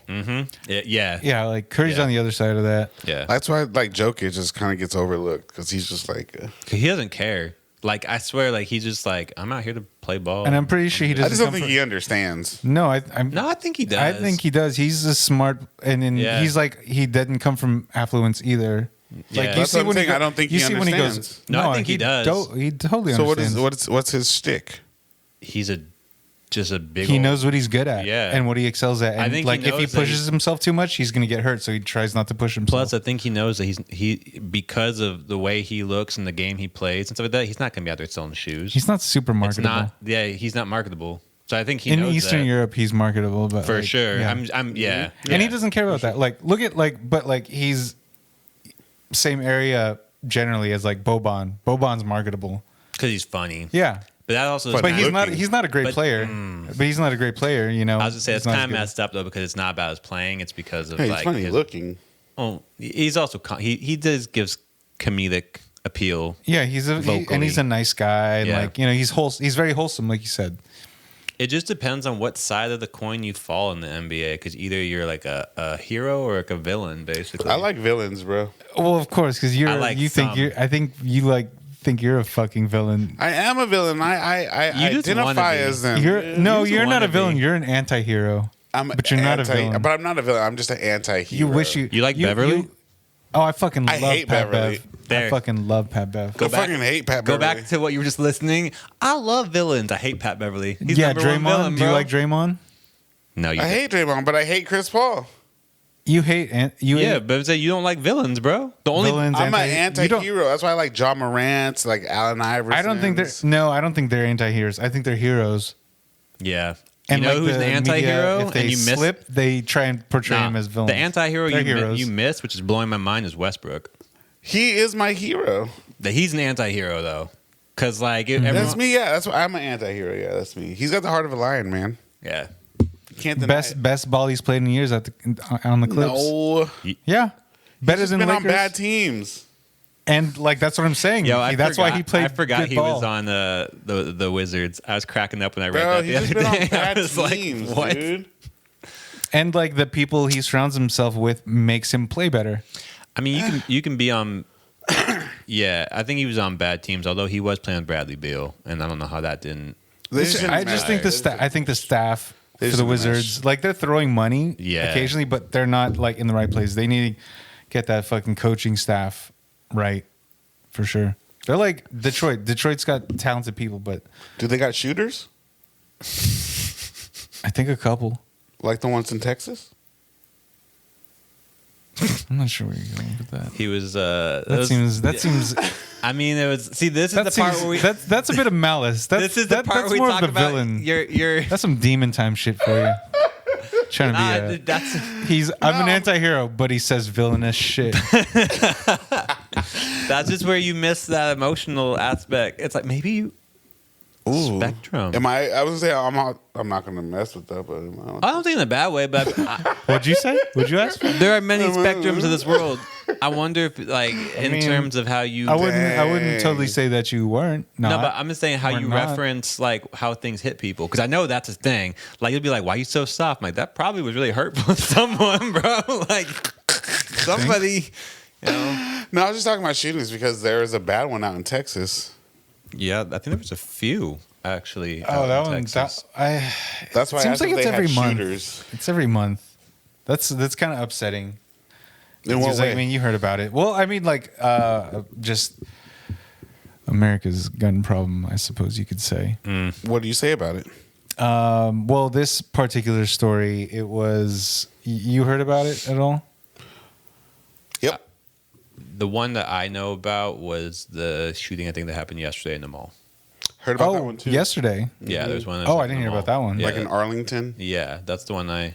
[SPEAKER 3] Yeah.
[SPEAKER 1] Yeah, like Curry's
[SPEAKER 3] Yeah.
[SPEAKER 1] on the other side of that.
[SPEAKER 3] Yeah.
[SPEAKER 2] That's why like Jokic just kind of gets overlooked because he's just like.
[SPEAKER 3] He doesn't care. Like, I swear, like, he's just like, I'm out here to play ball.
[SPEAKER 1] And I'm pretty sure he
[SPEAKER 2] I
[SPEAKER 1] doesn't.
[SPEAKER 2] just don't
[SPEAKER 1] come
[SPEAKER 2] think
[SPEAKER 1] from-
[SPEAKER 2] he understands.
[SPEAKER 1] No, I
[SPEAKER 3] think he does.
[SPEAKER 1] I think he does. He's a smart, and then
[SPEAKER 3] Yeah.
[SPEAKER 1] he's like he didn't come from affluence either.
[SPEAKER 3] Yeah.
[SPEAKER 1] Like
[SPEAKER 2] That's what I'm saying. I don't think
[SPEAKER 1] you
[SPEAKER 2] he
[SPEAKER 1] see when he goes.
[SPEAKER 2] understands.
[SPEAKER 3] No, I think he does.
[SPEAKER 1] He totally
[SPEAKER 2] So
[SPEAKER 1] understands.
[SPEAKER 2] what's his shtick?
[SPEAKER 3] He's just a big.
[SPEAKER 1] He
[SPEAKER 3] old-
[SPEAKER 1] knows what he's good at,
[SPEAKER 3] Yeah.
[SPEAKER 1] and what he excels at. And
[SPEAKER 3] I think he
[SPEAKER 1] like if he
[SPEAKER 3] knows that
[SPEAKER 1] pushes himself too much, he's gonna get hurt. So he tries not to push himself.
[SPEAKER 3] Plus, I think he knows that he because of the way he looks and the game he plays and stuff like that, he's not going to be out there selling shoes.
[SPEAKER 1] he's not super
[SPEAKER 3] It's
[SPEAKER 1] marketable.
[SPEAKER 3] not. Yeah, he's not marketable. So I think he
[SPEAKER 1] in
[SPEAKER 3] knows
[SPEAKER 1] Eastern
[SPEAKER 3] that
[SPEAKER 1] Europe, he's marketable, but
[SPEAKER 3] for
[SPEAKER 1] like,
[SPEAKER 3] sure.
[SPEAKER 1] yeah.
[SPEAKER 3] I'm yeah.
[SPEAKER 1] And he
[SPEAKER 3] Yeah.
[SPEAKER 1] doesn't care about that. Like, look at but he's same area generally as like Boban. Boban's marketable.
[SPEAKER 3] because he's funny.
[SPEAKER 1] Yeah,
[SPEAKER 3] But that also.
[SPEAKER 2] But
[SPEAKER 1] but
[SPEAKER 3] is
[SPEAKER 1] he's
[SPEAKER 3] kinda-
[SPEAKER 1] not. He's not a great
[SPEAKER 3] But-
[SPEAKER 1] player. But he's not a great player. You know.
[SPEAKER 3] I was gonna say
[SPEAKER 1] He's
[SPEAKER 3] it's
[SPEAKER 1] not
[SPEAKER 3] kind
[SPEAKER 1] as
[SPEAKER 3] of
[SPEAKER 1] good.
[SPEAKER 3] messed up though because it's not about his playing. It's because of
[SPEAKER 2] Hey, he's
[SPEAKER 3] like
[SPEAKER 2] funny
[SPEAKER 3] his-
[SPEAKER 2] looking.
[SPEAKER 3] Oh, he's also he does gives comedic appeal.
[SPEAKER 1] Yeah, and he's a nice guy. And
[SPEAKER 3] Yeah.
[SPEAKER 1] like he's very wholesome, like you said.
[SPEAKER 3] It just depends on what side of the coin you fall in the NBA because either you're like a hero or like a villain, basically.
[SPEAKER 2] I like villains, bro.
[SPEAKER 1] Well, of course, because
[SPEAKER 3] I like some.
[SPEAKER 1] I think you think you're a fucking villain.
[SPEAKER 2] I am a villain. I
[SPEAKER 3] You just wanna
[SPEAKER 2] identify
[SPEAKER 3] be.
[SPEAKER 2] as them.
[SPEAKER 1] You're
[SPEAKER 3] just
[SPEAKER 1] not a
[SPEAKER 3] wanna
[SPEAKER 1] villain.
[SPEAKER 3] be.
[SPEAKER 1] You're an anti-hero. But you're not a villain.
[SPEAKER 2] But I'm not a villain. I'm just an anti-hero.
[SPEAKER 1] You wish you
[SPEAKER 3] like Beverly?
[SPEAKER 1] oh, I fucking
[SPEAKER 2] I
[SPEAKER 1] love
[SPEAKER 2] hate
[SPEAKER 1] Pat
[SPEAKER 2] Beverly.
[SPEAKER 1] Bev.
[SPEAKER 3] There.
[SPEAKER 1] I fucking love Pat Bev.
[SPEAKER 2] I fucking hate Pat
[SPEAKER 3] Go
[SPEAKER 2] Beverly.
[SPEAKER 3] back to what you were just listening. I love villains. I hate Pat Beverly. He's
[SPEAKER 1] Yeah,
[SPEAKER 3] number one
[SPEAKER 1] Draymond.
[SPEAKER 3] villain,
[SPEAKER 1] Do you
[SPEAKER 3] bro.
[SPEAKER 1] like Draymond?
[SPEAKER 3] No, you
[SPEAKER 2] I hate Draymond, but I hate Chris Paul.
[SPEAKER 1] You hate you
[SPEAKER 3] Yeah,
[SPEAKER 1] hate
[SPEAKER 3] but I'm saying you don't like villains, bro. The only
[SPEAKER 1] villains.
[SPEAKER 2] I'm an
[SPEAKER 1] you don't-
[SPEAKER 2] anti-hero. That's why I like John Morant, like Allen Iverson.
[SPEAKER 1] I don't think they're anti-heroes. I think they're heroes.
[SPEAKER 3] yeah.
[SPEAKER 1] And
[SPEAKER 3] you know
[SPEAKER 1] like
[SPEAKER 3] who's
[SPEAKER 1] the
[SPEAKER 3] an anti-hero?
[SPEAKER 1] media, if they
[SPEAKER 3] and you miss
[SPEAKER 1] slip, they try and portray
[SPEAKER 3] Nah,
[SPEAKER 1] him as villains.
[SPEAKER 3] The anti-hero
[SPEAKER 1] They're heroes.
[SPEAKER 3] you miss, which is blowing my mind, is Westbrook.
[SPEAKER 2] He is my hero.
[SPEAKER 3] He's an anti-hero though, because like
[SPEAKER 1] Mm-hmm.
[SPEAKER 3] everyone,
[SPEAKER 2] That's me. Yeah, that's why I'm an anti-hero. Yeah, that's me. He's got the heart of a lion, man.
[SPEAKER 3] Yeah,
[SPEAKER 2] You can't deny it.
[SPEAKER 1] best ball he's played in years on the Clips.
[SPEAKER 2] No,
[SPEAKER 1] Yeah, better
[SPEAKER 2] he's
[SPEAKER 1] than
[SPEAKER 2] been
[SPEAKER 1] Lakers.
[SPEAKER 2] on bad teams.
[SPEAKER 1] And like that's what I'm saying. That's why he played.
[SPEAKER 3] I forgot
[SPEAKER 1] good
[SPEAKER 3] he
[SPEAKER 1] ball.
[SPEAKER 3] was on the Wizards. I was cracking up when I read
[SPEAKER 2] Bro,
[SPEAKER 3] that
[SPEAKER 2] he's
[SPEAKER 3] the
[SPEAKER 2] just
[SPEAKER 3] other
[SPEAKER 2] been on
[SPEAKER 3] day.
[SPEAKER 2] bad
[SPEAKER 3] I was
[SPEAKER 2] teams,
[SPEAKER 3] like, what?
[SPEAKER 2] dude.
[SPEAKER 1] And like the people he surrounds himself with makes him play better.
[SPEAKER 3] I mean, you can be on. Yeah, I think he was on bad teams. Although he was playing with Bradley Beal, and I don't know how that didn't.
[SPEAKER 1] I just think the staff for the Wizards, like they're throwing money occasionally, but they're not like in the right place. They need to get that fucking coaching staff right for sure. They're like Detroit. Detroit's got talented people, but
[SPEAKER 2] do they got shooters?
[SPEAKER 1] I think a couple,
[SPEAKER 2] like the ones in Texas.
[SPEAKER 1] I'm not sure where you're going with that.
[SPEAKER 3] He was.
[SPEAKER 1] That seems.
[SPEAKER 3] I mean, it was. See, this is the part where we.
[SPEAKER 1] That's a bit of malice.
[SPEAKER 3] This is the part where we
[SPEAKER 1] more
[SPEAKER 3] talk
[SPEAKER 1] of the
[SPEAKER 3] about
[SPEAKER 1] villain.
[SPEAKER 3] Your.
[SPEAKER 1] That's some demon time shit for you. Trying to be I'm an anti-hero, but he says villainous shit.
[SPEAKER 3] That's just where you miss that emotional aspect. It's like maybe you.
[SPEAKER 2] Ooh.
[SPEAKER 3] Spectrum.
[SPEAKER 2] I was saying I'm not gonna mess with that, but
[SPEAKER 3] I don't think in a bad way. But
[SPEAKER 1] what'd you say? What'd you ask?
[SPEAKER 3] There are many spectrums of this world. I wonder if, like, in terms of how you.
[SPEAKER 1] I wouldn't totally say that you weren't.
[SPEAKER 3] No, but I'm just saying how you reference like how things hit people, because I know that's a thing. Like you'll be like, "Why are you so soft?" I'm like, that probably was really hurtful to someone, bro. Like somebody, you know.
[SPEAKER 2] No, I was just talking about shootings because there is a bad one out in Texas.
[SPEAKER 3] Yeah, I think there was a few actually.
[SPEAKER 1] Oh, that one.
[SPEAKER 2] That's why
[SPEAKER 1] it seems like it's every month.
[SPEAKER 2] Shooters.
[SPEAKER 1] It's every month. That's kind of upsetting.
[SPEAKER 2] In what way?
[SPEAKER 1] I mean, you heard about it. Well, I mean, like, just America's gun problem, I suppose you could say.
[SPEAKER 2] What do you say about it?
[SPEAKER 1] Well, this particular story, it was. You heard about it at all?
[SPEAKER 2] Yep.
[SPEAKER 3] The one that I know about was the shooting, I think, that happened yesterday in the mall.
[SPEAKER 2] Heard about that one too.
[SPEAKER 1] Yesterday.
[SPEAKER 3] Yeah, there's one.
[SPEAKER 1] I didn't hear about that one.
[SPEAKER 3] Yeah,
[SPEAKER 2] like in Arlington.
[SPEAKER 3] Yeah, that's the one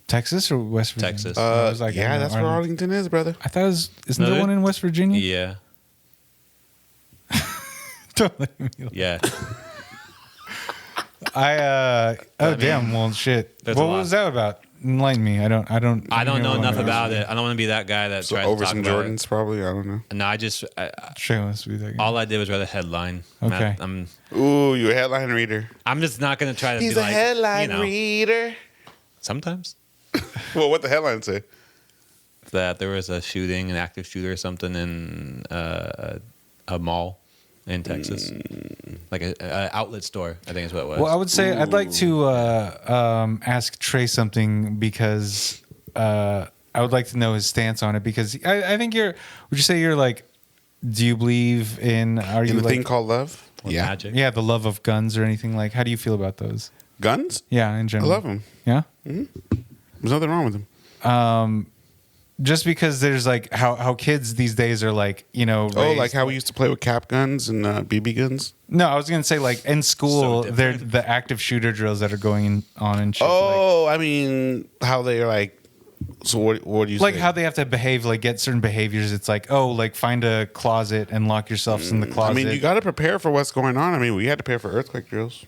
[SPEAKER 1] Texas or West Virginia?
[SPEAKER 3] Texas.
[SPEAKER 1] I was like,
[SPEAKER 2] yeah, that's where Arlington is, brother.
[SPEAKER 1] I thought it was. Isn't there one in West Virginia?
[SPEAKER 3] Yeah.
[SPEAKER 1] Don't let me lie.
[SPEAKER 3] Yeah.
[SPEAKER 1] Damn. Well, shit. What was that about? Enlighten me. I don't
[SPEAKER 3] know enough about it. I don't want to be that guy that tries
[SPEAKER 2] over
[SPEAKER 3] to talk
[SPEAKER 2] some
[SPEAKER 3] about
[SPEAKER 2] Jordans, probably. I don't know.
[SPEAKER 3] No, I just
[SPEAKER 1] Trey wants to be that guy.
[SPEAKER 3] all I did was read a headline.
[SPEAKER 1] Okay.
[SPEAKER 2] Ooh, you a headline reader?
[SPEAKER 3] I'm just not gonna try to.
[SPEAKER 2] He's
[SPEAKER 3] be
[SPEAKER 2] a
[SPEAKER 3] like,
[SPEAKER 2] headline reader.
[SPEAKER 3] Sometimes.
[SPEAKER 2] Well, what the headline say?
[SPEAKER 3] That there was a shooting, an active shooter or something in a mall in Texas, like a outlet store. I think is what it was.
[SPEAKER 1] Well, I would say I'd like to ask Trey something because I would like to know his stance on it because I think would you say you're like, do you believe in, are you
[SPEAKER 2] in the
[SPEAKER 1] like,
[SPEAKER 2] thing called love?
[SPEAKER 3] Yeah. Magic?
[SPEAKER 1] Yeah, the love of guns or anything like, how do you feel about those?
[SPEAKER 2] Guns?
[SPEAKER 1] Yeah, in
[SPEAKER 2] I
[SPEAKER 1] general.
[SPEAKER 2] love them.
[SPEAKER 1] Yeah?
[SPEAKER 2] There's nothing wrong with them.
[SPEAKER 1] Just because there's like how kids these days are like, you know,
[SPEAKER 2] Oh, like how we used to play with cap guns and BB guns?
[SPEAKER 1] No, I was gonna say like in school, they're the active shooter drills that are going on and shit.
[SPEAKER 2] Oh, I mean, how they are like. So what do you
[SPEAKER 1] like
[SPEAKER 2] say?
[SPEAKER 1] how they have to behave, like get certain behaviors. It's like, oh, like find a closet and lock yourselves in the closet.
[SPEAKER 2] I mean, you got to prepare for what's going on. I mean, we had to prepare for earthquake drills.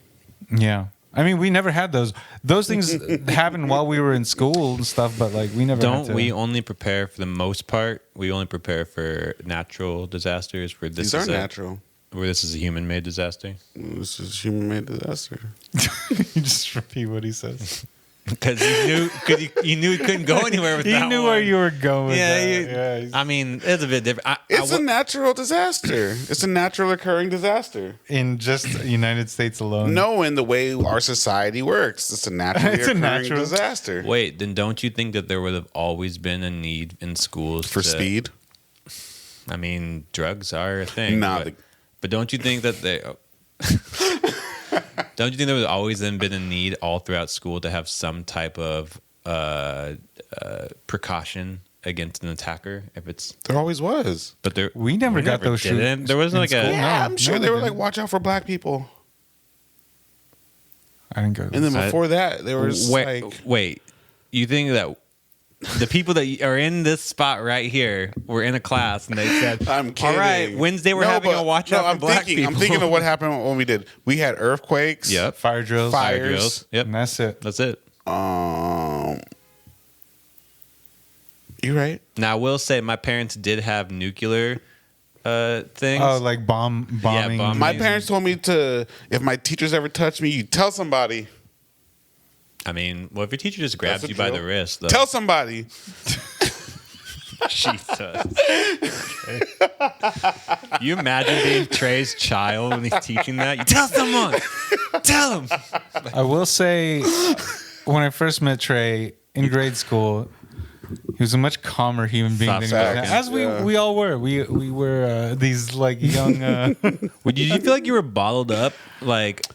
[SPEAKER 1] Yeah. I mean, we never had those. Those things happened while we were in school and stuff, but like we never.
[SPEAKER 3] Don't we only prepare for the most part? We only prepare for natural disasters. Where this
[SPEAKER 2] These are natural.
[SPEAKER 3] Where this is a human-made disaster.
[SPEAKER 2] This is human-made disaster.
[SPEAKER 1] You just repeat what he says.
[SPEAKER 3] Because you knew he couldn't go anywhere with that.
[SPEAKER 1] He knew where you were going. With
[SPEAKER 3] yeah. I mean, it's a bit different.
[SPEAKER 2] It's a natural disaster. It's a natural occurring disaster
[SPEAKER 1] in just the United States alone.
[SPEAKER 2] No, in the way our society works, it's a naturally occurring disaster.
[SPEAKER 3] Wait, then don't you think that there would have always been a need in schools
[SPEAKER 2] for speed?
[SPEAKER 3] I mean, drugs are a thing. But don't you think that they? Don't you think there was always then been a need all throughout school to have some type of precaution against an attacker? If it's
[SPEAKER 2] there always was,
[SPEAKER 3] but
[SPEAKER 1] we never got those shootings.
[SPEAKER 3] There wasn't like
[SPEAKER 1] school.
[SPEAKER 2] I'm sure they were like, watch out for black people.
[SPEAKER 1] I didn't go.
[SPEAKER 2] And then before that, there was
[SPEAKER 3] wait. You think that the people that are in this spot right here were in a class and they said,
[SPEAKER 2] I'm kidding.
[SPEAKER 3] All right, Wednesday we're having a watch out for black people.
[SPEAKER 2] I'm thinking of what happened when we did. We had earthquakes.
[SPEAKER 3] Yep.
[SPEAKER 1] Fire drills.
[SPEAKER 3] Fires. Yep.
[SPEAKER 1] And that's it.
[SPEAKER 3] That's it.
[SPEAKER 2] You're right.
[SPEAKER 3] Now, I will say my parents did have nuclear things.
[SPEAKER 1] Oh, like bombing.
[SPEAKER 3] Yeah,
[SPEAKER 2] my parents told me to, if my teachers ever touch me, you tell somebody.
[SPEAKER 3] I mean, well, if your teacher just grabs you by the wrist, though.
[SPEAKER 2] Tell somebody.
[SPEAKER 3] Jesus. You imagine being Trey's child when he's teaching that? You tell someone. Tell him.
[SPEAKER 1] I will say, when I first met Trey in grade school, he was a much calmer human being than he is now. As we all were. We were these like young.
[SPEAKER 3] Did you feel like you were bottled up? Like,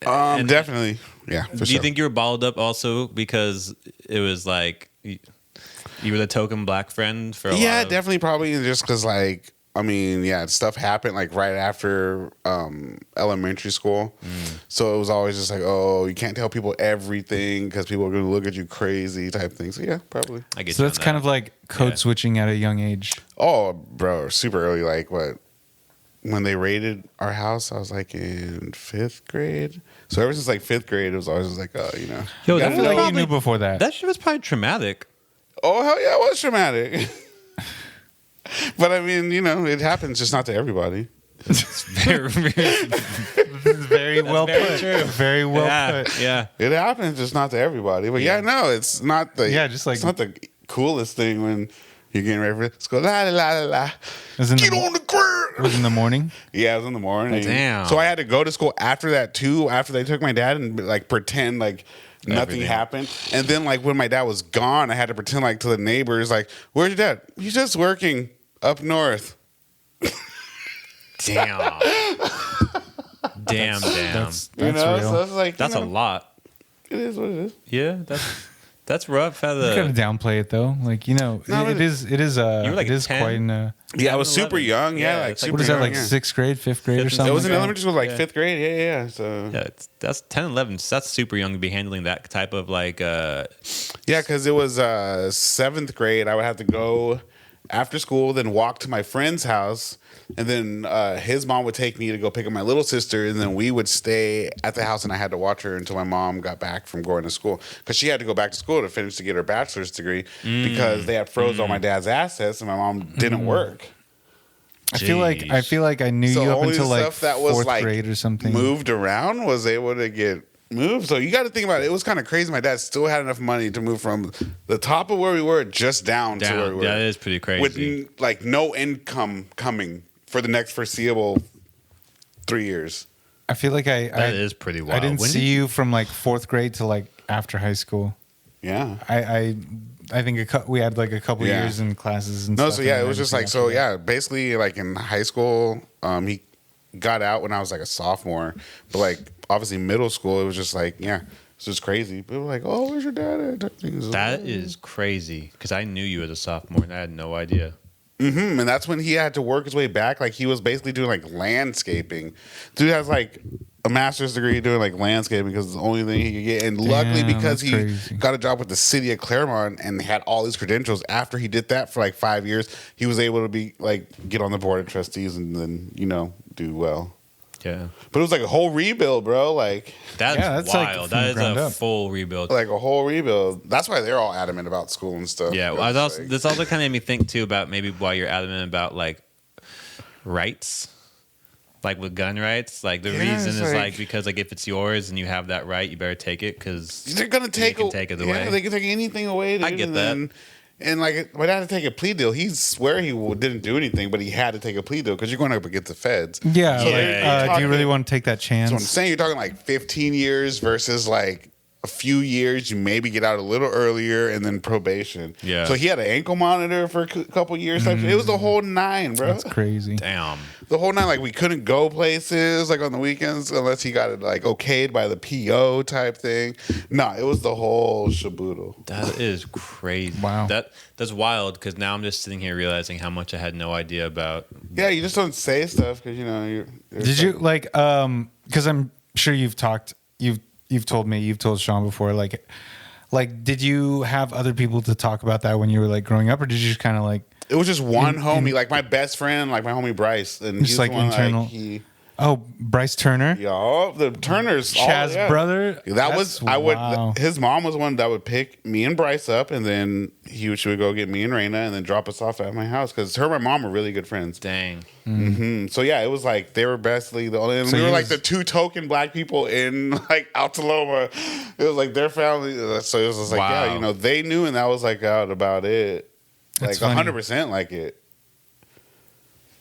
[SPEAKER 2] definitely. Yeah.
[SPEAKER 3] Do you think you were bottled up also because it was like you were the token black friend for a while?
[SPEAKER 2] Yeah, definitely, probably just because like. I mean, yeah, stuff happened like right after elementary school. So it was always just like, oh, you can't tell people everything because people are going to look at you crazy type thing. So yeah, probably.
[SPEAKER 3] I get
[SPEAKER 1] so that's kind of like code switching at a young age.
[SPEAKER 2] Oh, bro, super early. Like what? When they raided our house, I was like in 5th grade. So ever since like 5th grade, it was always just like, oh, you know.
[SPEAKER 1] Yo, I feel like you knew before that.
[SPEAKER 3] That shit was probably traumatic.
[SPEAKER 2] Oh, hell yeah, it was traumatic. But I mean, you know, it happens, just not to everybody.
[SPEAKER 3] It's very,
[SPEAKER 1] very well put. True. Very well put.
[SPEAKER 3] Yeah,
[SPEAKER 2] it happens, just not to everybody. But yeah, no, it's not the
[SPEAKER 1] just like
[SPEAKER 2] it's not the coolest thing when you're getting ready for it. Let's go la la la la. Get on the ground.
[SPEAKER 1] It was in the morning.
[SPEAKER 2] Yeah, it was in the morning.
[SPEAKER 3] Damn.
[SPEAKER 2] So I had to go to school after that too. After they took my dad and like pretend like. Nothing happened. And then like when my dad was gone, I had to pretend like to the neighbors, like, where's your dad? He's just working up north.
[SPEAKER 3] Damn. Damn.
[SPEAKER 1] That's
[SPEAKER 2] you know,
[SPEAKER 1] real.
[SPEAKER 2] so it's like
[SPEAKER 3] That's a lot.
[SPEAKER 2] It is what it is.
[SPEAKER 3] Yeah, that's rough. How
[SPEAKER 1] You gotta downplay it though. Like, you know, it is
[SPEAKER 3] you were like
[SPEAKER 1] it is
[SPEAKER 3] 10?
[SPEAKER 1] quite an
[SPEAKER 2] Yeah, I was super young. Yeah, like super
[SPEAKER 1] what is that,
[SPEAKER 2] young,
[SPEAKER 1] like
[SPEAKER 2] yeah.
[SPEAKER 1] 6th grade, 5th grade or something?
[SPEAKER 2] It was in
[SPEAKER 1] like
[SPEAKER 2] elementary school, like 5th grade. Yeah. So
[SPEAKER 3] that's 10, 11. So that's super young to be handling that type of like.
[SPEAKER 2] Yeah, because it was 7th grade. I would have to go after school, then walk to my friend's house, and then his mom would take me to go pick up my little sister, and then we would stay at the house, and I had to watch her until my mom got back from going to school, because she had to go back to school to get her bachelor's degree because they had froze all my dad's assets, and my mom didn't work.
[SPEAKER 1] I feel like I knew you up until like
[SPEAKER 2] stuff that was
[SPEAKER 1] 4th
[SPEAKER 2] like
[SPEAKER 1] grade or something.
[SPEAKER 2] Moved around was able to get moved. So you got to think about it. It was kind of crazy. My dad still had enough money to move from the top of where we were just down. To where we were.
[SPEAKER 3] That is pretty crazy.
[SPEAKER 2] With like no income coming for the next foreseeable 3 years.
[SPEAKER 1] I feel like
[SPEAKER 3] that is pretty wild.
[SPEAKER 1] I didn't see you from like 4th grade to like after high school.
[SPEAKER 2] Yeah.
[SPEAKER 1] I think we had like a couple years in classes and stuff.
[SPEAKER 2] So yeah, it was just like, so yeah, basically like in high school, he got out when I was like a sophomore, but like obviously middle school, it was just like, yeah, it's just crazy. People were like, oh, where's your dad at?
[SPEAKER 3] That is crazy because I knew you as a sophomore and I had no idea.
[SPEAKER 2] And that's when he had to work his way back. Like he was basically doing like landscaping. Dude has like a master's degree doing like landscaping because it's the only thing he could get. And luckily, because he got a job with the city of Claremont and had all these credentials, after he did that for like 5 years, he was able to be like get on the board of trustees and then, you know, do well.
[SPEAKER 3] Yeah.
[SPEAKER 2] But it was like a whole rebuild, bro. Like
[SPEAKER 3] that's wild. That is a full rebuild.
[SPEAKER 2] Like a whole rebuild. That's why they're all adamant about school and stuff.
[SPEAKER 3] Yeah. Well, this also kind of made me think too about maybe why you're adamant about like rights. Like with gun rights, like the reason is like because like if it's yours and you have that right, you better take it because
[SPEAKER 2] they're gonna take it away. They can take anything away. Dude,
[SPEAKER 3] I get that.
[SPEAKER 2] And like, my dad had to take a plea deal. He swear he didn't do anything, but he had to take a plea deal because you're going up against the feds.
[SPEAKER 1] Yeah. So do you really want to take that chance?
[SPEAKER 2] So I'm saying you're talking like 15 years versus like a few years. You maybe get out a little earlier and then probation.
[SPEAKER 3] Yeah.
[SPEAKER 2] So he had an ankle monitor for a couple years. It was the whole 9, bro.
[SPEAKER 1] That's crazy.
[SPEAKER 3] Damn.
[SPEAKER 2] The whole 9, like we couldn't go places like on the weekends unless he got it like okayed by the PO type thing. No, it was the whole shaboodle.
[SPEAKER 3] That is crazy.
[SPEAKER 1] Wow.
[SPEAKER 3] That's wild because now I'm just sitting here realizing how much I had no idea about.
[SPEAKER 2] Yeah, you just don't say stuff because you know you're
[SPEAKER 1] Did you like because I'm sure you've told me, you've told Sean before, like did you have other people to talk about that when you were like growing up, or did you just kind of like
[SPEAKER 2] it was just one homie, like my best friend, like my homie Bryce, and
[SPEAKER 1] just like internal. Bryce Turner.
[SPEAKER 2] Yo, the Turners,
[SPEAKER 1] Chaz's brother.
[SPEAKER 2] Wow. His mom was one that would pick me and Bryce up, and then she would go get me and Raina, and then drop us off at my house because her and my mom were really good friends.
[SPEAKER 3] Dang.
[SPEAKER 2] So yeah, it was like they were basically the only. And we were like the 2 token black people in like Altaloma. It was like their family, so it was just like yeah, you know, they knew, and that was like out about it. Like 100% like it.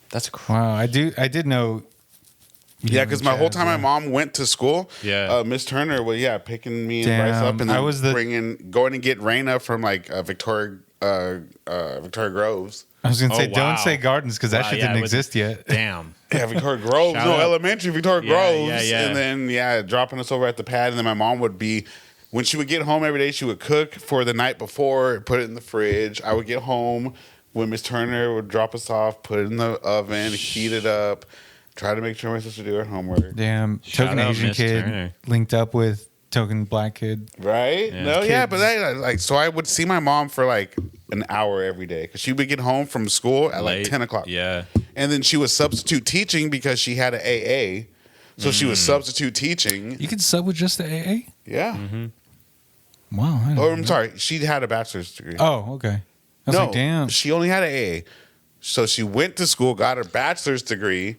[SPEAKER 3] That's crazy.
[SPEAKER 1] Wow, I did know.
[SPEAKER 2] Yeah, because my whole time my mom went to school, Miss Turner was picking me and Bryce up and then going to get Raina from like Victoria Groves.
[SPEAKER 1] I was gonna say don't say gardens because that shit didn't exist yet.
[SPEAKER 3] Damn.
[SPEAKER 2] Yeah, Victoria Groves, elementary Victoria Groves, and then dropping us over at the pad, and then my mom would be. When she would get home every day, she would cook for the night before, put it in the fridge. I would get home when Miss Turner would drop us off, put it in the oven, heat it up, try to make sure my sister do her homework.
[SPEAKER 1] Damn, token Asian kid linked up with token black kid.
[SPEAKER 2] Right? Yeah. But so I would see my mom for like an hour every day because she would get home from school at like 10 o'clock.
[SPEAKER 3] Yeah.
[SPEAKER 2] And then she was substitute teaching because she had an AA. So she was substitute teaching.
[SPEAKER 1] You could sub with just the AA?
[SPEAKER 2] Yeah.
[SPEAKER 1] Mm-hmm. Wow.
[SPEAKER 2] I'm sorry. She had a bachelor's degree.
[SPEAKER 1] Oh, okay. I was like, damn.
[SPEAKER 2] She only had an AA. So she went to school, got her bachelor's degree,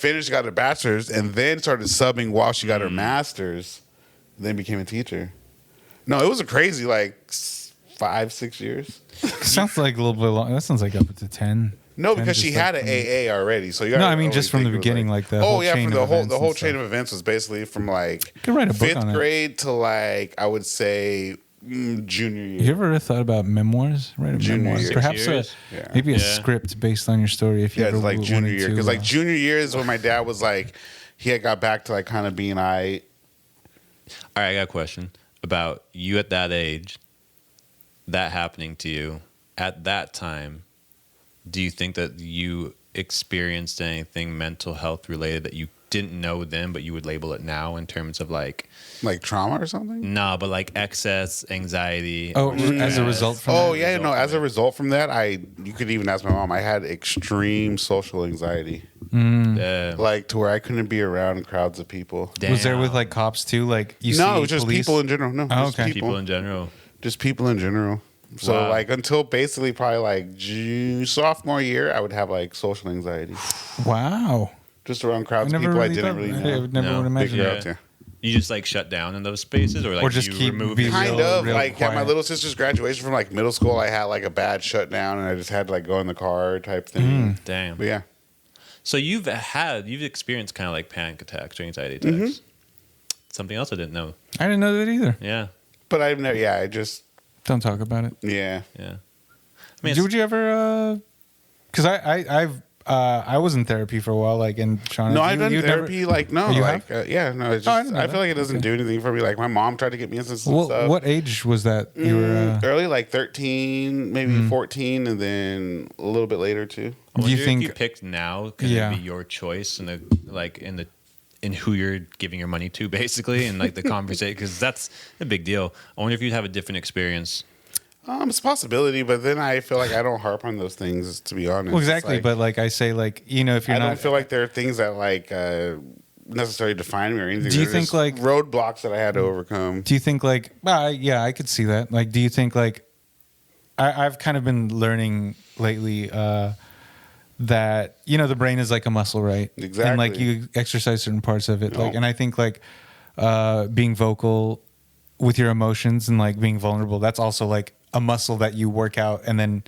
[SPEAKER 2] got her bachelor's, and then started subbing while she got her master's, then became a teacher. No, it was a crazy 5-6 years.
[SPEAKER 1] Sounds like a little bit long. That sounds like up to 10.
[SPEAKER 2] No, because she had an AA already. So you
[SPEAKER 1] no, I mean just from the beginning, like the whole chain
[SPEAKER 2] from
[SPEAKER 1] of
[SPEAKER 2] the whole chain of events was basically from fifth grade to I would say junior year.
[SPEAKER 1] You ever thought about memoirs? Right, memoirs. Perhaps maybe a script based on your story. If you ever
[SPEAKER 2] like junior year, because junior year is when my dad was he had got back to kind of being aight.
[SPEAKER 3] All right, I got a question about you at that age. That happening to you at that time. Do you think that you experienced anything mental health related that you didn't know then, but you would label it now in terms of like
[SPEAKER 2] trauma or something?
[SPEAKER 3] No, but like excess anxiety.
[SPEAKER 1] Oh, as a result from that?
[SPEAKER 2] Oh, yeah, no, as a result from that, you could even ask my mom, I had extreme social anxiety. To where I couldn't be around crowds of people.
[SPEAKER 1] Damn. Was there with cops too?
[SPEAKER 2] No, it was just people in general. No,
[SPEAKER 1] okay.
[SPEAKER 3] People in general.
[SPEAKER 2] Just people in general. So until basically probably sophomore year, I would have social anxiety.
[SPEAKER 1] Wow.
[SPEAKER 2] Just around crowds of people I didn't really know.
[SPEAKER 1] I would never would imagine
[SPEAKER 2] that.
[SPEAKER 3] You just shut down in those spaces, or
[SPEAKER 1] just
[SPEAKER 3] you
[SPEAKER 1] keep
[SPEAKER 3] remove
[SPEAKER 2] kind of at my little sister's graduation from middle school, I had a bad shutdown, and I just had to go in the car type thing.
[SPEAKER 3] Damn.
[SPEAKER 2] But yeah.
[SPEAKER 3] So you've experienced kind of panic attacks or anxiety attacks. Something else I didn't know.
[SPEAKER 1] I didn't know that either.
[SPEAKER 3] Yeah.
[SPEAKER 2] But I've never. Yeah, I just
[SPEAKER 1] don't talk about it.
[SPEAKER 2] Yeah.
[SPEAKER 3] Yeah.
[SPEAKER 1] I mean, would you ever? Because I was in therapy for a while, and Sean.
[SPEAKER 2] No, I've done therapy. No,
[SPEAKER 1] you
[SPEAKER 2] I feel like it doesn't do anything for me. My mom tried to get me into some stuff.
[SPEAKER 1] What age was that? You were
[SPEAKER 2] early, 13, maybe 14, and then a little bit later too.
[SPEAKER 3] Do you think if you picked now, could it be your choice in who you're giving your money to, basically, and the conversation? Because that's a big deal. I wonder if you'd have a different experience.
[SPEAKER 2] It's a possibility, but then I feel like I don't harp on those things, to be honest.
[SPEAKER 1] Well, exactly, but I say, if you're
[SPEAKER 2] I don't feel like there are things that necessarily define me or anything.
[SPEAKER 1] Do you think
[SPEAKER 2] roadblocks that I had to overcome?
[SPEAKER 1] Do you think I could see that. Do you think I've kind of been learning lately that the brain is like a muscle, right?
[SPEAKER 2] Exactly.
[SPEAKER 1] And you exercise certain parts of it, and I think being vocal with your emotions and being vulnerable, that's also a muscle that you work out. And then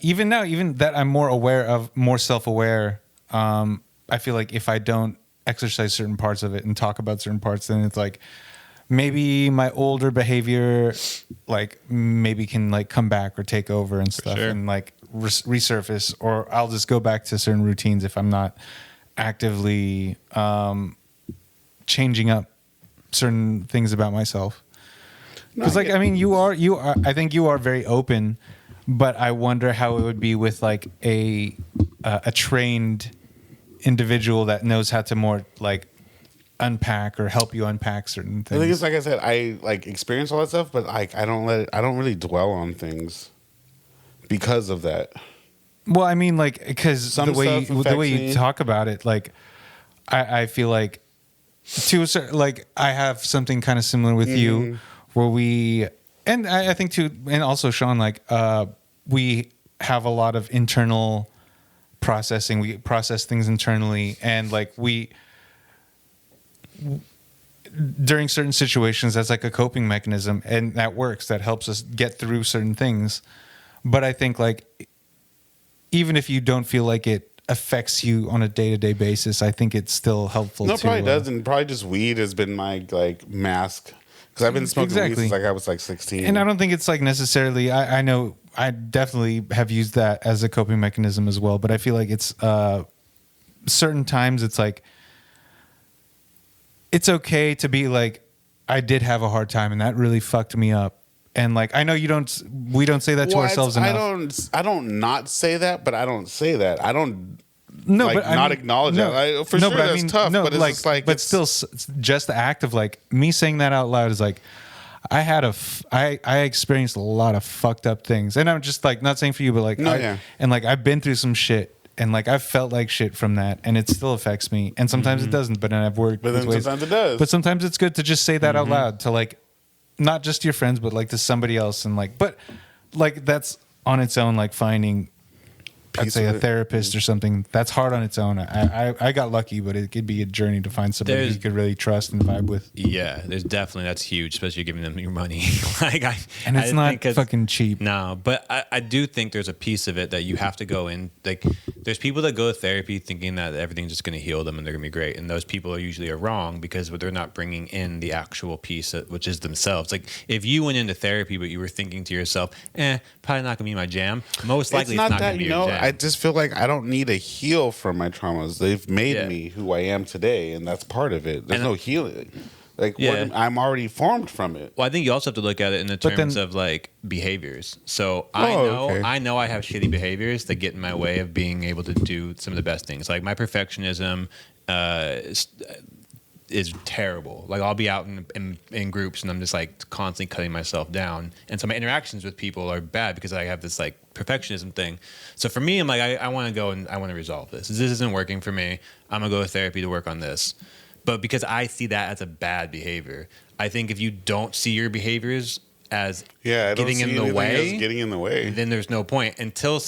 [SPEAKER 1] even that I'm more self-aware, I feel like if I don't exercise certain parts of it and talk about certain parts, then it's maybe my older behavior maybe can come back or take over and stuff. Sure. And resurface, or I'll just go back to certain routines if I'm not actively changing up certain things about myself. Because you are I think you are very open, but I wonder how it would be with a trained individual that knows how to more unpack or help you unpack certain things.
[SPEAKER 2] I think it's I said, I experience all that stuff, but I don't really dwell on things because of that.
[SPEAKER 1] Well, I mean, because the way you talk about it, I feel to a certain, I have something kind of similar with you, where we, and I think too, and also Sean, we have a lot of internal processing. We process things internally, and we during certain situations, that's a coping mechanism, and that works. That helps us get through certain things. But I think like even if you don't feel like it affects you on a day-to-day basis, I think it's still helpful.
[SPEAKER 2] No,
[SPEAKER 1] to,
[SPEAKER 2] probably doesn't. Probably just weed has been my like mask because I've been smoking weed since like I was like 16.
[SPEAKER 1] And I don't think it's like necessarily. I know I definitely have used that as a coping mechanism as well. But I feel like it's certain times it's like it's okay to be like I did have a hard time and that really fucked me up. And like I know we don't say that to ourselves enough.
[SPEAKER 2] I don't not say that, but I don't say that. I don't
[SPEAKER 1] no,
[SPEAKER 2] like
[SPEAKER 1] but
[SPEAKER 2] not acknowledge that. For sure, that's tough.
[SPEAKER 1] No,
[SPEAKER 2] but it's
[SPEAKER 1] like,
[SPEAKER 2] just like,
[SPEAKER 1] but still, just the act of like me saying that out loud is like, I experienced a lot of fucked up things, and I'm just like not saying for you, but like, and like I've been through some shit, and like I've felt like shit from that, and it still affects me, and sometimes it doesn't, but then I've worked.
[SPEAKER 2] But then sometimes it does.
[SPEAKER 1] But sometimes it's good to just say that out loud to like, not just to your friends, but like to somebody else, and like, but like that's on its own, like finding. I'd say a therapist or something. That's hard on its own. I got lucky, but it could be a journey to find somebody you could really trust and vibe with.
[SPEAKER 3] Yeah, that's huge, especially giving them your money.
[SPEAKER 1] And it's not fucking cheap.
[SPEAKER 3] No, but I do think there's a piece of it that you have to go in. Like, there's people that go to therapy thinking that everything's just going to heal them and they're going to be great, and those people are usually wrong because they're not bringing in the actual piece, which is themselves. Like, if you went into therapy but you were thinking to yourself, probably not going to be my jam. Most likely, it's not going to be your jam.
[SPEAKER 2] I just feel like I don't need to heal from my traumas. They've made me who I am today, and that's part of it. There's no healing. Like I'm already formed from it.
[SPEAKER 3] Well, I think you also have to look at it in the terms of like behaviors. So I know I have shitty behaviors that get in my way of being able to do some of the best things. Like my perfectionism is terrible. Like I'll be out in groups and I'm just like constantly cutting myself down, and so my interactions with people are bad because I have this like perfectionism thing. So for me, I'm like I want to go and I want to resolve this. This isn't working for me. I'm gonna go to therapy to work on this. But because I see that as a bad behavior, I think if you don't see your behaviors as getting in the way, then there's no point until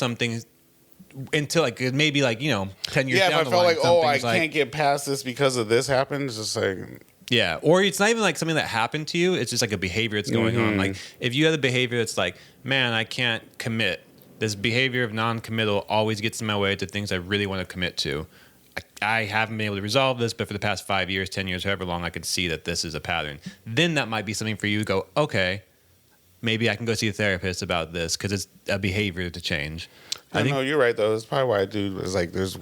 [SPEAKER 3] like maybe like 10 years down the line.
[SPEAKER 2] Yeah, if I felt like I can't get past this because of this happened, it's just like
[SPEAKER 3] or it's not even like something that happened to you. It's just like a behavior that's going on. Like if you have a behavior that's like, man, I can't commit. This behavior of non-committal always gets in my way to things I really want to commit to. I haven't been able to resolve this, but for the past 5 years, 10 years, however long, I can see that this is a pattern. Then that might be something for you to go, okay, maybe I can go see a therapist about this because it's a behavior to change.
[SPEAKER 2] I think you're right though. That's probably why I do. It's like there's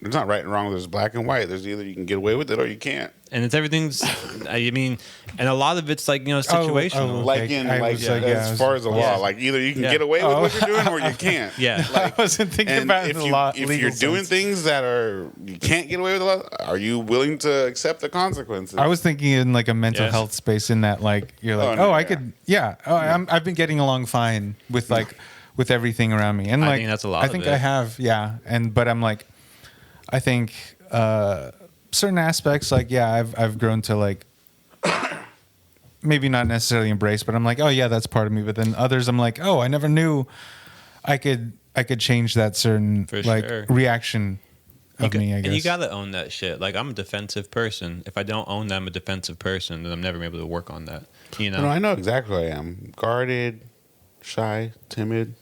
[SPEAKER 2] not right and wrong. There's black and white. There's either you can get away with it or you can't.
[SPEAKER 3] And everything's. I mean, and a lot of it's like situational.
[SPEAKER 2] As far as the law, like either you can get away with what you're doing or you can't.
[SPEAKER 1] I wasn't thinking about the law.
[SPEAKER 2] If you're doing things that you can't get away with the law, are you willing to accept the consequences?
[SPEAKER 1] I was thinking in like a mental health space in that like you're like I've been getting along fine with like. With everything around me, and like
[SPEAKER 3] I think that's a lot.
[SPEAKER 1] I think I have, but I'm like, I think certain aspects, like I've grown to like, maybe not necessarily embrace, but I'm like, oh yeah, that's part of me. But then others, I'm like, oh, I never knew I could change that certain reaction of me. I guess.
[SPEAKER 3] And you gotta own that shit. Like I'm a defensive person. If I don't own that I'm a defensive person, then I'm never able to work on that.
[SPEAKER 2] No, I know exactly who I am. Guarded, shy, timid.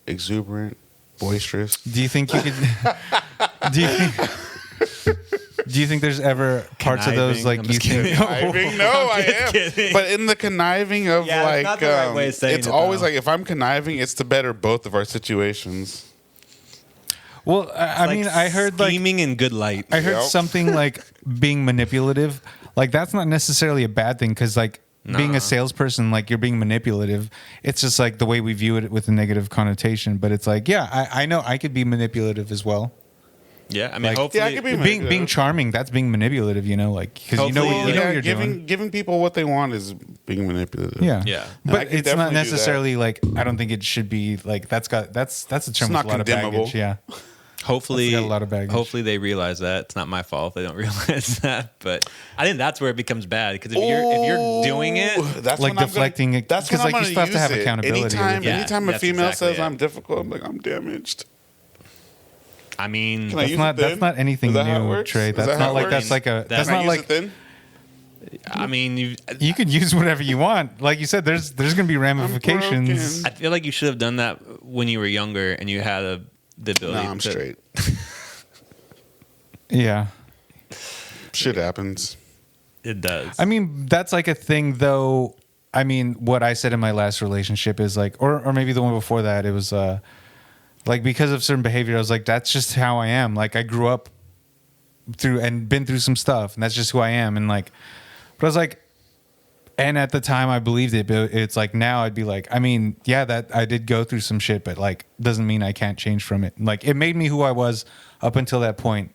[SPEAKER 2] Exuberant, boisterous.
[SPEAKER 1] Do you think you could? do you think there's ever parts
[SPEAKER 3] conniving,
[SPEAKER 1] of those like you think?
[SPEAKER 2] Conniving? No, I am. Kidding. But in the conniving of like,
[SPEAKER 3] not the right way of saying
[SPEAKER 2] it's always like if I'm conniving, it's to better both of our situations.
[SPEAKER 1] Well, I mean, I heard like
[SPEAKER 3] scheming in good light.
[SPEAKER 1] I heard something like being manipulative. Like that's not necessarily a bad thing because like. Being a salesperson, like you're being manipulative. It's just like the way we view it with a negative connotation. But it's like, I know I could be manipulative as well.
[SPEAKER 3] Yeah, I mean, hopefully,
[SPEAKER 2] I could be
[SPEAKER 1] being charming. That's being manipulative, like because you know what you're doing.
[SPEAKER 2] Giving people what they want is being manipulative.
[SPEAKER 1] Yeah. But it's not necessarily like I don't think it should be like that's a term with a lot of baggage. Yeah.
[SPEAKER 3] Hopefully they realize that. It's not my fault if they don't realize that. But I think that's where it becomes bad because if you're doing it,
[SPEAKER 2] that's
[SPEAKER 1] like deflecting it.
[SPEAKER 2] That's because
[SPEAKER 1] like you still have to have accountability.
[SPEAKER 2] Anytime a female says I'm difficult, I'm like I'm damaged.
[SPEAKER 3] I mean,
[SPEAKER 1] that's not anything new, Trey. That's not like that's like a. That's not like.
[SPEAKER 3] I mean,
[SPEAKER 1] you could use whatever you want. Like you said, there's going to be ramifications.
[SPEAKER 3] I feel like you should have done that when you were younger and you had the ability.
[SPEAKER 2] No, I'm straight.
[SPEAKER 1] Yeah.
[SPEAKER 2] Shit happens.
[SPEAKER 3] It does.
[SPEAKER 1] I mean, that's like a thing, though. I mean, what I said in my last relationship is like, or maybe the one before that, it was like because of certain behavior, I was like, that's just how I am. Like I grew up through and been through some stuff, and that's just who I am. And like, but I was like, and at the time I believed it, but it's like now I'd be like, I mean, yeah, that I did go through some shit, but like doesn't mean I can't change from it. Like it made me who I was up until that point.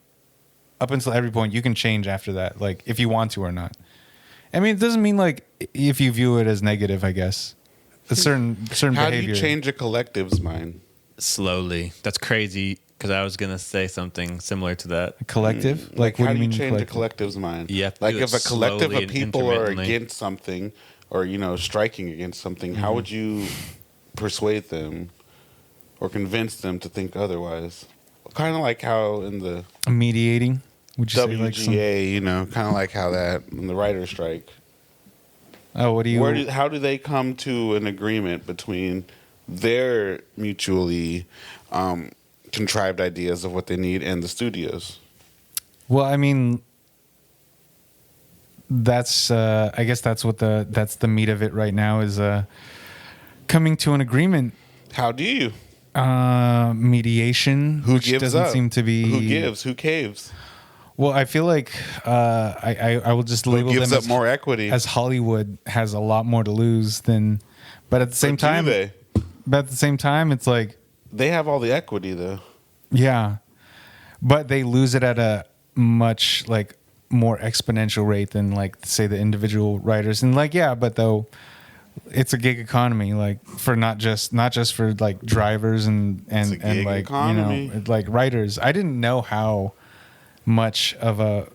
[SPEAKER 1] Up until every point, you can change after that, like if you want to or not. I mean, it doesn't mean like if you view it as negative, I guess. A certain
[SPEAKER 2] How
[SPEAKER 1] behavior.
[SPEAKER 2] How do you change a collective's mind?
[SPEAKER 3] Slowly. That's crazy because I was gonna say something similar to that.
[SPEAKER 1] Collective? Like what
[SPEAKER 2] how
[SPEAKER 1] do you mean
[SPEAKER 2] change
[SPEAKER 1] collective?
[SPEAKER 2] a collective's mind?
[SPEAKER 3] You have to
[SPEAKER 2] like
[SPEAKER 3] do
[SPEAKER 2] if
[SPEAKER 3] it
[SPEAKER 2] a collective
[SPEAKER 3] slowly
[SPEAKER 2] of
[SPEAKER 3] and
[SPEAKER 2] people are
[SPEAKER 3] intermittently.
[SPEAKER 2] against something, or striking against something, how would you persuade them or convince them to think otherwise? Kind of like how in the
[SPEAKER 1] Mediating? Would you say like some,
[SPEAKER 2] WGA, kind of like how that in the writer's strike.
[SPEAKER 1] oh, what do you
[SPEAKER 2] How do they come to an agreement between their mutually contrived ideas of what they need and the studios?
[SPEAKER 1] Well, I mean, that's I guess that's the meat of it right now is coming to an agreement.
[SPEAKER 2] How do you?
[SPEAKER 1] Mediation,
[SPEAKER 2] Who
[SPEAKER 1] which
[SPEAKER 2] gives
[SPEAKER 1] doesn't
[SPEAKER 2] up?
[SPEAKER 1] seem to be.
[SPEAKER 2] Who gives? Who caves?
[SPEAKER 1] Well, I feel like I will just label
[SPEAKER 2] Who gives
[SPEAKER 1] them
[SPEAKER 2] up
[SPEAKER 1] as,
[SPEAKER 2] more equity?
[SPEAKER 1] as Hollywood has a lot more to lose than, but at the same
[SPEAKER 2] Or do
[SPEAKER 1] time,
[SPEAKER 2] they?
[SPEAKER 1] but at the same time, it's like,
[SPEAKER 2] They have all the equity though.
[SPEAKER 1] yeah, but they lose it at a much like more exponential rate than like say the individual writers. And like, yeah, but though it's a gig economy, like for not just for like drivers and
[SPEAKER 2] gig
[SPEAKER 1] like
[SPEAKER 2] economy.
[SPEAKER 1] like writers. I didn't know how much of a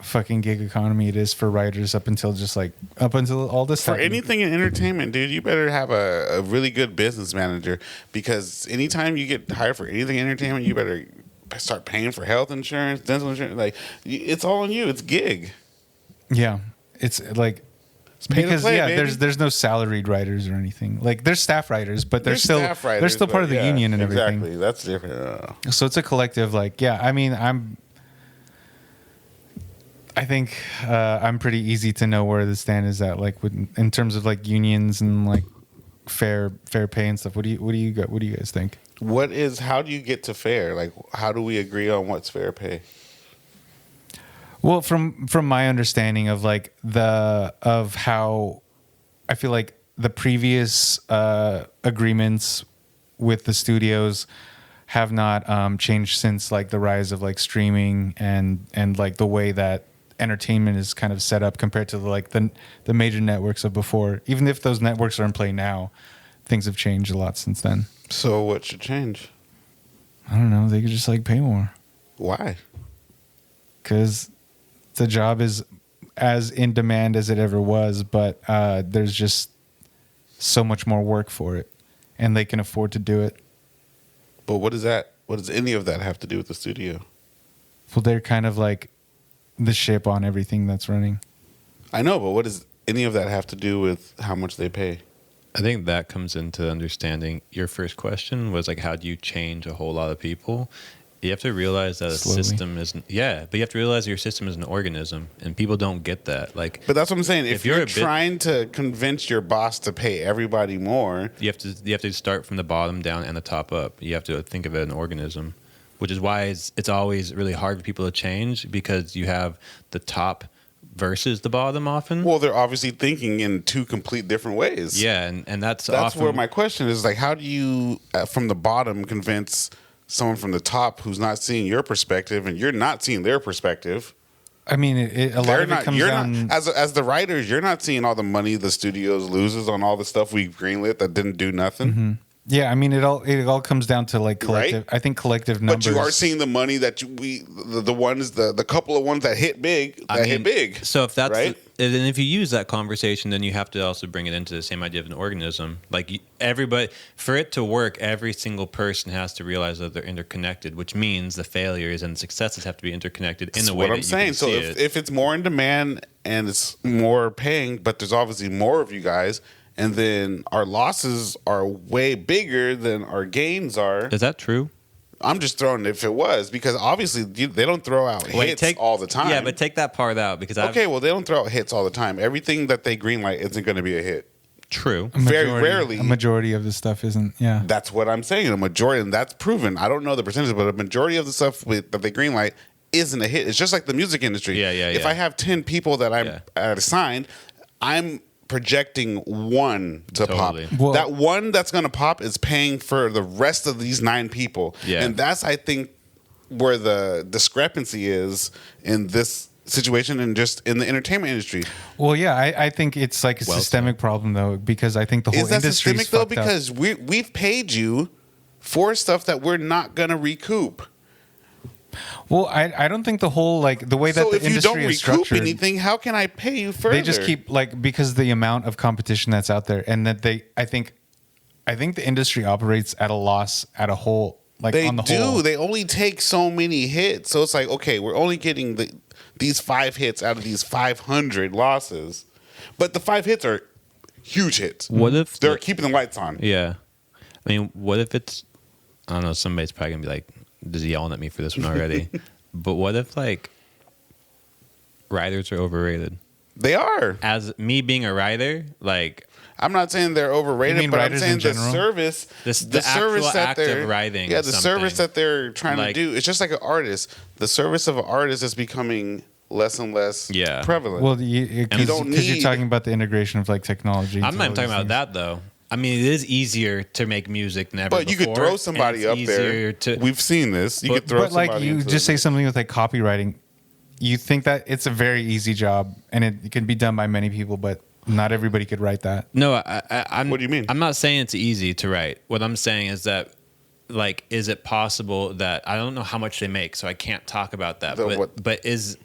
[SPEAKER 1] fucking gig economy it is for writers up until all this
[SPEAKER 2] For
[SPEAKER 1] happened.
[SPEAKER 2] anything in entertainment, dude, you better have a really good business manager, because anytime you get hired for anything in entertainment, you better start paying for health insurance, dental insurance. Like it's all on you. It's gig.
[SPEAKER 1] Yeah, it's like
[SPEAKER 2] pay to
[SPEAKER 1] because
[SPEAKER 2] play,
[SPEAKER 1] yeah,
[SPEAKER 2] baby.
[SPEAKER 1] there's no salaried writers or anything. Like there's staff writers, but they're still
[SPEAKER 2] staff writers,
[SPEAKER 1] they're still part
[SPEAKER 2] but
[SPEAKER 1] of the
[SPEAKER 2] yeah,
[SPEAKER 1] union and everything.
[SPEAKER 2] Exactly, that's different.
[SPEAKER 1] So it's a collective. Like yeah, I mean I think I'm pretty easy to know where the stand is at, like in terms of like unions and like fair pay and stuff. What do you guys think?
[SPEAKER 2] How do you get to fair? Like, how do we agree on what's fair pay?
[SPEAKER 1] Well, from my understanding of like of how I feel like the previous agreements with the studios have not changed since like the rise of like streaming and like the way that entertainment is kind of set up compared to the major networks of before. Even if those networks are in play now, things have changed a lot since then.
[SPEAKER 2] So what should change?
[SPEAKER 1] I don't know. They could just like pay more.
[SPEAKER 2] Why?
[SPEAKER 1] Because the job is as in demand as it ever was, but there's just so much more work for it, and they can afford to do it.
[SPEAKER 2] But what does any of that have to do with the studio?
[SPEAKER 1] Well, they're kind of like the ship on everything that's running.
[SPEAKER 2] I know, but what does any of that have to do with how much they pay?
[SPEAKER 3] I think that comes into understanding. Your first question was like, how do you change a whole lot of people? You have to realize that
[SPEAKER 1] Slowly.
[SPEAKER 3] a system isn't. Yeah, but you have to realize your system is an organism, and people don't get that. Like,
[SPEAKER 2] But that's what I'm saying. If you're
[SPEAKER 3] you're a bit-
[SPEAKER 2] trying to convince your boss to pay everybody more,
[SPEAKER 3] you have to start from the bottom down and the top up. You have to think of it as an organism, which is why it's always really hard for people to change, because you have the top versus the bottom often.
[SPEAKER 2] well, they're obviously thinking in two complete different ways.
[SPEAKER 3] Yeah, and that's often
[SPEAKER 2] where my question is, like, how do you, from the bottom, convince someone from the top who's not seeing your perspective and you're not seeing their perspective?
[SPEAKER 1] I mean, a lot of it comes down.
[SPEAKER 2] Not, as the writers, you're not seeing all the money the studios loses on all the stuff we greenlit that didn't do nothing.
[SPEAKER 1] Mm-hmm. Yeah, I mean, it all comes down to like collective.
[SPEAKER 2] Right?
[SPEAKER 1] I think collective numbers.
[SPEAKER 2] But you are seeing the money that the ones the couple of ones that hit big hit big.
[SPEAKER 3] So if that's
[SPEAKER 2] right,
[SPEAKER 3] then if you use that conversation, then you have to also bring it into the same idea of an organism. Like everybody, for it to work, every single person has to realize that they're interconnected, which means the failures and successes have to be interconnected in the way
[SPEAKER 2] what
[SPEAKER 3] that
[SPEAKER 2] I'm
[SPEAKER 3] you
[SPEAKER 2] saying.
[SPEAKER 3] can
[SPEAKER 2] So
[SPEAKER 3] see
[SPEAKER 2] if,
[SPEAKER 3] it.
[SPEAKER 2] if it's more in demand and it's more paying, but there's obviously more of you guys, and then our losses are way bigger than our gains are.
[SPEAKER 3] Is that true?
[SPEAKER 2] I'm just throwing if it was, because obviously they don't throw out hits all the time.
[SPEAKER 3] Yeah, but take that part out because
[SPEAKER 2] okay, well they don't throw out hits all the time. Everything that they greenlight isn't going to be a hit.
[SPEAKER 3] True.
[SPEAKER 2] Very rarely.
[SPEAKER 1] A majority of the stuff isn't. Yeah.
[SPEAKER 2] That's what I'm saying. A majority, and that's proven. I don't know the percentage, but a majority of the stuff that they greenlight isn't a hit. It's just like the music industry.
[SPEAKER 3] Yeah.
[SPEAKER 2] If I have 10 people that I'm assigned, I'm projecting one to
[SPEAKER 3] Totally.
[SPEAKER 2] pop.
[SPEAKER 1] Well,
[SPEAKER 2] that one that's going to pop is paying for the rest of these 9 people.
[SPEAKER 3] Yeah.
[SPEAKER 2] And that's, I think, where the discrepancy is in this situation and just in the entertainment industry.
[SPEAKER 1] Well, yeah, I think it's like a systemic problem though, because I think the whole
[SPEAKER 2] Is that
[SPEAKER 1] industry
[SPEAKER 2] systemic though? Because we've paid you for stuff that we're not going to recoup.
[SPEAKER 1] Well, I don't think the whole like the way that
[SPEAKER 2] So
[SPEAKER 1] the
[SPEAKER 2] if you
[SPEAKER 1] industry
[SPEAKER 2] don't
[SPEAKER 1] is
[SPEAKER 2] recoup
[SPEAKER 1] structured,
[SPEAKER 2] anything, how can I pay you further?
[SPEAKER 1] they just keep like because the amount of competition that's out there, and that I think the industry operates at a loss at a whole. Like
[SPEAKER 2] They
[SPEAKER 1] on the
[SPEAKER 2] do.
[SPEAKER 1] whole.
[SPEAKER 2] They only take so many hits, so it's like okay, we're only getting these 5 hits out of these 500 losses, but the 5 hits are huge hits.
[SPEAKER 3] What if
[SPEAKER 2] they're keeping the lights on?
[SPEAKER 3] Yeah. I mean, what if it's I don't know, somebody's probably gonna be like just yelling at me for this one already. But what if like writers are overrated?
[SPEAKER 2] They are.
[SPEAKER 3] As me being a writer, like
[SPEAKER 2] I'm not saying they're
[SPEAKER 1] You
[SPEAKER 2] overrated,
[SPEAKER 1] mean
[SPEAKER 2] but I'm
[SPEAKER 1] writers
[SPEAKER 2] saying
[SPEAKER 1] in
[SPEAKER 2] the
[SPEAKER 1] general?
[SPEAKER 2] service,
[SPEAKER 3] the
[SPEAKER 2] service
[SPEAKER 3] actual
[SPEAKER 2] that
[SPEAKER 3] act
[SPEAKER 2] they're
[SPEAKER 3] of writing.
[SPEAKER 2] yeah, the service that they're trying
[SPEAKER 3] Like-
[SPEAKER 2] to do. It's just like an artist. The service of an artist is becoming less and less
[SPEAKER 3] Yeah.
[SPEAKER 2] prevalent.
[SPEAKER 1] Well,
[SPEAKER 2] you
[SPEAKER 1] because
[SPEAKER 2] don't
[SPEAKER 1] you're
[SPEAKER 2] need-
[SPEAKER 1] talking about the integration of like technology.
[SPEAKER 3] I'm not even talking about that though. I mean, it is easier to make music than ever
[SPEAKER 2] but you
[SPEAKER 3] before.
[SPEAKER 2] could throw somebody
[SPEAKER 3] and
[SPEAKER 2] up
[SPEAKER 3] it's
[SPEAKER 2] there.
[SPEAKER 3] easier to-
[SPEAKER 2] We've seen this. You could throw
[SPEAKER 1] But like
[SPEAKER 2] somebody
[SPEAKER 1] you
[SPEAKER 2] into
[SPEAKER 1] just
[SPEAKER 2] the-
[SPEAKER 1] say something with like copywriting, you think that it's a very easy job and it can be done by many people, but not everybody could write that.
[SPEAKER 3] No, I'm.
[SPEAKER 2] What do you mean?
[SPEAKER 3] I'm not saying it's easy to write. What I'm saying is that, like, is it possible that I don't know how much they make, so I can't talk about that. But is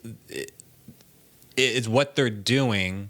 [SPEAKER 3] what they're doing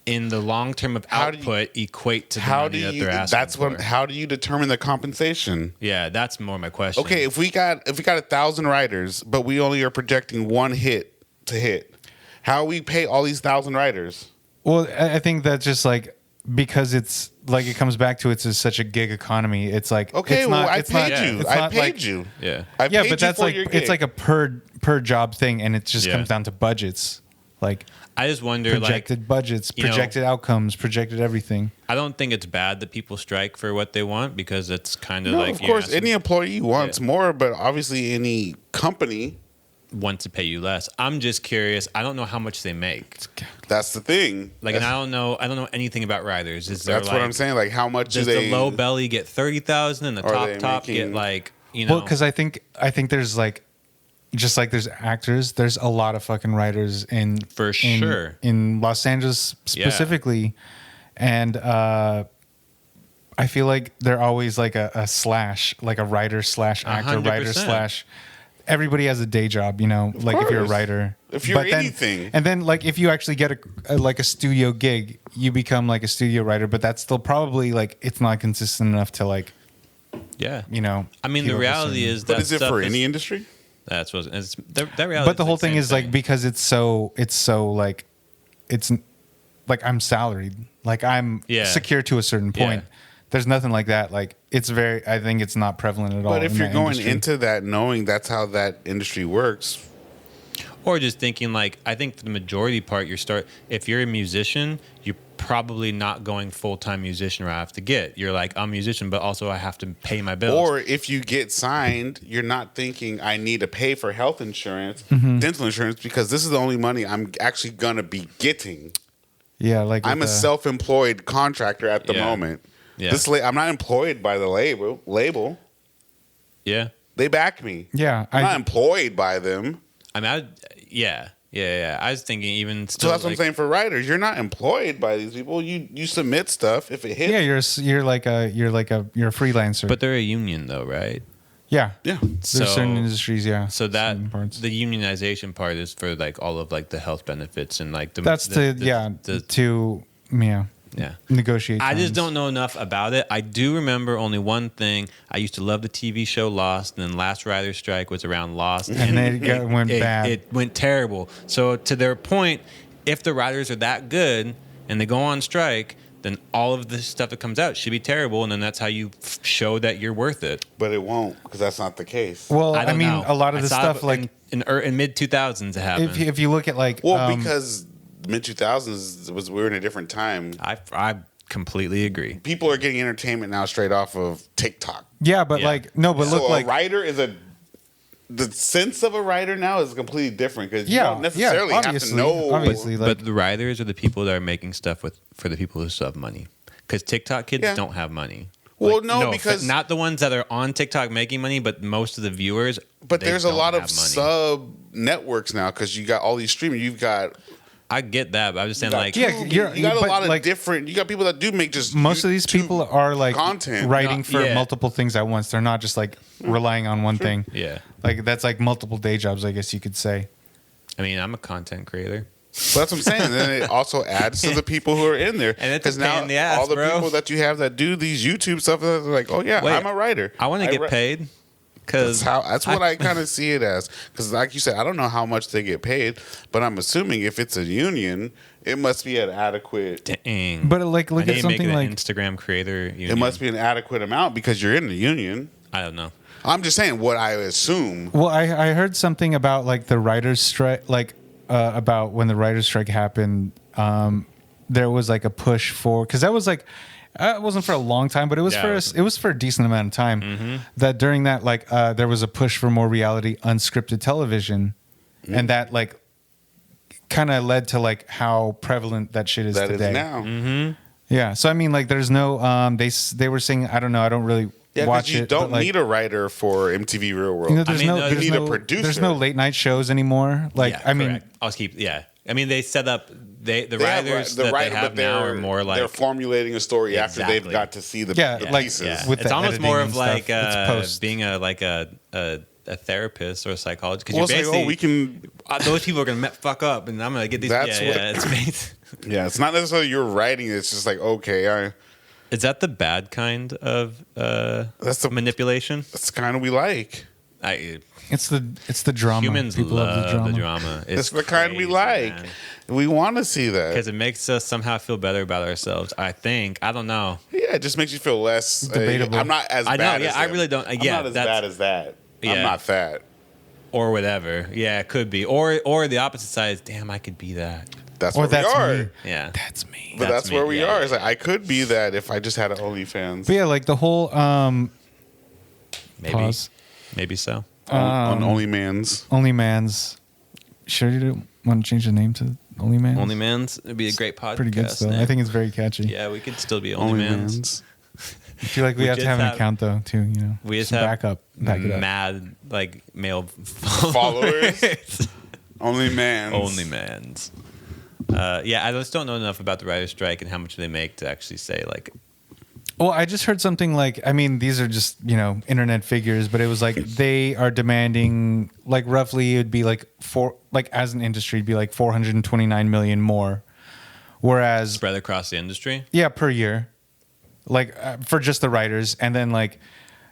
[SPEAKER 3] in the long term of output equate to the money that they're asking for?
[SPEAKER 2] How do you determine the compensation?
[SPEAKER 3] Yeah, that's more my question.
[SPEAKER 2] Okay, if we got 1,000 writers, but we only are projecting one hit to hit, how we pay all these 1,000 writers?
[SPEAKER 1] Well, I think that's just like because it's like it comes back to it's just such a gig economy. It's like
[SPEAKER 2] Okay,
[SPEAKER 1] it's
[SPEAKER 2] well,
[SPEAKER 1] not,
[SPEAKER 2] I
[SPEAKER 1] it's
[SPEAKER 2] paid
[SPEAKER 1] not,
[SPEAKER 2] you.
[SPEAKER 1] it's
[SPEAKER 2] I
[SPEAKER 1] not
[SPEAKER 2] paid
[SPEAKER 1] like-
[SPEAKER 2] you.
[SPEAKER 3] Yeah.
[SPEAKER 2] I
[SPEAKER 1] Yeah,
[SPEAKER 2] paid
[SPEAKER 1] but
[SPEAKER 2] you
[SPEAKER 1] that's
[SPEAKER 2] for
[SPEAKER 1] like
[SPEAKER 2] your
[SPEAKER 1] it's
[SPEAKER 2] gig.
[SPEAKER 1] like a per job thing, and it just
[SPEAKER 3] Yeah.
[SPEAKER 1] comes down to budgets, like
[SPEAKER 3] I just wonder,
[SPEAKER 1] projected budgets,
[SPEAKER 3] you know-
[SPEAKER 1] projected outcomes, projected everything.
[SPEAKER 3] I don't think it's bad that people strike for what they want because it's kind of
[SPEAKER 2] No,
[SPEAKER 3] like
[SPEAKER 2] of
[SPEAKER 3] you're
[SPEAKER 2] course,
[SPEAKER 3] asking-
[SPEAKER 2] any employee wants
[SPEAKER 3] Yeah.
[SPEAKER 2] more, but obviously any company,
[SPEAKER 3] wants to pay you less. I'm just curious. I don't know how much they make.
[SPEAKER 2] that's the thing.
[SPEAKER 3] Like, and I don't know anything about writers. Is there
[SPEAKER 2] That's what I'm saying. Like, how much
[SPEAKER 3] Does
[SPEAKER 2] do they?
[SPEAKER 3] the low belly get 30,000 and the
[SPEAKER 2] Are they
[SPEAKER 3] top get
[SPEAKER 2] making-
[SPEAKER 3] like, you know?
[SPEAKER 1] Well, because I think there's like, just like there's actors, there's a lot of fucking writers
[SPEAKER 3] For sure.
[SPEAKER 1] in Los Angeles specifically, and I feel like they're always like a slash, like a writer slash actor, writer
[SPEAKER 3] 100%.
[SPEAKER 1] slash. Everybody has a day job, you know. Like if you're a
[SPEAKER 2] course.
[SPEAKER 1] writer,
[SPEAKER 2] If you're
[SPEAKER 1] But then-
[SPEAKER 2] anything.
[SPEAKER 1] and then like if you actually get a studio gig, you become like a studio writer. But that's still probably like it's not consistent enough to like,
[SPEAKER 3] yeah.
[SPEAKER 1] you know.
[SPEAKER 3] I mean, the
[SPEAKER 1] keep up a
[SPEAKER 3] reality
[SPEAKER 1] certain-
[SPEAKER 3] is that
[SPEAKER 2] But is it
[SPEAKER 3] stuff
[SPEAKER 2] for any industry?
[SPEAKER 3] That's what it's that reality.
[SPEAKER 1] But the
[SPEAKER 3] is
[SPEAKER 1] whole
[SPEAKER 3] the
[SPEAKER 1] thing
[SPEAKER 3] same
[SPEAKER 1] is like because it's so like it's like I'm salaried, like I'm
[SPEAKER 3] Yeah.
[SPEAKER 1] secure to a certain point.
[SPEAKER 3] Yeah.
[SPEAKER 1] There's nothing like that. Like it's I think it's not prevalent at all.
[SPEAKER 2] But if
[SPEAKER 1] in
[SPEAKER 2] you're
[SPEAKER 1] that
[SPEAKER 2] going
[SPEAKER 1] industry.
[SPEAKER 2] into that knowing that's how that industry works,
[SPEAKER 3] or just thinking like I think for the majority part if you're a musician, you're probably not going full-time musician right off the get. You're like, I'm a musician, but also I have to pay my bills.
[SPEAKER 2] or if you get signed, you're not thinking I need to pay for health insurance,
[SPEAKER 1] Mm-hmm.
[SPEAKER 2] dental insurance, because this is the only money I'm actually gonna be getting.
[SPEAKER 1] yeah, like
[SPEAKER 2] I'm a
[SPEAKER 1] with the-
[SPEAKER 2] self-employed contractor at the
[SPEAKER 3] Yeah.
[SPEAKER 2] moment.
[SPEAKER 3] Yeah.
[SPEAKER 2] I'm not employed by the label.
[SPEAKER 3] Yeah.
[SPEAKER 2] They back me.
[SPEAKER 1] Yeah,
[SPEAKER 2] I'm not employed by them.
[SPEAKER 3] I mean, yeah. Yeah. I was thinking even
[SPEAKER 2] So
[SPEAKER 3] still.
[SPEAKER 2] that's what I'm saying for writers. You're not employed by these people. You submit stuff if it hits.
[SPEAKER 1] Yeah, you're a freelancer.
[SPEAKER 3] But they're a union though, right?
[SPEAKER 1] yeah.
[SPEAKER 2] Yeah.
[SPEAKER 1] There's
[SPEAKER 3] So-
[SPEAKER 1] certain industries, yeah.
[SPEAKER 3] So that
[SPEAKER 1] certain parts.
[SPEAKER 3] the unionization part is for like all of like the health benefits and like the
[SPEAKER 1] That's to negotiate.
[SPEAKER 3] I just
[SPEAKER 1] terms.
[SPEAKER 3] don't know enough about it. I do remember only one thing. I used to love the TV show Lost, and then last writer's strike was around Lost,
[SPEAKER 1] And then it went bad.
[SPEAKER 3] It went terrible. So to their point, if the writers are that good and they go on strike, then all of the stuff that comes out should be terrible, and then that's how you show that you're worth it.
[SPEAKER 2] But it won't, because that's not the case.
[SPEAKER 1] Well,
[SPEAKER 3] I
[SPEAKER 1] I
[SPEAKER 3] don't
[SPEAKER 1] mean,
[SPEAKER 3] know.
[SPEAKER 1] a lot of
[SPEAKER 3] I
[SPEAKER 1] the
[SPEAKER 3] saw
[SPEAKER 1] stuff
[SPEAKER 3] it
[SPEAKER 1] like
[SPEAKER 3] in mid 2000s it happened.
[SPEAKER 1] if you look at like
[SPEAKER 2] Because mid 2000s we were in a different time.
[SPEAKER 3] I completely agree.
[SPEAKER 2] People are getting entertainment now straight off of TikTok.
[SPEAKER 1] yeah, but
[SPEAKER 3] Yeah.
[SPEAKER 1] like no, but
[SPEAKER 2] So
[SPEAKER 1] look like
[SPEAKER 2] a writer is the sense of a writer now is completely different because you
[SPEAKER 1] yeah,
[SPEAKER 2] don't necessarily have to
[SPEAKER 1] obviously,
[SPEAKER 2] know.
[SPEAKER 1] obviously, like,
[SPEAKER 3] But the writers are the people that are making stuff for the people who still have money. Because TikTok kids
[SPEAKER 2] Yeah.
[SPEAKER 3] don't have money.
[SPEAKER 2] Well,
[SPEAKER 3] Like,
[SPEAKER 2] no, because
[SPEAKER 3] not the ones that are on TikTok making money, but most of the viewers.
[SPEAKER 2] but
[SPEAKER 3] they
[SPEAKER 2] there's a
[SPEAKER 3] don't
[SPEAKER 2] lot of
[SPEAKER 3] have money.
[SPEAKER 2] sub networks now because you got all these streaming. You've got
[SPEAKER 3] I get that, but I'm just saying,
[SPEAKER 2] got
[SPEAKER 3] like,
[SPEAKER 1] Yeah,
[SPEAKER 2] Tubi, you got a
[SPEAKER 1] but,
[SPEAKER 2] lot of
[SPEAKER 1] like,
[SPEAKER 2] different. You got people that do make just
[SPEAKER 1] most of these
[SPEAKER 2] YouTube
[SPEAKER 1] people are like
[SPEAKER 2] content.
[SPEAKER 1] writing
[SPEAKER 3] Not-
[SPEAKER 1] for
[SPEAKER 3] yeah.
[SPEAKER 1] multiple things at once. They're not just like relying on one thing.
[SPEAKER 3] yeah.
[SPEAKER 1] Like that's like multiple day jobs, I guess you could say.
[SPEAKER 3] I mean, I'm a content creator.
[SPEAKER 2] So that's what I'm saying. And then it also adds to the people who are in there.
[SPEAKER 3] And it's a
[SPEAKER 2] because
[SPEAKER 3] pain
[SPEAKER 2] now
[SPEAKER 3] in the ass,
[SPEAKER 2] all the
[SPEAKER 3] bro.
[SPEAKER 2] people that you have that do these YouTube stuff, they're like, oh yeah,
[SPEAKER 3] Wait,
[SPEAKER 2] I'm a writer.
[SPEAKER 3] I want to get paid because
[SPEAKER 2] That's what I kind of see it as. Because like you said, I don't know how much they get paid, but I'm assuming if it's a union, it must be an adequate.
[SPEAKER 3] Dang.
[SPEAKER 1] But like look
[SPEAKER 3] I need
[SPEAKER 1] at
[SPEAKER 3] to make
[SPEAKER 1] something
[SPEAKER 3] an
[SPEAKER 1] like
[SPEAKER 3] Instagram creator. Union.
[SPEAKER 2] It must be an adequate amount because you're in the union.
[SPEAKER 3] I don't know.
[SPEAKER 2] I'm just saying what I assume.
[SPEAKER 1] well, I heard something about like the writers' strike, like about when the writers' strike happened. There was like a push for because that was like it wasn't for a long time, but it was
[SPEAKER 3] Yeah,
[SPEAKER 1] it was for a decent amount of time. That during that like there was a push for more reality, unscripted television, and that like kind of led to like how prevalent that shit is
[SPEAKER 2] That
[SPEAKER 1] today.
[SPEAKER 2] is now.
[SPEAKER 1] Yeah, so I mean, like, there's no. They were saying, I don't know, I don't really
[SPEAKER 2] Yeah,
[SPEAKER 1] watch
[SPEAKER 2] because you
[SPEAKER 1] it.
[SPEAKER 2] don't
[SPEAKER 1] but, like,
[SPEAKER 2] need a writer for MTV Real World.
[SPEAKER 1] You know, there's
[SPEAKER 3] I mean,
[SPEAKER 1] no,
[SPEAKER 3] no,
[SPEAKER 2] you
[SPEAKER 1] there's
[SPEAKER 2] need a
[SPEAKER 1] no,
[SPEAKER 2] producer.
[SPEAKER 1] There's no late night shows anymore. Like,
[SPEAKER 3] Yeah,
[SPEAKER 1] I mean,
[SPEAKER 3] correct. I'll keep. Yeah, I mean, they set up the
[SPEAKER 2] They have
[SPEAKER 3] writers
[SPEAKER 2] the
[SPEAKER 3] that
[SPEAKER 2] writer,
[SPEAKER 3] they have
[SPEAKER 2] but
[SPEAKER 3] now are more like
[SPEAKER 2] they're formulating a story after
[SPEAKER 3] Exactly.
[SPEAKER 2] they've got to see the,
[SPEAKER 1] Yeah,
[SPEAKER 2] the
[SPEAKER 1] like,
[SPEAKER 2] pieces.
[SPEAKER 3] yeah.
[SPEAKER 1] with
[SPEAKER 3] It's
[SPEAKER 1] the
[SPEAKER 3] almost
[SPEAKER 1] editing
[SPEAKER 3] more
[SPEAKER 1] and
[SPEAKER 3] of
[SPEAKER 1] stuff.
[SPEAKER 3] like
[SPEAKER 1] It's post.
[SPEAKER 3] being a therapist or a psychologist because
[SPEAKER 2] Well,
[SPEAKER 3] you're
[SPEAKER 2] it's like,
[SPEAKER 3] basically
[SPEAKER 2] oh, we can.
[SPEAKER 3] those people are gonna fuck up and I'm gonna get these.
[SPEAKER 2] That's what-
[SPEAKER 3] It's based.
[SPEAKER 2] Yeah, it's not necessarily you're writing. It's just like okay,
[SPEAKER 3] Is that the bad kind of
[SPEAKER 2] That's the-
[SPEAKER 3] manipulation?
[SPEAKER 2] that's kind of we like.
[SPEAKER 1] it's the drama.
[SPEAKER 3] Humans
[SPEAKER 1] People
[SPEAKER 3] love the drama.
[SPEAKER 2] It's the kind we like. We want to see that.
[SPEAKER 3] Because it makes us somehow feel better about ourselves. I think. I don't know.
[SPEAKER 2] Yeah, it just makes you feel less
[SPEAKER 1] Debatable.
[SPEAKER 2] I'm not as
[SPEAKER 3] I know,
[SPEAKER 2] bad.
[SPEAKER 3] yeah,
[SPEAKER 2] as
[SPEAKER 3] I
[SPEAKER 2] them.
[SPEAKER 3] really don't-
[SPEAKER 2] I'm
[SPEAKER 3] yeah,
[SPEAKER 2] not as
[SPEAKER 3] that's-
[SPEAKER 2] bad as that.
[SPEAKER 3] Yeah.
[SPEAKER 2] I'm not that.
[SPEAKER 3] Or whatever. Yeah, it could be. Or the opposite side is, damn, I could be that.
[SPEAKER 2] That's
[SPEAKER 1] Or
[SPEAKER 2] where
[SPEAKER 1] that's
[SPEAKER 2] we are.
[SPEAKER 1] me.
[SPEAKER 3] Yeah.
[SPEAKER 1] That's me.
[SPEAKER 2] But
[SPEAKER 3] That's
[SPEAKER 2] that's
[SPEAKER 3] me.
[SPEAKER 2] where we
[SPEAKER 3] Yeah,
[SPEAKER 2] are.
[SPEAKER 3] yeah,
[SPEAKER 2] It's like I could be that if I just had an OnlyFans
[SPEAKER 1] But yeah, like the whole
[SPEAKER 3] Maybe.
[SPEAKER 1] pause.
[SPEAKER 3] Maybe so.
[SPEAKER 2] on OnlyMans.
[SPEAKER 1] OnlyMans. Sure, you don't want to change the name to OnlyMans?
[SPEAKER 3] Only Man's. It'd be a great podcast.
[SPEAKER 1] Pretty good still.
[SPEAKER 3] name.
[SPEAKER 1] I think it's very catchy.
[SPEAKER 3] Yeah, we could still be Only Man's.
[SPEAKER 1] I feel like we have to
[SPEAKER 3] just
[SPEAKER 1] have an
[SPEAKER 3] have-
[SPEAKER 1] account though too. You know,
[SPEAKER 3] We just
[SPEAKER 1] Some
[SPEAKER 3] have
[SPEAKER 1] back it up.
[SPEAKER 3] mad like male
[SPEAKER 2] Followers? OnlyMans.
[SPEAKER 3] Only Man's. Yeah, I just don't know enough about the writer's strike and how much they make to actually say like.
[SPEAKER 1] Well, I just heard something like, I mean, these are just, internet figures, but it was like they are demanding like roughly it'd be like as an industry, it'd be like 429 million more. Whereas,
[SPEAKER 3] Spread across the industry.
[SPEAKER 1] yeah, per year, like for just the writers. And then like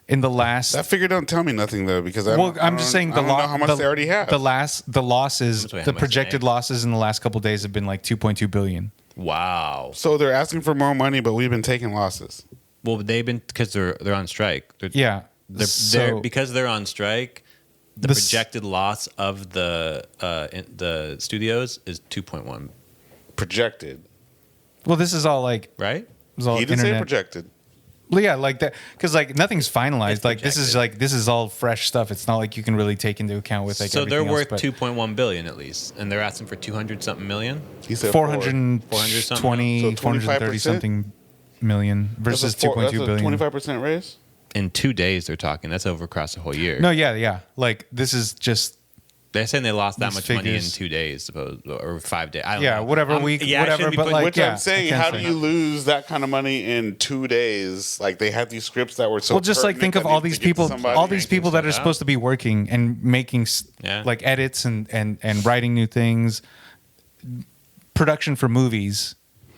[SPEAKER 1] in the last,
[SPEAKER 2] That figure don't tell me nothing though because
[SPEAKER 1] I'm just saying
[SPEAKER 2] I don't know how much they already have.
[SPEAKER 1] The losses,
[SPEAKER 3] That's how
[SPEAKER 1] the
[SPEAKER 3] much they
[SPEAKER 1] projected
[SPEAKER 3] make.
[SPEAKER 1] losses in the last couple of days have been like 2.2 billion.
[SPEAKER 3] Wow.
[SPEAKER 2] So they're asking for more money, but we've been taking losses.
[SPEAKER 3] Well, they've been because they're on strike.
[SPEAKER 1] Yeah.
[SPEAKER 3] They're because they're on strike. The
[SPEAKER 1] The s-
[SPEAKER 3] projected loss of the studios is 2.1.
[SPEAKER 2] Projected.
[SPEAKER 1] Well, this is all like,
[SPEAKER 3] Right?
[SPEAKER 1] this is all
[SPEAKER 2] He didn't say
[SPEAKER 1] internet.
[SPEAKER 2] projected.
[SPEAKER 1] Well, yeah, like that, because like nothing's finalized.
[SPEAKER 3] It's
[SPEAKER 1] Like this is all fresh stuff. It's not like you can really take into account with like.
[SPEAKER 3] So they're
[SPEAKER 1] everything
[SPEAKER 3] worth
[SPEAKER 1] else,
[SPEAKER 3] 2.1 billion at least, and they're asking for 200 something million.
[SPEAKER 2] He said
[SPEAKER 1] 420,
[SPEAKER 3] something.
[SPEAKER 2] So
[SPEAKER 1] 430 something million versus 2.2 billion.
[SPEAKER 2] 25% raise.
[SPEAKER 3] In 2 days, they're talking. That's over across the whole year.
[SPEAKER 1] No, yeah. Like this is just
[SPEAKER 3] They're saying they lost that
[SPEAKER 1] These
[SPEAKER 3] much money in
[SPEAKER 1] figures.
[SPEAKER 3] 2 days, suppose, or 5 days. I don't
[SPEAKER 1] Yeah,
[SPEAKER 3] know.
[SPEAKER 1] whatever week,
[SPEAKER 3] I
[SPEAKER 1] whatever.
[SPEAKER 3] shouldn't be
[SPEAKER 1] But
[SPEAKER 3] putting-
[SPEAKER 1] like,
[SPEAKER 2] Which
[SPEAKER 1] yeah,
[SPEAKER 2] I'm saying,
[SPEAKER 1] I
[SPEAKER 2] how
[SPEAKER 1] can't
[SPEAKER 2] do
[SPEAKER 1] say.
[SPEAKER 2] you lose that kind of money in 2 days? Like they had these scripts that were so.
[SPEAKER 1] Well, just like
[SPEAKER 2] pertinent
[SPEAKER 1] think of
[SPEAKER 2] that
[SPEAKER 1] all
[SPEAKER 2] needed
[SPEAKER 1] these
[SPEAKER 2] to get to
[SPEAKER 1] people,
[SPEAKER 2] somebody.
[SPEAKER 1] all these people that are
[SPEAKER 3] stuff out.
[SPEAKER 1] supposed to be working and making
[SPEAKER 3] Yeah.
[SPEAKER 1] like edits and writing new things. Production for movies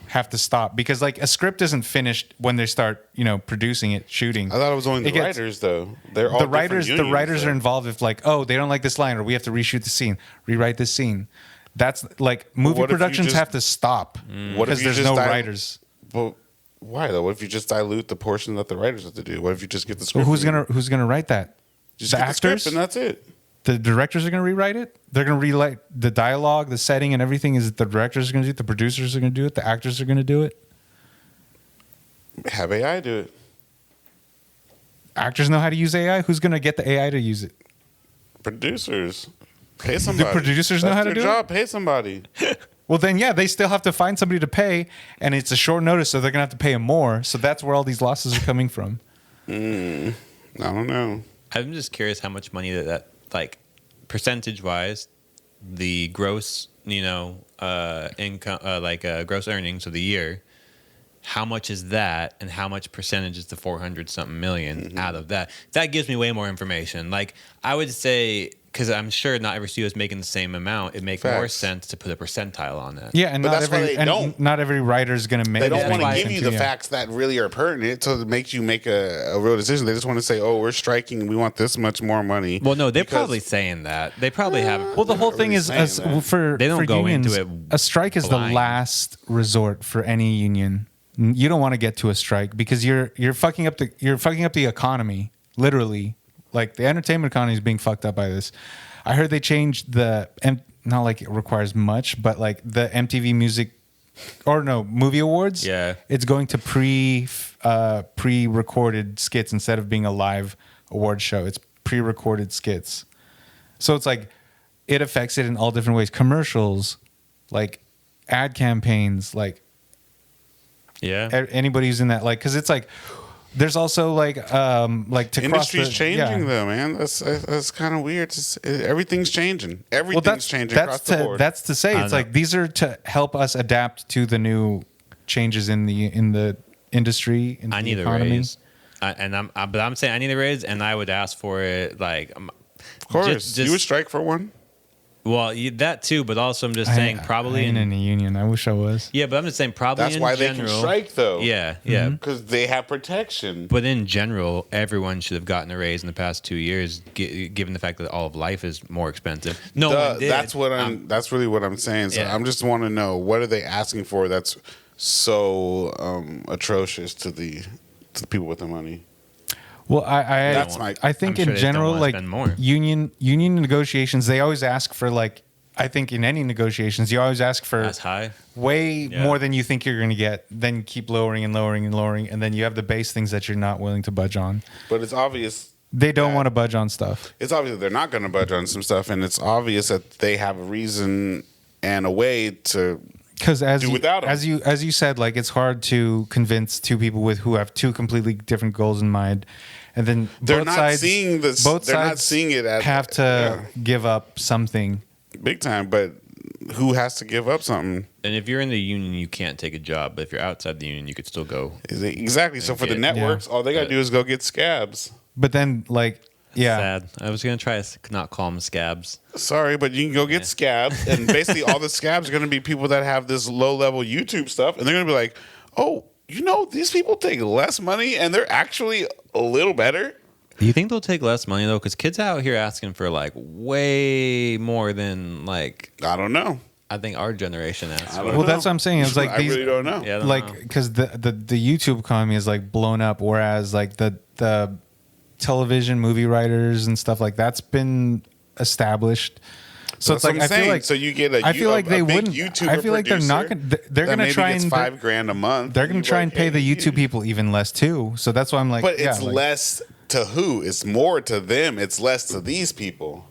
[SPEAKER 1] have to stop because like a script isn't finished when they start, producing it, shooting.
[SPEAKER 2] I thought it was only the
[SPEAKER 1] It gets-
[SPEAKER 2] writers though. They're all
[SPEAKER 1] the
[SPEAKER 2] different
[SPEAKER 1] writers
[SPEAKER 2] unions,
[SPEAKER 1] are
[SPEAKER 2] though.
[SPEAKER 1] involved if like, oh, they don't like this line or we have to reshoot the scene, rewrite this scene. That's like movie
[SPEAKER 2] what if you
[SPEAKER 1] productions
[SPEAKER 2] just-
[SPEAKER 1] have to stop
[SPEAKER 2] What if
[SPEAKER 1] because
[SPEAKER 2] you
[SPEAKER 1] there's
[SPEAKER 2] just
[SPEAKER 1] no
[SPEAKER 2] dilute-
[SPEAKER 1] writers.
[SPEAKER 2] Well, why though? What if you just dilute the portion that the writers have to do? What if you just get the
[SPEAKER 1] Well,
[SPEAKER 2] script?
[SPEAKER 1] who's gonna write that?
[SPEAKER 2] just
[SPEAKER 1] the
[SPEAKER 2] get the
[SPEAKER 1] actors?
[SPEAKER 2] script and that's it?
[SPEAKER 1] The directors are going to rewrite it. They're going to rewrite the dialogue, the setting, and everything. Is it the directors are going to do it? The producers are going to do it. The actors are going to do it.
[SPEAKER 2] Have AI do it.
[SPEAKER 1] Actors know how to use AI. Who's going to get the AI to use it?
[SPEAKER 2] Producers. Pay somebody.
[SPEAKER 1] producers know
[SPEAKER 2] That's
[SPEAKER 1] how to
[SPEAKER 2] their
[SPEAKER 1] do it?
[SPEAKER 2] job. Pay somebody.
[SPEAKER 1] Well, then, yeah, they still have to find somebody to pay, and it's a short notice, so they're going to have to pay them more. So that's where all these losses are coming from.
[SPEAKER 2] I don't know.
[SPEAKER 3] I'm just curious how much money that like percentage wise, the gross income gross earnings of the year. How much is that, and how much percentage is the 400 something million out of that? That gives me way more information. Like I would say, because I'm sure not every studio is making the same amount. It makes more
[SPEAKER 2] Facts.
[SPEAKER 3] sense to put a percentile on that.
[SPEAKER 1] Yeah, and
[SPEAKER 2] But
[SPEAKER 1] not
[SPEAKER 2] that's why
[SPEAKER 1] every
[SPEAKER 2] they don't.
[SPEAKER 1] not every writer is going to make.
[SPEAKER 2] They don't
[SPEAKER 3] that's
[SPEAKER 2] want
[SPEAKER 3] why-
[SPEAKER 2] to give you the facts that really are pertinent so it makes you make a real decision. They just want to say, oh, we're striking and we want this much more money.
[SPEAKER 3] Well, no, they're
[SPEAKER 2] because-
[SPEAKER 3] probably saying that. They probably have.
[SPEAKER 1] Well, the whole
[SPEAKER 2] not
[SPEAKER 1] thing
[SPEAKER 2] really
[SPEAKER 1] is
[SPEAKER 2] saying that.
[SPEAKER 1] for
[SPEAKER 3] They don't
[SPEAKER 1] for
[SPEAKER 3] go
[SPEAKER 1] unions,
[SPEAKER 3] into it
[SPEAKER 1] a strike is
[SPEAKER 3] blind.
[SPEAKER 1] the last resort for any union. You don't want to get to a strike because you're fucking up the economy, literally. Like the entertainment economy is being fucked up by this. I heard they changed not like it requires much, but like the MTV Movie Awards.
[SPEAKER 3] Yeah.
[SPEAKER 1] It's going to pre-recorded skits instead of being a live award show. It's pre-recorded skits. So it's like it affects it in all different ways. Commercials, like ad campaigns, like
[SPEAKER 3] Yeah.
[SPEAKER 1] anybody who's in that, like, because it's like there's also like to
[SPEAKER 2] Industry's changing
[SPEAKER 1] yeah.
[SPEAKER 2] though, man. That's kind of weird. Everything's changing. Everything's changing across the board.
[SPEAKER 1] That's to say, it's like these are to help us adapt to the new changes in the industry. In
[SPEAKER 3] I
[SPEAKER 1] the
[SPEAKER 3] need
[SPEAKER 1] economy.
[SPEAKER 3] a raise, but I'm saying I need a raise, and I would ask for it. Like,
[SPEAKER 2] Of course, you would strike for one.
[SPEAKER 3] Well, that too, but also I'm just saying probably
[SPEAKER 1] I ain't in a union. I wish I was.
[SPEAKER 3] Yeah, but I'm just saying probably
[SPEAKER 2] That's
[SPEAKER 3] in
[SPEAKER 2] why
[SPEAKER 3] general.
[SPEAKER 2] they can strike though.
[SPEAKER 3] Yeah, yeah.
[SPEAKER 2] Because they have protection.
[SPEAKER 3] But in general, everyone should have gotten a raise in the past 2 years, given the fact that all of life is more expensive. No one did.
[SPEAKER 2] That's what that's really what I'm saying. So
[SPEAKER 3] Yeah.
[SPEAKER 2] I'm just want to know, what are they asking for that's so atrocious to the people with the money?
[SPEAKER 1] Well,
[SPEAKER 2] That's my-
[SPEAKER 1] I think
[SPEAKER 3] I'm sure
[SPEAKER 1] in
[SPEAKER 3] they
[SPEAKER 1] general,
[SPEAKER 3] don't wanna
[SPEAKER 1] like
[SPEAKER 3] spend more.
[SPEAKER 1] union negotiations, they always ask for like. I think in any negotiations, you always ask for
[SPEAKER 3] That's high.
[SPEAKER 1] way
[SPEAKER 3] Yeah.
[SPEAKER 1] more than you think you're going to get. Then you keep lowering and lowering and lowering, and then you have the base things that you're not willing to budge on.
[SPEAKER 2] But it's obvious.
[SPEAKER 1] They don't
[SPEAKER 2] that-
[SPEAKER 1] want to budge on stuff.
[SPEAKER 2] It's obvious that they're not going to budge on some stuff, and it's obvious that they have a reason and a way to.
[SPEAKER 1] Because
[SPEAKER 2] Do without 'em.
[SPEAKER 1] as you said, like it's hard to convince two people who have two completely different goals in mind, and then
[SPEAKER 2] They're
[SPEAKER 1] both
[SPEAKER 2] not
[SPEAKER 1] sides,
[SPEAKER 2] seeing this.
[SPEAKER 1] Both
[SPEAKER 2] They're
[SPEAKER 1] sides
[SPEAKER 2] not seeing it as
[SPEAKER 1] have to give up something.
[SPEAKER 2] big time. But who has to give up something?
[SPEAKER 3] And if you're in the union, you can't take a job. But if you're outside the union, you could still go.
[SPEAKER 2] Exactly. So for the
[SPEAKER 3] get-
[SPEAKER 2] networks, all they got to do is go get scabs.
[SPEAKER 1] But then, like, yeah,
[SPEAKER 3] Sad. I was gonna try to not call them scabs.
[SPEAKER 2] Sorry, but you can go get scabs, and basically all the scabs are going to be people that have this low level YouTube stuff, and they're going to be like, "Oh, these people take less money, and they're actually a little better."
[SPEAKER 3] Do you think they'll take less money though? Because kids out here asking for like way more than like
[SPEAKER 2] I don't know.
[SPEAKER 3] I think our generation asks.
[SPEAKER 2] I
[SPEAKER 3] for.
[SPEAKER 2] don't
[SPEAKER 1] well,
[SPEAKER 2] know.
[SPEAKER 1] that's what I'm saying. It's like
[SPEAKER 2] I
[SPEAKER 1] these,
[SPEAKER 2] really don't know.
[SPEAKER 3] Yeah, I don't
[SPEAKER 1] like
[SPEAKER 3] know.
[SPEAKER 1] because the YouTube economy is like blown up, whereas like the television movie writers and stuff like that's been established. So
[SPEAKER 2] That's
[SPEAKER 1] it's like
[SPEAKER 2] what I'm
[SPEAKER 1] I feel
[SPEAKER 2] saying.
[SPEAKER 1] like
[SPEAKER 2] So you get
[SPEAKER 1] I feel like
[SPEAKER 2] a
[SPEAKER 1] they
[SPEAKER 2] big
[SPEAKER 1] wouldn't.
[SPEAKER 2] YouTuber
[SPEAKER 1] I feel like they're not
[SPEAKER 2] producer
[SPEAKER 1] gonna. They're
[SPEAKER 2] that
[SPEAKER 1] gonna
[SPEAKER 2] maybe
[SPEAKER 1] try
[SPEAKER 2] gets
[SPEAKER 1] and
[SPEAKER 2] $5,000 a month.
[SPEAKER 1] they're gonna
[SPEAKER 2] You're
[SPEAKER 1] try
[SPEAKER 2] like,
[SPEAKER 1] and pay
[SPEAKER 2] hey,
[SPEAKER 1] the YouTube people even less too. So that's why I'm like,
[SPEAKER 2] But
[SPEAKER 1] yeah,
[SPEAKER 2] it's
[SPEAKER 1] like-
[SPEAKER 2] less to who? It's more to them. It's less to these people.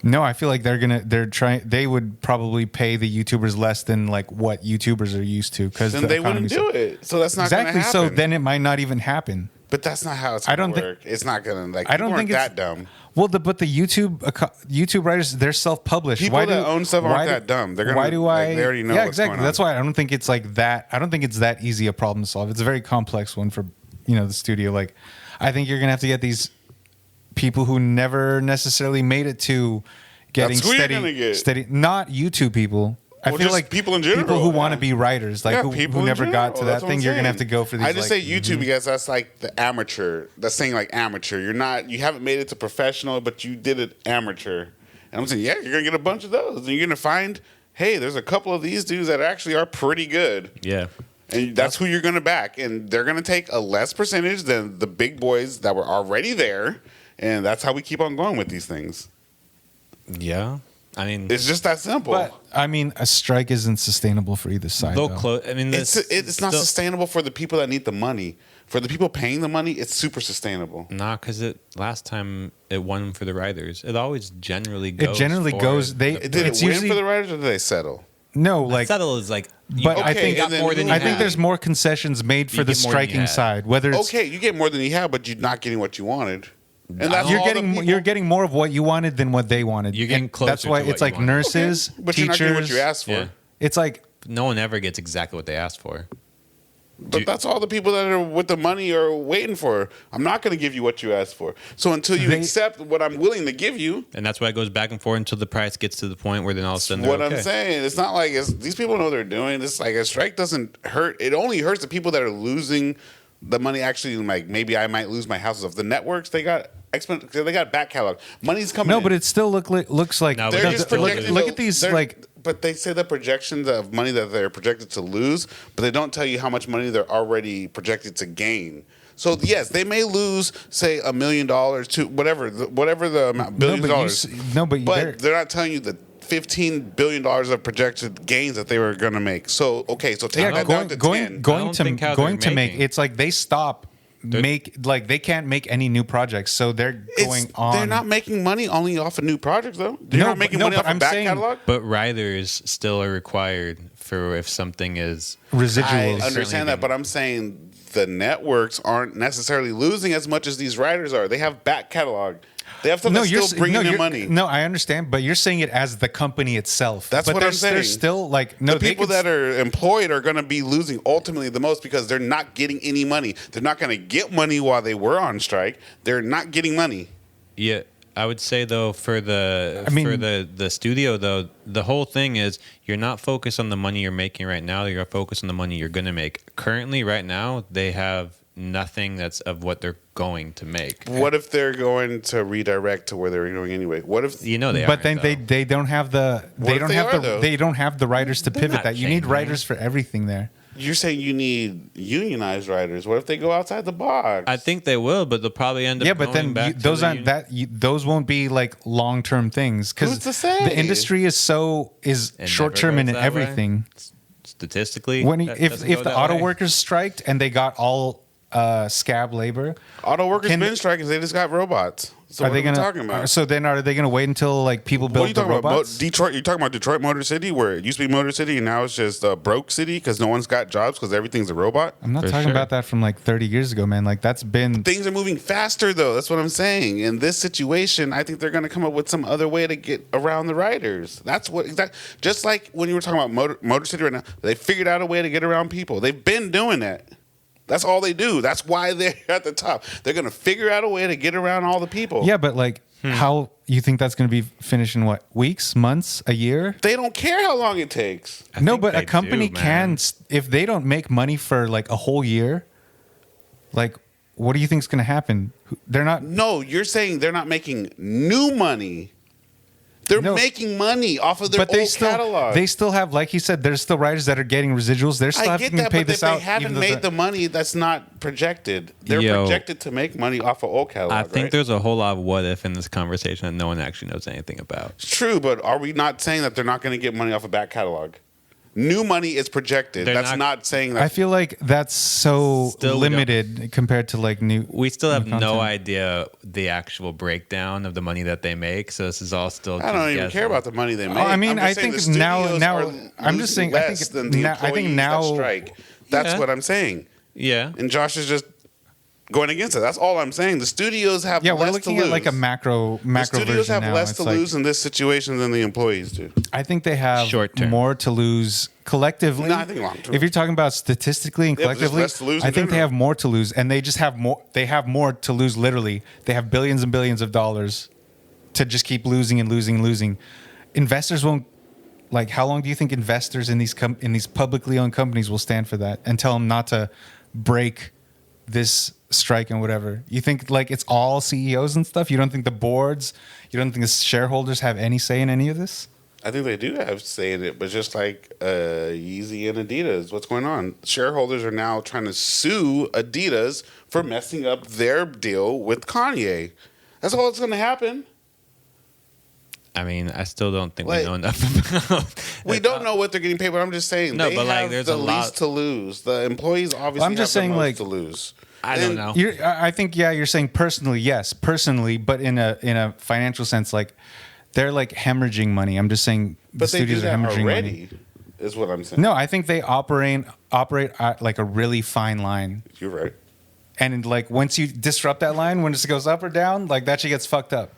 [SPEAKER 1] No, I feel like they would probably pay the YouTubers less than like what YouTubers are used to because
[SPEAKER 2] Then they wouldn't do it. So that's not
[SPEAKER 1] exactly.
[SPEAKER 2] going to happen.
[SPEAKER 1] So then it might not even happen.
[SPEAKER 2] But that's not how it's going to work. It's not going to, like, I don't think it's that dumb.
[SPEAKER 1] Well, but the YouTube writers, they're self-published.
[SPEAKER 2] People that own stuff aren't that dumb. They're gonna,
[SPEAKER 1] why do I?
[SPEAKER 2] Like, they already know what's going on.
[SPEAKER 1] That's why I don't think it's like that. I don't think it's that easy a problem to solve. It's a very complex one for, the studio. Like, I think you're going to have to get these people who never necessarily made it to getting steady. Not YouTube people. I feel like
[SPEAKER 2] people in general,
[SPEAKER 1] people who want to be writers, like who never got to that thing. You're gonna have to go for these.
[SPEAKER 2] I just say YouTube because that's like the amateur. That's saying like amateur. You haven't made it to professional, but you did it amateur. And I'm saying, yeah, you're gonna get a bunch of those, and you're gonna find, hey, there's a couple of these dudes that actually are pretty good.
[SPEAKER 3] Yeah.
[SPEAKER 2] And that's who you're gonna back, and they're gonna take a less percentage than the big boys that were already there, and that's how we keep on going with these things.
[SPEAKER 3] Yeah. I mean,
[SPEAKER 2] it's just that simple.
[SPEAKER 1] But I mean, a strike isn't sustainable for either side.
[SPEAKER 3] I mean,
[SPEAKER 2] it's not sustainable for the people that need the money. For the people paying the money, it's super sustainable.
[SPEAKER 3] Nah, because last time it won for the writers. It always generally goes.
[SPEAKER 1] It generally goes.
[SPEAKER 2] Did it win for the writers, or did they settle?
[SPEAKER 1] No, like
[SPEAKER 3] settle is like.
[SPEAKER 1] But I think there's more concessions made for the striking side. Whether it's,
[SPEAKER 2] you get more than you have, but you're not getting what you wanted.
[SPEAKER 1] And that's you're getting more of what you wanted than what they wanted.
[SPEAKER 3] You're getting closer.
[SPEAKER 1] That's why it's like nurses,
[SPEAKER 2] but
[SPEAKER 1] teachers.
[SPEAKER 2] You're not getting what you asked for.
[SPEAKER 3] Yeah.
[SPEAKER 1] It's like
[SPEAKER 3] no one ever gets exactly what they asked for.
[SPEAKER 2] But that's all the people that are with the money are waiting for. I'm not going to give you what you asked for. So until you accept what I'm willing to give you,
[SPEAKER 3] and that's why it goes back and forth until the price gets to the point where then all of a sudden
[SPEAKER 2] what I'm saying. It's not like these people know what they're doing. It's like a strike doesn't hurt. It only hurts the people that are losing the money. Actually, like maybe I might lose my houses. Of the networks, they got back catalog. Money's coming.
[SPEAKER 1] No, but it still looks like
[SPEAKER 2] they're just projecting.
[SPEAKER 1] Look at these like.
[SPEAKER 2] But they say the projections of money that they're projected to lose, but they don't tell you how much money they're already projected to gain. So yes, they may lose, say, $1 million to whatever the amount, billions of dollars.
[SPEAKER 1] But
[SPEAKER 2] they're not telling you the $15 billion of projected gains that they were going to make. So take that down to 10.
[SPEAKER 1] Going to make it's like they stop. They can't make any new projects, so they're going on.
[SPEAKER 2] They're not making money only off of new projects, though. They're not making money off of back catalog.
[SPEAKER 3] But writers still are required for if something is
[SPEAKER 1] residuals.
[SPEAKER 2] I understand that, but I'm saying the networks aren't necessarily losing as much as these writers are. They have back catalog. They have stuff that's still bringing them money.
[SPEAKER 1] No, I understand, but you're saying it as the company itself.
[SPEAKER 2] That's what I'm saying.
[SPEAKER 1] There's still like
[SPEAKER 2] the people that are employed are going to be losing ultimately the most because they're not getting any money. They're not going to get money while they were on strike. They're not getting money.
[SPEAKER 3] Yeah, I would say though for the studio though, the whole thing is you're not focused on the money you're making right now. You're focused on the money you're going to make. Currently, right now, they have nothing that's of what they're going to make.
[SPEAKER 2] What if they're going to redirect to where they're going anyway? What if
[SPEAKER 3] they are?
[SPEAKER 1] But then they don't have the they don't have the writers to pivot that. You need writers for everything there.
[SPEAKER 2] You're saying you need unionized writers. What if they go outside the box?
[SPEAKER 3] I think they will, but they'll probably end up.
[SPEAKER 1] Yeah, but then those won't be like long term things because the industry is short term in everything.
[SPEAKER 3] Statistically,
[SPEAKER 1] if the auto workers striked and they got all scab labor.
[SPEAKER 2] Auto workers been striking. They just got robots. So what are we talking about?
[SPEAKER 1] So then are they going to wait until like people build the robots?
[SPEAKER 2] About? Detroit? You're talking about Detroit Motor City, where it used to be Motor City and now it's just broke city because no one's got jobs because everything's a robot.
[SPEAKER 1] I'm not talking about that from like 30 years ago, man. Like that's been.
[SPEAKER 2] Things are moving faster though. That's what I'm saying. In this situation, I think they're going to come up with some other way to get around the writers. That's what just like when you were talking about Motor City right now, they figured out a way to get around people. They've been doing that. That's all they do. That's why they're at the top. They're going to figure out a way to get around all the people.
[SPEAKER 1] Yeah, but like, how you think that's going to be finished in what, weeks, months, a year?
[SPEAKER 2] They don't care how long it takes.
[SPEAKER 1] No, but a company can, if they don't make money for like a whole year, like, what do you think is going to happen? They're not.
[SPEAKER 2] No, you're saying they're not making new money. They're making money off of their old catalog.
[SPEAKER 1] They still have, like he said, there's still writers that are getting residuals. They're still having to pay this out.
[SPEAKER 2] They haven't made the money. That's not projected. They're projected to make money off of old catalog.
[SPEAKER 3] I think there's a whole lot of what if in this conversation that no one actually knows anything about.
[SPEAKER 2] It's true, but are we not saying that they're not going to get money off of back catalog? New money is projected. That's not saying that.
[SPEAKER 1] I feel like that's so limited compared to like new.
[SPEAKER 3] We still have no idea the actual breakdown of the money that they make. So this is all still.
[SPEAKER 2] I don't even care about the money they make.
[SPEAKER 1] I mean, I think now I'm just saying. I think now
[SPEAKER 2] strike. That's what I'm saying.
[SPEAKER 3] Yeah.
[SPEAKER 2] And Josh is just going against it. That's all I'm saying. The studios have less to lose.
[SPEAKER 1] Yeah, we're looking at like a macro
[SPEAKER 2] the studios
[SPEAKER 1] version
[SPEAKER 2] have
[SPEAKER 1] now.
[SPEAKER 2] less
[SPEAKER 1] It's
[SPEAKER 2] to
[SPEAKER 1] like,
[SPEAKER 2] lose in this situation than the employees do.
[SPEAKER 1] I think they have
[SPEAKER 3] Short term.
[SPEAKER 1] more to lose collectively.
[SPEAKER 2] No, I think long term.
[SPEAKER 1] If you're talking about statistically and
[SPEAKER 2] Yeah, but there's
[SPEAKER 1] collectively,
[SPEAKER 2] less to lose in
[SPEAKER 1] I think they
[SPEAKER 2] general.
[SPEAKER 1] have more to lose, and they just have more. They have more to lose. Literally, they have billions and billions of dollars to just keep losing and losing and losing. Investors won't. Like, how long do you think investors in these publicly owned companies will stand for that and tell them not to break this strike and whatever? You think like it's all CEOs and stuff? You don't think the boards, you don't think the shareholders have any say in any of this?
[SPEAKER 2] I think they do have say in it, but just like Yeezy and Adidas, what's going on? Shareholders are now trying to sue Adidas for messing up their deal with Kanye. That's all that's going to happen.
[SPEAKER 3] I mean, I still don't think
[SPEAKER 2] Like,
[SPEAKER 3] we know enough about.
[SPEAKER 2] We don't know what they're getting paid, but I'm just saying
[SPEAKER 3] No,
[SPEAKER 2] they
[SPEAKER 3] but, like,
[SPEAKER 2] have
[SPEAKER 3] there's
[SPEAKER 2] the
[SPEAKER 3] a lot-
[SPEAKER 2] least to lose. The employees obviously
[SPEAKER 1] I'm just
[SPEAKER 2] have
[SPEAKER 1] saying,
[SPEAKER 2] the most
[SPEAKER 1] like,
[SPEAKER 2] to lose.
[SPEAKER 3] I don't know.
[SPEAKER 1] I think you're saying personally, yes, personally, but in a financial sense, like they're like hemorrhaging money. I'm just saying the
[SPEAKER 2] But they do
[SPEAKER 1] studios are
[SPEAKER 2] that
[SPEAKER 1] hemorrhaging
[SPEAKER 2] already,
[SPEAKER 1] money.
[SPEAKER 2] is what I'm saying.
[SPEAKER 1] No, I think they operate at like a really fine line.
[SPEAKER 2] You're right.
[SPEAKER 1] And like once you disrupt that line, when it goes up or down, like that shit gets fucked up,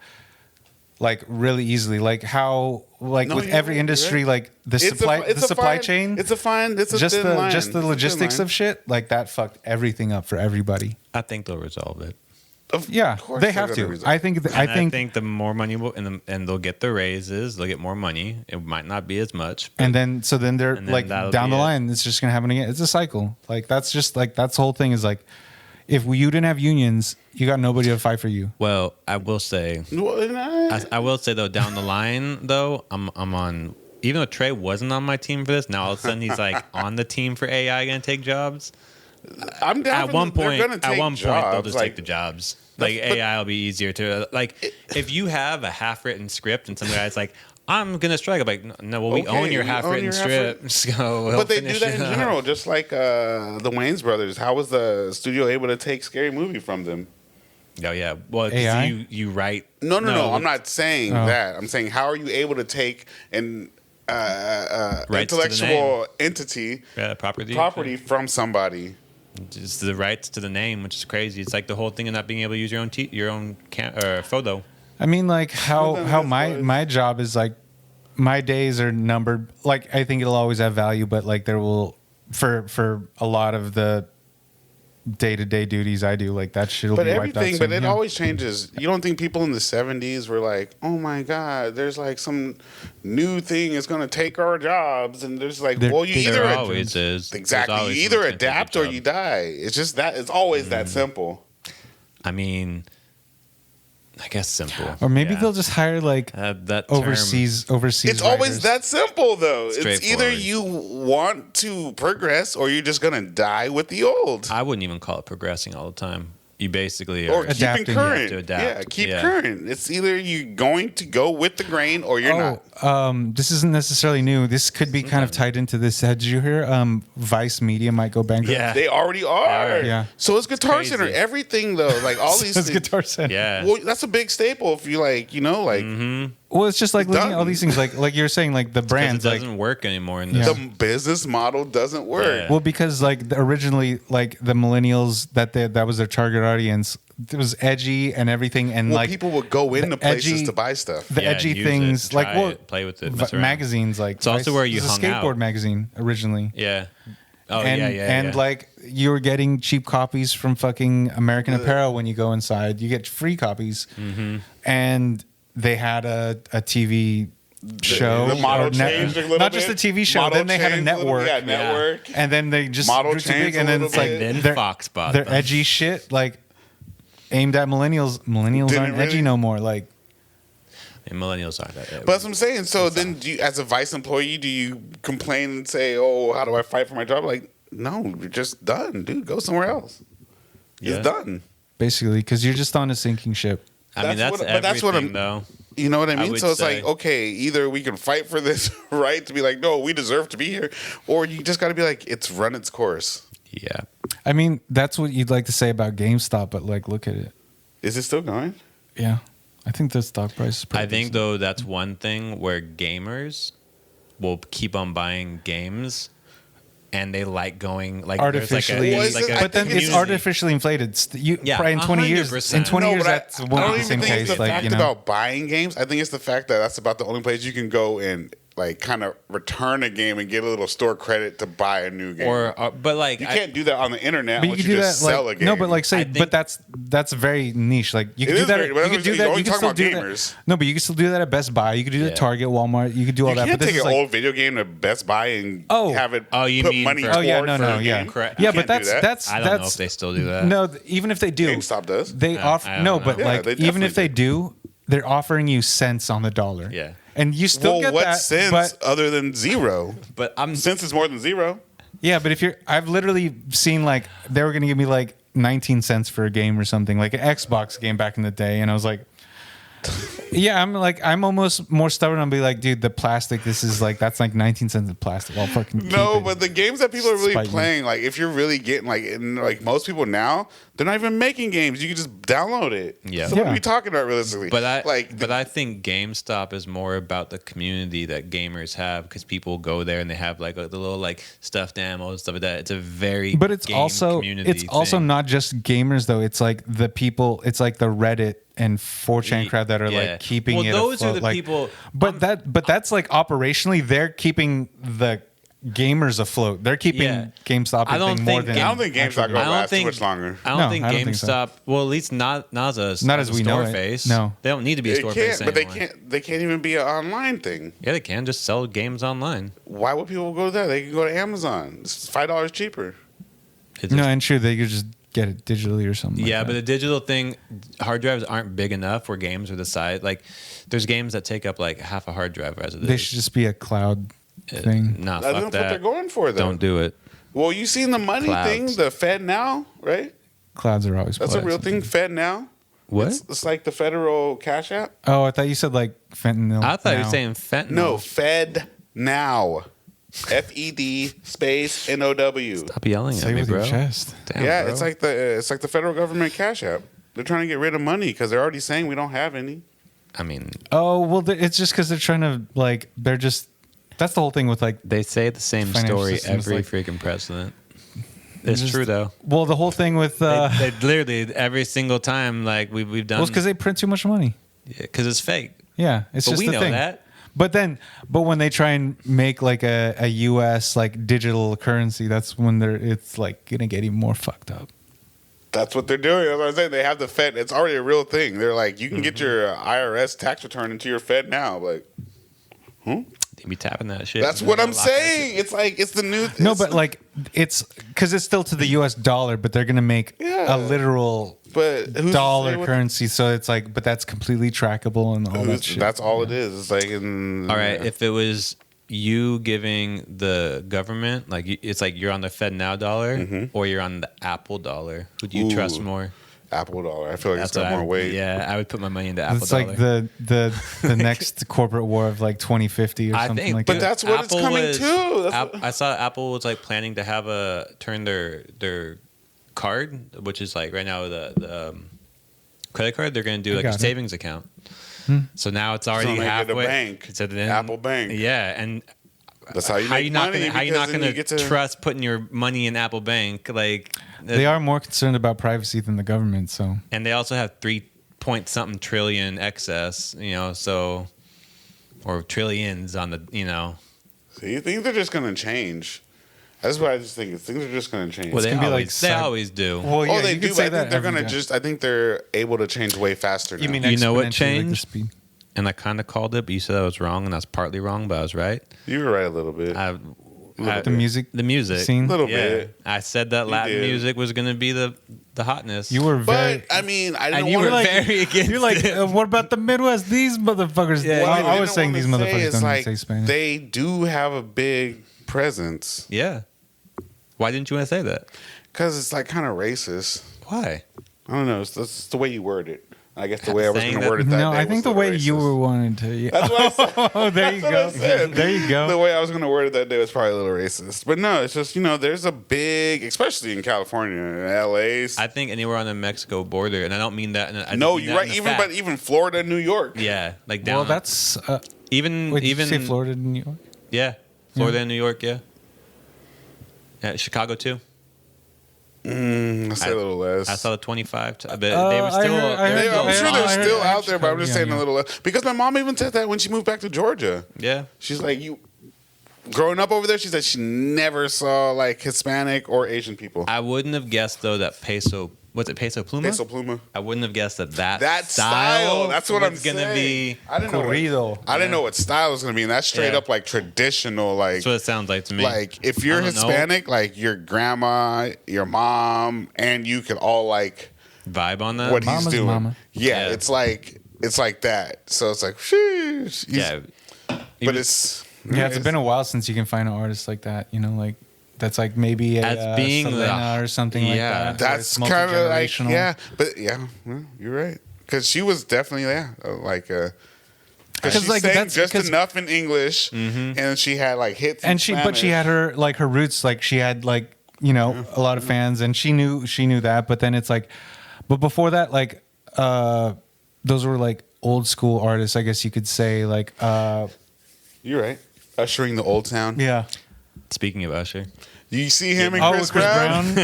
[SPEAKER 1] like really easily. Like how, like
[SPEAKER 2] No,
[SPEAKER 1] with
[SPEAKER 2] you're
[SPEAKER 1] every
[SPEAKER 2] right,
[SPEAKER 1] industry,
[SPEAKER 2] you're right.
[SPEAKER 1] like the supply chain,
[SPEAKER 2] It's a fine. It's a
[SPEAKER 1] just
[SPEAKER 2] thin
[SPEAKER 1] the
[SPEAKER 2] line.
[SPEAKER 1] just the
[SPEAKER 2] It's a thin
[SPEAKER 1] logistics
[SPEAKER 2] line.
[SPEAKER 1] of shit, like that fucked everything up for everybody.
[SPEAKER 3] I think they'll resolve it.
[SPEAKER 1] Yeah,
[SPEAKER 2] course
[SPEAKER 1] they
[SPEAKER 2] they're
[SPEAKER 1] have
[SPEAKER 2] gonna
[SPEAKER 1] to.
[SPEAKER 2] resolve
[SPEAKER 1] I think.
[SPEAKER 3] And
[SPEAKER 1] I think.
[SPEAKER 3] the more money will, and they'll get the raises. They'll get more money. It might not be as much.
[SPEAKER 1] And then, so then they're
[SPEAKER 3] And then
[SPEAKER 1] like
[SPEAKER 3] that'll
[SPEAKER 1] down
[SPEAKER 3] be
[SPEAKER 1] the
[SPEAKER 3] it.
[SPEAKER 1] line, it's just gonna happen again. It's a cycle. Like that's just like that's the whole thing. Is like, if you didn't have unions, you got nobody to fight for you.
[SPEAKER 3] Well, I will say,
[SPEAKER 2] Well, nah.
[SPEAKER 3] I will say though, down the line though, I'm on. Even though Trey wasn't on my team for this, now all of a sudden he's like on the team for AI gonna take jobs.
[SPEAKER 2] I'm down.
[SPEAKER 3] At
[SPEAKER 2] for
[SPEAKER 3] one
[SPEAKER 2] the- they're
[SPEAKER 3] point,
[SPEAKER 2] gonna
[SPEAKER 3] at
[SPEAKER 2] take
[SPEAKER 3] one point they'll
[SPEAKER 2] jobs,
[SPEAKER 3] just
[SPEAKER 2] like,
[SPEAKER 3] take the jobs. Like
[SPEAKER 2] but-
[SPEAKER 3] AI will be easier to like. If you have a half-written script and some guy's like, "I'm gonna strike," I'm like, "No, well, we
[SPEAKER 2] Okay,
[SPEAKER 3] own your
[SPEAKER 2] we own
[SPEAKER 3] half-written
[SPEAKER 2] your
[SPEAKER 3] script." So we'll
[SPEAKER 2] But they do
[SPEAKER 3] finish
[SPEAKER 2] that in
[SPEAKER 3] it up.
[SPEAKER 2] general, just like the Wayans brothers. How was the studio able to take Scary Movie from them?
[SPEAKER 3] Oh yeah, well, 'cause
[SPEAKER 1] AI?
[SPEAKER 3] you write.
[SPEAKER 2] No. I'm not saying that. I'm saying how are you able to take an
[SPEAKER 3] Rights to the
[SPEAKER 2] intellectual entity
[SPEAKER 3] property
[SPEAKER 2] from somebody?
[SPEAKER 3] Just the rights to the name, which is crazy. It's like the whole thing of not being able to use your own photo.
[SPEAKER 1] I mean, like how
[SPEAKER 2] that's
[SPEAKER 1] my job is like my days are numbered. Like I think it'll always have value, but like there will for a lot of the day-to-day duties I do, like that shit will
[SPEAKER 2] But
[SPEAKER 1] be wiped out
[SPEAKER 2] everything,
[SPEAKER 1] soon.
[SPEAKER 2] but it
[SPEAKER 1] Yeah.
[SPEAKER 2] always changes. You don't think people in the 70s were like, "Oh my God, there's like some new thing is going to take our jobs," and there's like,
[SPEAKER 1] There-
[SPEAKER 2] well, you
[SPEAKER 1] there
[SPEAKER 2] either
[SPEAKER 3] There always is.
[SPEAKER 2] exactly,
[SPEAKER 3] There's always
[SPEAKER 2] you either
[SPEAKER 3] someone trying to take
[SPEAKER 2] adapt
[SPEAKER 3] your
[SPEAKER 2] or
[SPEAKER 3] job.
[SPEAKER 2] you die. It's just that. It's always that simple.
[SPEAKER 3] I mean, I guess simple.
[SPEAKER 1] Or maybe
[SPEAKER 3] Yeah.
[SPEAKER 1] they'll just hire like
[SPEAKER 3] that term-
[SPEAKER 1] overseas.
[SPEAKER 2] It's always
[SPEAKER 1] writers.
[SPEAKER 2] that simple, though. It's either
[SPEAKER 3] Straightforward.
[SPEAKER 2] you want to progress or you're just gonna die with the old.
[SPEAKER 3] I wouldn't even call it progressing all the time. You basically
[SPEAKER 2] Or
[SPEAKER 3] are
[SPEAKER 2] keeping
[SPEAKER 1] Adapting.
[SPEAKER 3] You have
[SPEAKER 2] current.
[SPEAKER 3] to adapt.
[SPEAKER 2] Yeah, keep
[SPEAKER 3] Yeah.
[SPEAKER 2] current. It's either you going to go with the grain or you're not.
[SPEAKER 1] This isn't necessarily new. This could be kind of tied into this. Did you hear Vice Media might go bankrupt?
[SPEAKER 3] Yeah.
[SPEAKER 2] They already are.
[SPEAKER 1] Yeah.
[SPEAKER 2] So it's Guitar
[SPEAKER 3] crazy.
[SPEAKER 2] Center. Everything though, like all these
[SPEAKER 1] It's
[SPEAKER 2] things.
[SPEAKER 1] Guitar Center.
[SPEAKER 3] Yeah.
[SPEAKER 2] Well, that's a big staple. If you like, like
[SPEAKER 1] Well, it's just like looking at all
[SPEAKER 2] done.
[SPEAKER 1] these things, like you're saying, like the
[SPEAKER 3] 'Cause
[SPEAKER 1] brands,
[SPEAKER 3] it
[SPEAKER 1] like
[SPEAKER 3] doesn't work anymore in this.
[SPEAKER 1] Yeah.
[SPEAKER 2] the business model doesn't work.
[SPEAKER 3] Yeah.
[SPEAKER 1] well, because like originally, like the millennials that was their target audience. It was edgy and everything, and
[SPEAKER 2] Well,
[SPEAKER 1] like
[SPEAKER 2] people would go into places
[SPEAKER 1] edgy-
[SPEAKER 2] to buy stuff.
[SPEAKER 1] the
[SPEAKER 3] Yeah,
[SPEAKER 1] edgy
[SPEAKER 3] use
[SPEAKER 1] things,
[SPEAKER 3] it,
[SPEAKER 1] like
[SPEAKER 3] try
[SPEAKER 1] well,
[SPEAKER 3] it, play with it, mess around.
[SPEAKER 1] magazines, like
[SPEAKER 3] It's also
[SPEAKER 1] Vice
[SPEAKER 3] where you
[SPEAKER 1] was a
[SPEAKER 3] hung
[SPEAKER 1] skateboard
[SPEAKER 3] out.
[SPEAKER 1] magazine originally.
[SPEAKER 3] Yeah. Oh
[SPEAKER 1] and,
[SPEAKER 3] yeah.
[SPEAKER 1] And like you were getting cheap copies from fucking American Apparel when you go inside. You get free copies, and they had a TV show.
[SPEAKER 2] The model
[SPEAKER 1] or
[SPEAKER 2] changed a little
[SPEAKER 1] not just a
[SPEAKER 2] bit.
[SPEAKER 1] TV show.
[SPEAKER 2] Model
[SPEAKER 1] Then they had a
[SPEAKER 2] changed little-
[SPEAKER 1] network.
[SPEAKER 2] Yeah, network.
[SPEAKER 1] And then they just
[SPEAKER 2] Model
[SPEAKER 1] grew too
[SPEAKER 2] changed
[SPEAKER 1] big,
[SPEAKER 2] a
[SPEAKER 1] and then
[SPEAKER 2] little
[SPEAKER 1] it's like
[SPEAKER 2] bit.
[SPEAKER 3] Then
[SPEAKER 1] their-
[SPEAKER 3] Fox bought
[SPEAKER 1] their
[SPEAKER 3] them.
[SPEAKER 1] edgy shit, like aimed at millennials. Millennials
[SPEAKER 2] Didn't
[SPEAKER 1] aren't edgy
[SPEAKER 2] really-
[SPEAKER 1] no more. Like
[SPEAKER 3] And millennials are that.
[SPEAKER 2] But that's what I'm saying. So then, do you, as a Vice employee, do you complain and say, "Oh, how do I fight for my job?" Like, no, you're just done, dude. Go somewhere else.
[SPEAKER 3] Yeah.
[SPEAKER 2] It's done.
[SPEAKER 1] basically, because you're just on a sinking ship.
[SPEAKER 3] I mean,
[SPEAKER 2] That's
[SPEAKER 3] that's
[SPEAKER 2] what- but that's what
[SPEAKER 3] everything,
[SPEAKER 2] I'm-
[SPEAKER 3] though.
[SPEAKER 2] You know what I mean?
[SPEAKER 3] would
[SPEAKER 2] So it's
[SPEAKER 3] say-
[SPEAKER 2] like, okay, either we can fight for this right to be like, no, we deserve to be here, or you just got to be like, it's run its course.
[SPEAKER 3] Yeah.
[SPEAKER 1] I mean, that's what you'd like to say about GameStop, but like, look at it.
[SPEAKER 2] Is it still going?
[SPEAKER 1] Yeah, I think the stock price is pretty
[SPEAKER 3] I think
[SPEAKER 1] decent.
[SPEAKER 3] though that's one thing where gamers will keep on buying games and they like going like
[SPEAKER 1] artificially,
[SPEAKER 3] there's
[SPEAKER 1] but then it's artificially inflated. Probably in 20 years,
[SPEAKER 3] 100%.
[SPEAKER 1] years, that won't be the same case.
[SPEAKER 2] It's the fact about buying games. I think it's the fact that that's about the only place you can go and like kind of return a game and get a little store credit to buy a new game.
[SPEAKER 3] But like
[SPEAKER 2] you can't do that on the internet.
[SPEAKER 1] But you can do that. Sell a game. No, but like but that's very niche. Like you can do that. You can do that. You can still do that. No, but you can still do that at Best Buy. You can do that at Target, Walmart. You can do all that.
[SPEAKER 2] You
[SPEAKER 1] can't
[SPEAKER 2] take an old video game to Best Buy and have it.
[SPEAKER 3] You
[SPEAKER 2] put
[SPEAKER 3] mean
[SPEAKER 2] money?
[SPEAKER 3] Correct.
[SPEAKER 1] Yeah, but that's.
[SPEAKER 3] I don't know if they still do that.
[SPEAKER 1] No, even if they do,
[SPEAKER 2] GameStop does.
[SPEAKER 1] They offer but like even if they do, they're offering you cents on the dollar.
[SPEAKER 3] Yeah.
[SPEAKER 1] And you still get that.
[SPEAKER 2] Cents other than zero?
[SPEAKER 3] But
[SPEAKER 2] cents is more than zero.
[SPEAKER 1] Yeah, but I've literally seen like they were gonna give me like 19 cents for a game or something, like an Xbox game back in the day, and I was like, yeah, I'm almost more stubborn. I'll be like, dude, the plastic. That's like 19 cents of plastic. I'll fucking
[SPEAKER 2] but the games that people are really playing, like if you're really getting like most people now, they're not even making games. You can just download it.
[SPEAKER 3] Yeah.
[SPEAKER 2] So what are we talking about realistically?
[SPEAKER 3] But I think GameStop is more about the community that gamers have because people go there and they have like the little like stuffed animals and stuff like that. It's a very
[SPEAKER 1] but it's also not just gamers though. It's like the people. It's like the Reddit and 4chan crowd that are like keeping it
[SPEAKER 3] those
[SPEAKER 1] afloat.
[SPEAKER 3] Are the people.
[SPEAKER 1] But that's like operationally they're keeping the gamers afloat. They're keeping GameStop
[SPEAKER 2] I don't think GameStop will last too much longer.
[SPEAKER 3] I don't think GameStop. Well, at least not as we know it. Face.
[SPEAKER 1] No,
[SPEAKER 3] they don't need to be a store face.
[SPEAKER 2] But they can't even be an online thing.
[SPEAKER 3] Yeah, they can just sell games online.
[SPEAKER 2] Why would people go there? They can go to Amazon. It's $5 cheaper.
[SPEAKER 1] No, and sure they could just get it digitally or something.
[SPEAKER 3] Yeah, but the digital thing, hard drives aren't big enough where games are the size. Like, there's games that take up like half a hard drive as it is.
[SPEAKER 1] They should just be a cloud thing.
[SPEAKER 3] No,
[SPEAKER 2] that's what they're going for, though.
[SPEAKER 3] Don't do it.
[SPEAKER 2] Well, you seen the money thing, the Fed Now, right?
[SPEAKER 1] Clouds are always.
[SPEAKER 2] That's a real thing. Fed Now.
[SPEAKER 3] What?
[SPEAKER 2] It's like the federal cash app.
[SPEAKER 1] Oh, I thought you said like fentanyl.
[SPEAKER 3] I thought you were saying fentanyl.
[SPEAKER 2] No, Fed Now. FED space NOW.
[SPEAKER 3] Stop yelling at me, bro.
[SPEAKER 1] Your chest.
[SPEAKER 2] Damn, yeah, bro. It's like the federal government cash app. They're trying to get rid of money because they're already saying we don't have any.
[SPEAKER 3] I mean,
[SPEAKER 1] it's just because they're trying to like that's the whole thing with like
[SPEAKER 3] they say the same story every freaking president. It's true though.
[SPEAKER 1] Well, the whole thing with
[SPEAKER 3] they literally every single time like we've done.
[SPEAKER 1] Well, it's because they print too much money.
[SPEAKER 3] Yeah, because it's fake.
[SPEAKER 1] Yeah, it's
[SPEAKER 3] but
[SPEAKER 1] just
[SPEAKER 3] we
[SPEAKER 1] the
[SPEAKER 3] know
[SPEAKER 1] thing.
[SPEAKER 3] that.
[SPEAKER 1] But when they try and make like a US like digital currency, that's when it's like gonna get even more fucked up.
[SPEAKER 2] That's what they're doing. That's what I'm saying. They have the Fed. It's already a real thing. They're like, you can get your IRS tax return into your Fed Now. Like,
[SPEAKER 3] They be tapping that shit.
[SPEAKER 2] That's what I'm saying. It's like it's the new.
[SPEAKER 1] No, but like it's because it's still to the US dollar, but they're gonna make a literal dollar currency. So it's like, but that's completely trackable and all that shit.
[SPEAKER 2] That's all it is. It's like,
[SPEAKER 3] all right. If it was you giving the government, like it's like you're on the Fed Now dollar or you're on the Apple dollar, who do you trust more?
[SPEAKER 2] Apple dollar. I feel like it's got more weight.
[SPEAKER 3] Yeah, I would put my money into Apple
[SPEAKER 1] it's
[SPEAKER 3] dollar.
[SPEAKER 1] It's like the next corporate war of like 2050 or something like that.
[SPEAKER 2] But that's what Apple it's coming to.
[SPEAKER 3] I saw Apple was like planning to have turn their card, which is like right now the credit card. They're going to do like a savings account. So now it's already halfway.
[SPEAKER 2] A bank.
[SPEAKER 3] So then,
[SPEAKER 2] Apple Bank.
[SPEAKER 3] Yeah, and
[SPEAKER 2] that's how you make money.
[SPEAKER 3] How you not going to trust putting your money in Apple Bank? Like
[SPEAKER 1] they are more concerned about privacy than the government. So
[SPEAKER 3] and they also have 3-point-something trillion excess. So or trillions on the.
[SPEAKER 2] See, things are just going to change. That's what I just think. Things are just going to change.
[SPEAKER 3] Well, they always do.
[SPEAKER 2] Well, yeah, they do. But I think they're going to just. I think they're able to change way faster.
[SPEAKER 1] You mean
[SPEAKER 3] you know what changed? Like and I kind of called it, but you said I was wrong, and I was partly wrong, but I was right.
[SPEAKER 2] You were right a little bit.
[SPEAKER 1] The music
[SPEAKER 2] scene, a little bit.
[SPEAKER 3] I said that Latin music was going to be the hotness.
[SPEAKER 1] You were very.
[SPEAKER 2] But I mean, I didn't.
[SPEAKER 3] And you were very against.
[SPEAKER 1] You're like, what about the Midwest? These motherfuckers.
[SPEAKER 2] Yeah,
[SPEAKER 1] I was saying these motherfuckers don't say Spanish.
[SPEAKER 2] They do have a big presence.
[SPEAKER 3] Yeah. Why didn't you want to say that?
[SPEAKER 2] Because it's like kind of racist.
[SPEAKER 3] Why?
[SPEAKER 2] I don't know. It's the way you word it. I guess the way I was going to word it that
[SPEAKER 1] No,
[SPEAKER 2] day
[SPEAKER 1] I think the way you were wanting to. Yeah.
[SPEAKER 2] That's what I said.
[SPEAKER 1] Oh, there you go. There you go.
[SPEAKER 2] The way I was going to word it that day was probably a little racist. But no, it's just, there's a big, especially in California and LA.
[SPEAKER 3] I think anywhere on the Mexico border, and I don't mean that.
[SPEAKER 2] You're right. Even Florida and New York.
[SPEAKER 3] Yeah. Like down.
[SPEAKER 1] Well, that's.
[SPEAKER 3] Even.
[SPEAKER 1] Did you say Florida and New York?
[SPEAKER 3] Yeah. Florida and New York, yeah. Chicago too.
[SPEAKER 2] I say a little less.
[SPEAKER 3] I saw the 25, but they were still.
[SPEAKER 2] I'm sure they're still out there, but I'm just saying
[SPEAKER 1] yeah.
[SPEAKER 2] a little less. Because my mom even said that when she moved back to Georgia.
[SPEAKER 3] Yeah.
[SPEAKER 2] She's like, growing up over there, she said she never saw like Hispanic or Asian people.
[SPEAKER 3] I wouldn't have guessed though that Peso Pluma?
[SPEAKER 2] Peso Pluma.
[SPEAKER 3] I wouldn't have guessed that
[SPEAKER 2] style. That's what I'm
[SPEAKER 3] gonna
[SPEAKER 2] saying.
[SPEAKER 3] be.
[SPEAKER 2] I didn't know. I didn't know what style was gonna be. And that's straight up like traditional. Like
[SPEAKER 3] that's what it sounds like to me.
[SPEAKER 2] Like if you're Hispanic, like your grandma, your mom, and you can all like
[SPEAKER 3] vibe on that.
[SPEAKER 2] What
[SPEAKER 1] Mama's
[SPEAKER 2] he's doing.
[SPEAKER 1] mama.
[SPEAKER 2] Yeah, it's like that. So it's like, sheesh.
[SPEAKER 3] Yeah.
[SPEAKER 2] But it's
[SPEAKER 1] been a while since you can find an artist like that. You know, like. That's like maybe
[SPEAKER 3] as being
[SPEAKER 1] Selena or something like that.
[SPEAKER 2] That's kind of like but you're right because she was definitely because she sang just enough in English and she had like hits
[SPEAKER 1] and but she had her roots, like she had like a lot of fans and she knew that, but then it's like, but before that like those were like old school artists, I guess you could say, like
[SPEAKER 2] you're right, ushering the old town.
[SPEAKER 1] Yeah.
[SPEAKER 3] Speaking of Usher,
[SPEAKER 2] you see him and Chris Brown?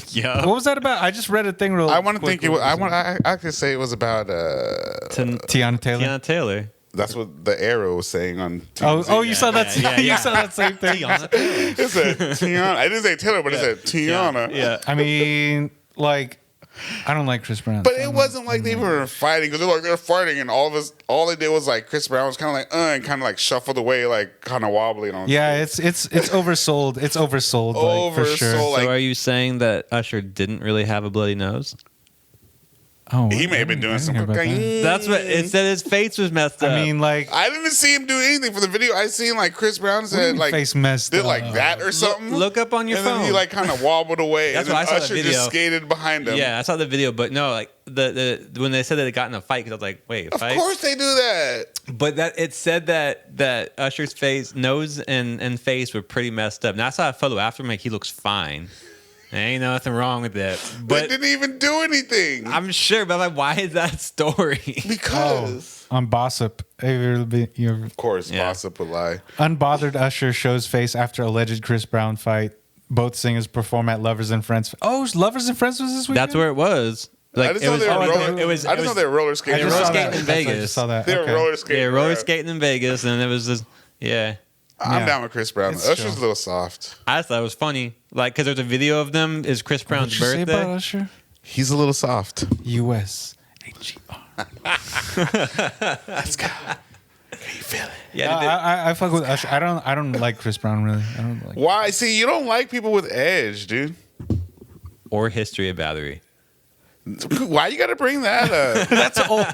[SPEAKER 3] Yeah.
[SPEAKER 1] What was that about? I just read a thing real.
[SPEAKER 2] I want to think it was. I could say it was about
[SPEAKER 1] Tiana Taylor.
[SPEAKER 3] Tiana Taylor.
[SPEAKER 2] That's what the arrow was saying on.
[SPEAKER 1] Oh, you saw that? You saw that same thing.
[SPEAKER 3] It
[SPEAKER 2] said Tiana. I didn't say Taylor, but it said Tiana.
[SPEAKER 3] Yeah.
[SPEAKER 1] I mean, like. I don't like Chris Brown.
[SPEAKER 2] But it wasn't like they were fighting because they're fighting and all they did was like Chris Brown was kind of like and kind of like shuffled away, like kind of wobbling on.
[SPEAKER 1] Yeah, it's oversold. It's oversold, like, for sure.
[SPEAKER 3] So are you saying that Usher didn't really have a bloody nose?
[SPEAKER 1] Oh,
[SPEAKER 2] he may have been doing some cocaine.
[SPEAKER 3] That's what it said. His face was messed up.
[SPEAKER 1] I mean, like
[SPEAKER 2] I didn't see him do anything for the video. I seen like Chris Brown said like
[SPEAKER 1] face messed
[SPEAKER 2] did
[SPEAKER 1] up.
[SPEAKER 2] like that or something.
[SPEAKER 3] Look up on your
[SPEAKER 2] and
[SPEAKER 3] phone.
[SPEAKER 2] Then he like kind of wobbled away.
[SPEAKER 3] That's
[SPEAKER 2] and
[SPEAKER 3] what
[SPEAKER 2] then
[SPEAKER 3] I saw.
[SPEAKER 2] Usher
[SPEAKER 3] The video
[SPEAKER 2] just skated behind him.
[SPEAKER 3] Yeah, I saw the video, but no, like the when they said that they got in a fight, because I was like, wait, a fight?
[SPEAKER 2] Of course they do that.
[SPEAKER 3] But that it said that Usher's nose and face were pretty messed up. Now I saw a photo after him, like he looks fine. There ain't nothing wrong with that. But
[SPEAKER 2] they didn't even do anything.
[SPEAKER 3] I'm sure, but I'm like, why is that story?
[SPEAKER 2] Because
[SPEAKER 1] on Bossip,
[SPEAKER 2] of course, Bossip would lie.
[SPEAKER 1] Unbothered Usher shows face after alleged Chris Brown fight. Both singers perform at Lovers and Friends. Oh, Lovers and Friends was this weekend?
[SPEAKER 3] That's where it was. Like,
[SPEAKER 2] I just know they were roller skating.
[SPEAKER 3] They were roller skating in Vegas.
[SPEAKER 1] I just saw that.
[SPEAKER 2] They were roller skating.
[SPEAKER 3] Yeah, roller skating in Vegas, and it was just
[SPEAKER 2] I'm down with Chris Brown. Usher's a little soft.
[SPEAKER 3] I just thought it was funny, like because there's a video of them. Is Chris Brown's
[SPEAKER 1] What'd you
[SPEAKER 3] birthday?
[SPEAKER 1] say about Usher?
[SPEAKER 2] He's a little soft.
[SPEAKER 1] USHER.
[SPEAKER 2] Let's go. Can you feel it?
[SPEAKER 3] Yeah,
[SPEAKER 1] I fuck with Usher. I don't like Chris Brown really. I don't like.
[SPEAKER 2] Why? See, you don't like people with edge, dude.
[SPEAKER 3] or history of battery.
[SPEAKER 2] Why you got to bring that up?
[SPEAKER 1] That's old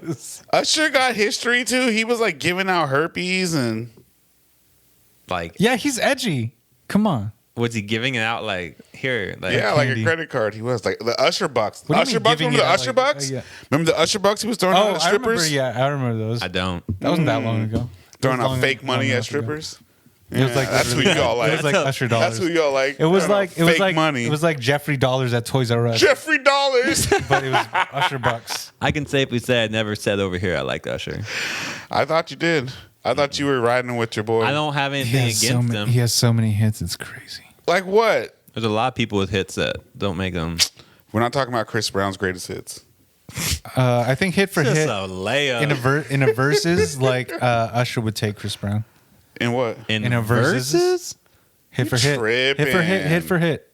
[SPEAKER 1] news.
[SPEAKER 2] Usher got history too. He was like giving out herpes and
[SPEAKER 3] Like,
[SPEAKER 1] Yeah, he's edgy. Come on.
[SPEAKER 3] was he giving it out like here? Like,
[SPEAKER 2] yeah, like a
[SPEAKER 1] candy.
[SPEAKER 2] credit card. He was like the Usher bucks.
[SPEAKER 1] What do you
[SPEAKER 2] Usher
[SPEAKER 1] mean
[SPEAKER 2] bucks.
[SPEAKER 1] giving
[SPEAKER 2] Remember the
[SPEAKER 1] it out
[SPEAKER 2] Usher
[SPEAKER 1] like-
[SPEAKER 2] bucks?
[SPEAKER 1] yeah.
[SPEAKER 2] Remember the Usher bucks he was throwing out at strippers?
[SPEAKER 1] I remember those.
[SPEAKER 3] I don't.
[SPEAKER 1] That wasn't that long ago.
[SPEAKER 2] Throwing
[SPEAKER 1] It was
[SPEAKER 2] out fake money
[SPEAKER 1] long
[SPEAKER 2] at
[SPEAKER 1] enough ago.
[SPEAKER 2] strippers.
[SPEAKER 1] It was like
[SPEAKER 2] that's who y'all like.
[SPEAKER 1] It was like Usher dollars.
[SPEAKER 2] That's who y'all like.
[SPEAKER 1] It was like
[SPEAKER 2] fake money.
[SPEAKER 1] It was like Jeffrey Dollars at Toys R Us,
[SPEAKER 2] Jeffrey Dollars.
[SPEAKER 1] but it was Usher bucks.
[SPEAKER 3] I can safely say I never said over here I liked Usher.
[SPEAKER 2] I thought you did. I thought you were riding with your boy.
[SPEAKER 3] I don't have anything against him.
[SPEAKER 1] He has so many hits. It's crazy.
[SPEAKER 2] Like what?
[SPEAKER 3] There's a lot of people with hits that don't make them.
[SPEAKER 2] We're not talking about Chris Brown's greatest hits.
[SPEAKER 1] I think hit for
[SPEAKER 3] Just
[SPEAKER 1] hit
[SPEAKER 3] a layup.
[SPEAKER 1] in a verses like Usher would take Chris Brown.
[SPEAKER 2] In what?
[SPEAKER 3] In
[SPEAKER 1] a verses? Hit for hit.
[SPEAKER 2] tripping.
[SPEAKER 1] Hit for hit. Hit for hit.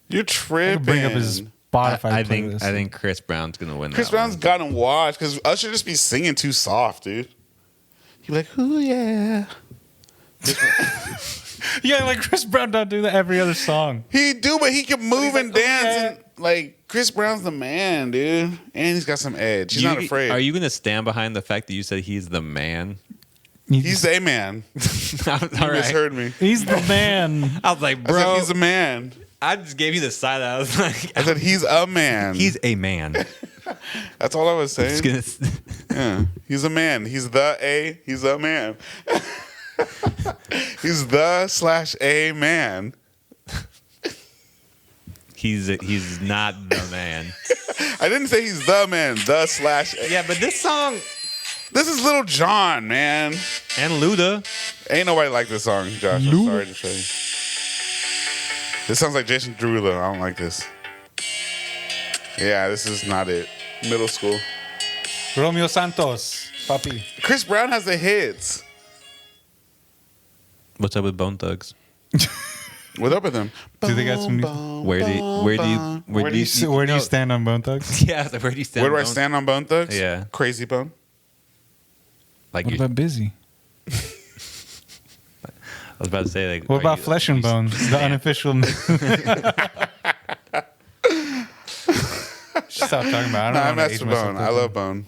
[SPEAKER 2] You're
[SPEAKER 1] I
[SPEAKER 2] tripping.
[SPEAKER 1] could bring up his Spotify
[SPEAKER 3] I
[SPEAKER 1] playlist.
[SPEAKER 3] think Chris Brown's gonna win.
[SPEAKER 2] Chris
[SPEAKER 3] that
[SPEAKER 2] Brown's
[SPEAKER 3] one.
[SPEAKER 2] got him watched because Usher just be singing too soft, dude. He be like, ooh yeah.
[SPEAKER 1] Yeah, like Chris Brown don't do that every other song.
[SPEAKER 2] He do, but he can move and
[SPEAKER 1] like, "Ooh,
[SPEAKER 2] dance.
[SPEAKER 1] yeah."
[SPEAKER 2] And, like Chris Brown's the man, dude, and he's got some edge. He's not afraid.
[SPEAKER 3] Are you gonna stand behind the fact that you said he's the man?
[SPEAKER 2] He's a man.
[SPEAKER 3] All
[SPEAKER 2] You
[SPEAKER 3] right.
[SPEAKER 2] misheard me.
[SPEAKER 1] He's the man.
[SPEAKER 3] I was like,
[SPEAKER 2] I said
[SPEAKER 3] bro,
[SPEAKER 2] he's a man.
[SPEAKER 3] I just gave you the side. I was like,
[SPEAKER 2] I said he's a man.
[SPEAKER 3] he's a man.
[SPEAKER 2] That's all I was saying.
[SPEAKER 3] Just gonna-
[SPEAKER 2] Yeah, he's a man. He's a man. He's the / a man.
[SPEAKER 3] he's not the man.
[SPEAKER 2] I didn't say he's the man. The / a.
[SPEAKER 3] Yeah, but this song
[SPEAKER 2] This is Little John, man.
[SPEAKER 3] and Luda.
[SPEAKER 2] Ain't nobody like this song, Josh. I'm sorry to say. This sounds like Jason Derulo. I don't like this. Yeah, this is not it. Middle school.
[SPEAKER 1] Romeo Santos, papi.
[SPEAKER 2] Chris Brown has the hits.
[SPEAKER 3] What's up with Bone Thugs?
[SPEAKER 2] What up with them?
[SPEAKER 1] Do they got some new?
[SPEAKER 3] Where do
[SPEAKER 1] you stand on Bone Thugs?
[SPEAKER 3] Yeah, where do you stand?
[SPEAKER 2] Where do I stand on Bone Thugs?
[SPEAKER 3] Yeah.
[SPEAKER 2] Crazy Bone.
[SPEAKER 3] Like
[SPEAKER 1] What about Busy?
[SPEAKER 3] I was about to say, like,
[SPEAKER 1] What about Flesh and Bones? The unofficial. Stop talking about.
[SPEAKER 2] No, I
[SPEAKER 1] I don't
[SPEAKER 2] mess with Bone. I love Bone.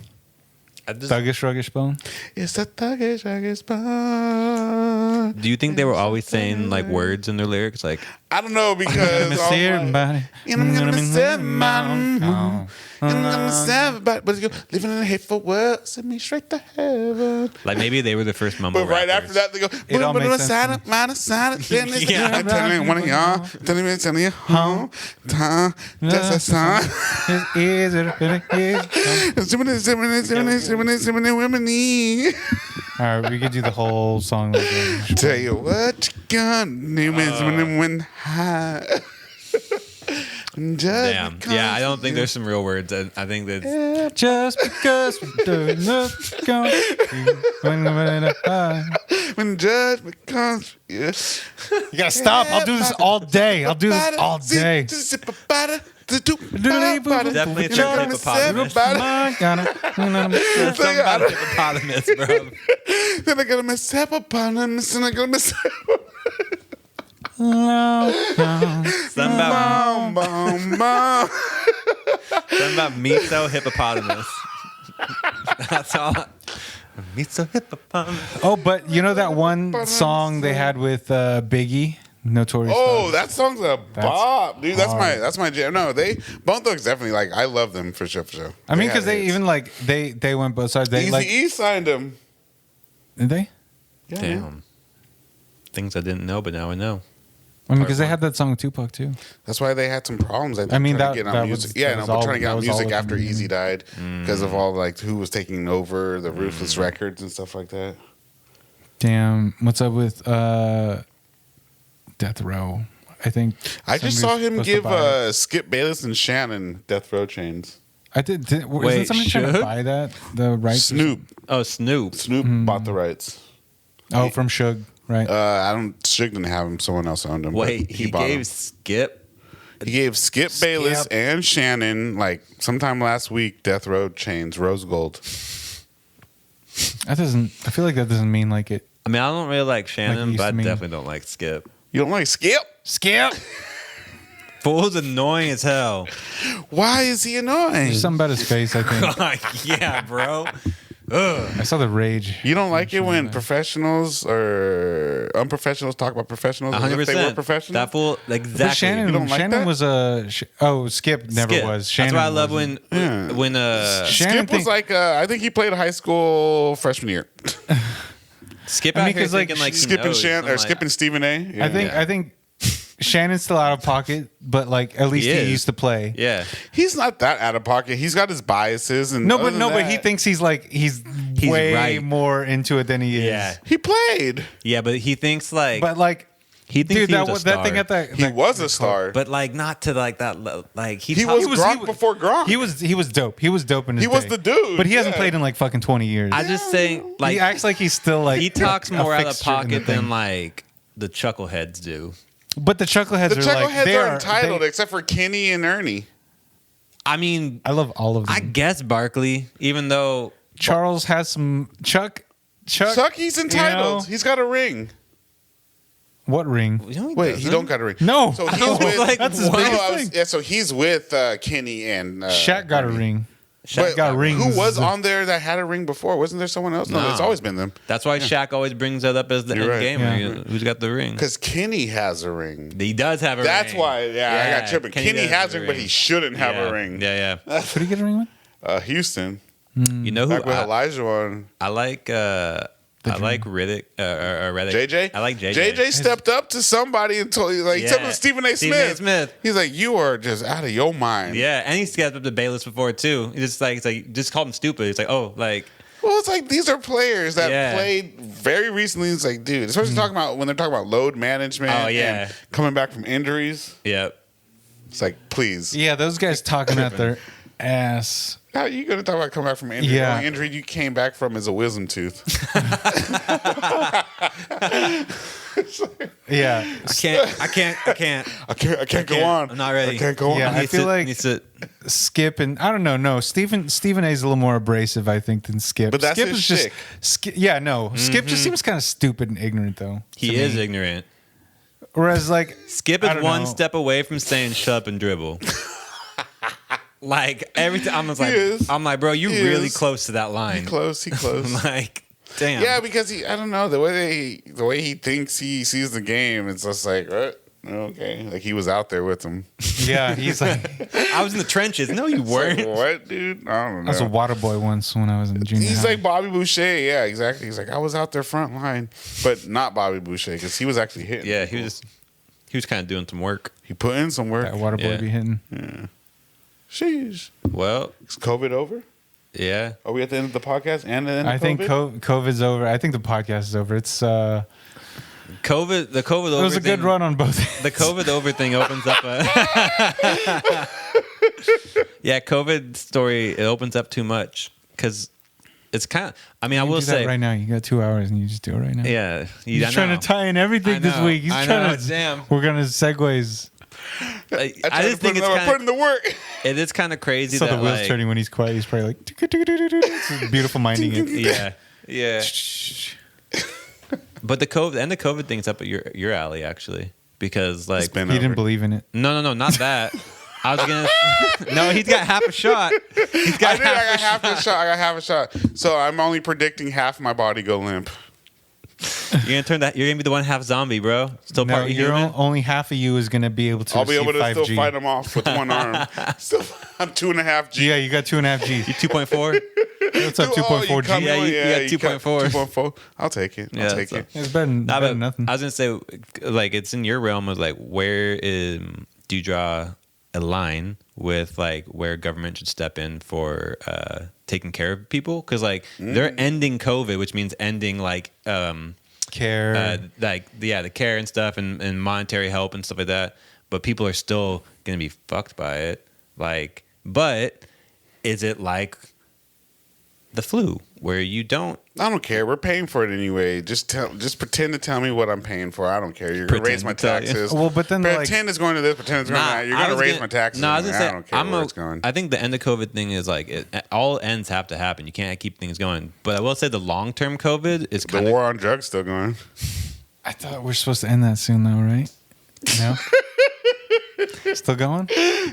[SPEAKER 1] Thuggish Ruggish Bone.
[SPEAKER 2] It's a thuggish, ruggish Bone.
[SPEAKER 3] Do you think they were always saying like words in their lyrics? Like,
[SPEAKER 2] I don't know because all my- And I'm gonna miss everybody. And I'm gonna miss everybody. But you go, living in a hateful world, send me straight to heaven.
[SPEAKER 3] like maybe they were the first mumble
[SPEAKER 2] But right
[SPEAKER 3] rappers.
[SPEAKER 2] after that, they go,
[SPEAKER 1] It all makes sense to me.
[SPEAKER 3] Yeah.
[SPEAKER 2] I'm telling you, one of y'all, telling you, home, time, just a song.
[SPEAKER 1] Is it really is? All right, we could do the whole song.
[SPEAKER 2] Tell you what you gonna do when high.
[SPEAKER 3] Damn. Yeah, I don't think there's some real words. I think that
[SPEAKER 1] Just because we're doing nothing,
[SPEAKER 2] when judgment comes, yes.
[SPEAKER 1] you gotta stop. I'll do this all day. I'll do this all day.
[SPEAKER 3] Definitely a hippopotamus. Something about hippopotamus, bro.
[SPEAKER 2] Then I gotta miss hippopotamus, and I gotta miss
[SPEAKER 3] Something about,
[SPEAKER 2] bum, bum.
[SPEAKER 3] something about miso hippopotamus. That's all. Miso hippopotamus.
[SPEAKER 1] Oh, but you know that one song they had with Biggie, Notorious?
[SPEAKER 2] Oh,
[SPEAKER 1] Thug?
[SPEAKER 2] that song's a bop, dude. That's my jam. No, Bone Thugs definitely like. I love them for sure.
[SPEAKER 1] I mean, because
[SPEAKER 2] had
[SPEAKER 1] they
[SPEAKER 2] hits.
[SPEAKER 1] even like they went both sides. They like
[SPEAKER 2] Eazy-E signed him.
[SPEAKER 1] did they?
[SPEAKER 2] Yeah.
[SPEAKER 3] Damn. Things I didn't know, but now I know.
[SPEAKER 1] I mean, because they had that song with Tupac too.
[SPEAKER 2] That's why they had some problems. I
[SPEAKER 1] mean,
[SPEAKER 2] trying
[SPEAKER 1] that-
[SPEAKER 2] to get
[SPEAKER 1] that
[SPEAKER 2] on
[SPEAKER 1] was-
[SPEAKER 2] music.
[SPEAKER 1] that
[SPEAKER 2] Yeah, no,
[SPEAKER 1] was
[SPEAKER 2] but
[SPEAKER 1] all-
[SPEAKER 2] trying to get
[SPEAKER 1] that
[SPEAKER 2] on
[SPEAKER 1] was all
[SPEAKER 2] music
[SPEAKER 1] of
[SPEAKER 2] after
[SPEAKER 1] them.
[SPEAKER 2] Easy died because of all like who was taking over the Ruthless Records and stuff like that.
[SPEAKER 1] Damn, what's up with Death Row? I think
[SPEAKER 2] I just
[SPEAKER 1] somebody's
[SPEAKER 2] saw him
[SPEAKER 1] supposed to
[SPEAKER 2] give
[SPEAKER 1] buy it.
[SPEAKER 2] Skip Bayless and Shannon Death Row chains.
[SPEAKER 1] I did. Isn't
[SPEAKER 3] Wait,
[SPEAKER 1] somebody trying to
[SPEAKER 3] Suge?
[SPEAKER 1] buy that? The rights?
[SPEAKER 2] Snoop
[SPEAKER 3] Oh, Snoop.
[SPEAKER 2] bought the rights.
[SPEAKER 1] Oh, from Suge, right?
[SPEAKER 2] I don't. Suge didn't have him. Someone else owned him. but
[SPEAKER 3] Wait, he
[SPEAKER 2] bought
[SPEAKER 3] gave
[SPEAKER 2] him.
[SPEAKER 3] Skip.
[SPEAKER 2] He gave Skip Bayless and Shannon like sometime last week Death Row chains, rose gold.
[SPEAKER 1] That doesn't. I feel like that doesn't mean like it.
[SPEAKER 3] I mean, I don't really like Shannon,
[SPEAKER 1] used
[SPEAKER 3] but I
[SPEAKER 1] to mean.
[SPEAKER 3] definitely don't like Skip.
[SPEAKER 2] You don't like Skip?
[SPEAKER 1] Skip.
[SPEAKER 3] Fool's annoying as hell.
[SPEAKER 2] Why is he annoying?
[SPEAKER 1] There's something about his face. I think
[SPEAKER 3] Yeah, bro.
[SPEAKER 1] I saw the rage.
[SPEAKER 2] You don't like it when professionals or unprofessionals talk about professionals as
[SPEAKER 3] 100%.
[SPEAKER 2] if they were professionals?
[SPEAKER 3] That fool,
[SPEAKER 1] But
[SPEAKER 3] exactly.
[SPEAKER 1] Shannon,
[SPEAKER 2] You don't like
[SPEAKER 1] Shannon
[SPEAKER 2] that?
[SPEAKER 1] was a. Skip never
[SPEAKER 3] Skip.
[SPEAKER 1] was. Shannon
[SPEAKER 3] That's why I love
[SPEAKER 1] wasn't.
[SPEAKER 3] when
[SPEAKER 1] Shannon
[SPEAKER 2] Skip was like, I think he played high school freshman year.
[SPEAKER 3] Skip
[SPEAKER 1] I
[SPEAKER 3] out
[SPEAKER 1] mean,
[SPEAKER 3] here
[SPEAKER 1] 'cause, like,
[SPEAKER 3] thinking like he
[SPEAKER 2] Skip and
[SPEAKER 3] knows.
[SPEAKER 2] Shannon,
[SPEAKER 3] I'm
[SPEAKER 2] or
[SPEAKER 3] like,
[SPEAKER 2] Skip and Stephen A. Yeah.
[SPEAKER 1] I think Shannon's still out of pocket, but like at least
[SPEAKER 3] He
[SPEAKER 1] he,
[SPEAKER 3] is.
[SPEAKER 1] used to play.
[SPEAKER 3] Yeah.
[SPEAKER 2] he's not that out of pocket. He's got his biases and
[SPEAKER 1] No,
[SPEAKER 2] other
[SPEAKER 1] but
[SPEAKER 2] than
[SPEAKER 1] but he
[SPEAKER 2] that,
[SPEAKER 1] thinks he's way
[SPEAKER 3] right.
[SPEAKER 1] more into it than he is.
[SPEAKER 3] Yeah.
[SPEAKER 2] he played.
[SPEAKER 3] Yeah, but he thinks like
[SPEAKER 1] But like,
[SPEAKER 3] he thinks
[SPEAKER 1] dude,
[SPEAKER 3] he
[SPEAKER 1] that
[SPEAKER 3] was a
[SPEAKER 1] that
[SPEAKER 3] star.
[SPEAKER 1] thing at that
[SPEAKER 2] He was a star.
[SPEAKER 3] But like not to like that like
[SPEAKER 2] He was Gronk before Gronk.
[SPEAKER 1] He was dope. He was dope in his
[SPEAKER 2] He was
[SPEAKER 1] day.
[SPEAKER 2] the dude,
[SPEAKER 1] But he hasn't
[SPEAKER 2] yeah.
[SPEAKER 1] played in like fucking 20 years.
[SPEAKER 3] I just say like
[SPEAKER 1] he acts like he's still like
[SPEAKER 3] he talks
[SPEAKER 1] a
[SPEAKER 3] more out of
[SPEAKER 1] fixture in the
[SPEAKER 3] pocket
[SPEAKER 1] thing.
[SPEAKER 3] than like the chuckleheads do.
[SPEAKER 1] But the chuckleheads
[SPEAKER 2] the
[SPEAKER 1] are like
[SPEAKER 2] Chuckleheads
[SPEAKER 1] they
[SPEAKER 2] are entitled,
[SPEAKER 1] they-
[SPEAKER 2] except for Kenny and Ernie.
[SPEAKER 3] I mean,
[SPEAKER 1] I love all of them.
[SPEAKER 3] I guess Barkley, even though
[SPEAKER 1] Charles has some Chuck.
[SPEAKER 2] Chucky's entitled.
[SPEAKER 1] You know?
[SPEAKER 2] He's got a ring.
[SPEAKER 1] What ring?
[SPEAKER 2] Wait, he don't got a ring.
[SPEAKER 1] No.
[SPEAKER 2] So he's
[SPEAKER 1] No,
[SPEAKER 2] with.
[SPEAKER 3] like,
[SPEAKER 1] that's his
[SPEAKER 3] what?
[SPEAKER 1] biggest thing.
[SPEAKER 2] Yeah, so he's with Kenny and
[SPEAKER 1] Shaq got a ring. Shaq
[SPEAKER 2] But,
[SPEAKER 1] got rings.
[SPEAKER 2] Who was on there that had a ring before? Wasn't there someone else? No,
[SPEAKER 3] No.
[SPEAKER 2] it's always been them.
[SPEAKER 3] that's why Shaq always brings that up as the
[SPEAKER 2] You're
[SPEAKER 3] end
[SPEAKER 2] right.
[SPEAKER 3] gamer.
[SPEAKER 1] Yeah.
[SPEAKER 3] Who's got the ring?
[SPEAKER 2] Because Kenny has a ring.
[SPEAKER 3] He does have a
[SPEAKER 2] That's
[SPEAKER 3] ring.
[SPEAKER 2] why, I got tripping. Kenny
[SPEAKER 3] does
[SPEAKER 2] has
[SPEAKER 3] have
[SPEAKER 2] a ring, but he shouldn't have a ring.
[SPEAKER 3] Yeah,
[SPEAKER 1] Who did he get a ring with?
[SPEAKER 2] Houston.
[SPEAKER 3] You know who
[SPEAKER 2] Back with Elijah on.
[SPEAKER 3] I like? I like Riddick. Reddick.
[SPEAKER 2] JJ?
[SPEAKER 3] I like JJ.
[SPEAKER 2] JJ stepped up to somebody and told you, like, except
[SPEAKER 3] Yeah.
[SPEAKER 2] for Stephen A.
[SPEAKER 3] Stephen A.
[SPEAKER 2] Smith.
[SPEAKER 3] Smith.
[SPEAKER 2] He's like, you are just out of your mind.
[SPEAKER 3] Yeah, and he stepped up to Bayless before too. It's like just called him stupid. It's like, oh, like
[SPEAKER 2] Well, it's like these are players that played very recently. It's like, dude, especially talking about when they're talking about load management. And coming back from injuries.
[SPEAKER 3] Yep.
[SPEAKER 2] It's like, please.
[SPEAKER 1] Yeah, those guys talking out their ass.
[SPEAKER 2] How are you going to talk about coming back from injury? The only injury you came back from is a wisdom tooth.
[SPEAKER 1] Yeah,
[SPEAKER 3] I can't
[SPEAKER 2] go on.
[SPEAKER 3] I'm not ready.
[SPEAKER 2] I can't go on.
[SPEAKER 1] Yeah, I feel like Skip and I don't know. No, Stephen A is a little more abrasive, I think, than Skip.
[SPEAKER 2] But that's
[SPEAKER 1] Skip
[SPEAKER 2] his
[SPEAKER 1] is
[SPEAKER 2] shtick.
[SPEAKER 1] just Skip just seems kind of stupid and ignorant, though.
[SPEAKER 3] He is ignorant.
[SPEAKER 1] Whereas, like,
[SPEAKER 3] Skip is one step away from saying "shut up and dribble." Like every time, I'm like, bro, you're really close to that line.
[SPEAKER 2] He close.
[SPEAKER 3] Like, damn.
[SPEAKER 2] Yeah, because I don't know, the way he thinks he sees the game, it's just like, what? Okay, like he was out there with him.
[SPEAKER 1] Yeah, he's like,
[SPEAKER 3] I was in the trenches. No, you weren't.
[SPEAKER 2] Like, what, dude? I don't know.
[SPEAKER 1] I was a water boy once when I was in junior
[SPEAKER 2] He's
[SPEAKER 1] high.
[SPEAKER 2] like Bobby Boucher. Yeah, exactly. He's like, I was out there front line, but not Bobby Boucher because he was actually hitting.
[SPEAKER 3] Yeah, he was kind of doing some work.
[SPEAKER 2] He put in some work.
[SPEAKER 1] That water boy be hitting.
[SPEAKER 2] Yeah. Sheesh.
[SPEAKER 3] Well,
[SPEAKER 2] is COVID over?
[SPEAKER 3] Yeah.
[SPEAKER 2] Are we at the end of the podcast and the end of
[SPEAKER 1] I think COVID's over. I think the podcast is over. It's
[SPEAKER 3] COVID. The COVID over.
[SPEAKER 1] It was a good run on both ends.
[SPEAKER 3] The COVID over thing opens up a. Yeah, COVID story. It opens up too much because it's kind of. I mean, I will say
[SPEAKER 1] right now. You got 2 hours and you just do it right now.
[SPEAKER 3] Yeah,
[SPEAKER 1] he's trying to tie in everything this week. He's trying to.
[SPEAKER 3] Damn.
[SPEAKER 1] We're gonna segues.
[SPEAKER 3] I just think it's kind of
[SPEAKER 2] putting the work.
[SPEAKER 3] It is kind of crazy.
[SPEAKER 1] So
[SPEAKER 3] that
[SPEAKER 1] the wheels turning when he's quiet. He's probably like, it's beautiful minding it.
[SPEAKER 3] Yeah. But the COVID thing's up at your alley actually, because like
[SPEAKER 1] he didn't believe in it.
[SPEAKER 3] No, not that. I was gonna. No, he's got half a shot. I got
[SPEAKER 2] half a shot. So I'm only predicting half my body go limp.
[SPEAKER 3] You're gonna be the one half zombie, bro. Still
[SPEAKER 1] no,
[SPEAKER 3] part human.
[SPEAKER 1] Only half of you is gonna be able to.
[SPEAKER 2] I'll be able to
[SPEAKER 1] 5G.
[SPEAKER 2] still fight them off with one arm. Still, I'm 2.5 G.
[SPEAKER 1] Yeah, you got 2.5 G.
[SPEAKER 3] You 2.4.
[SPEAKER 1] What's up? 2.4 G.
[SPEAKER 3] Yeah, you got 2.4.
[SPEAKER 2] 2.4. I'll take it. I'll take it.
[SPEAKER 1] It's better than nothing.
[SPEAKER 3] I was gonna say, like, it's in your realm of like, where do you draw a line with like where government should step in for taking care of people? Because like they're ending COVID, which means ending like
[SPEAKER 1] care,
[SPEAKER 3] the care and stuff, and monetary help and stuff like that. But people are still gonna be fucked by it. Like, but is it like the flu where you don't?
[SPEAKER 2] I don't care. We're paying for it anyway. Just pretend to tell me what I'm paying for. I don't care. You're gonna raise my taxes.
[SPEAKER 1] Well, but then
[SPEAKER 2] pretend it's going to this. Pretend it's going to that. You're gonna raise my taxes.
[SPEAKER 3] No, I was gonna say,
[SPEAKER 2] I don't care where it's going.
[SPEAKER 3] I think the end of COVID thing is like all ends have to happen. You can't keep things going. But I will say the long term COVID is
[SPEAKER 2] the war on drugs still going.
[SPEAKER 1] I thought we're supposed to end that soon, though, right? No. Still going?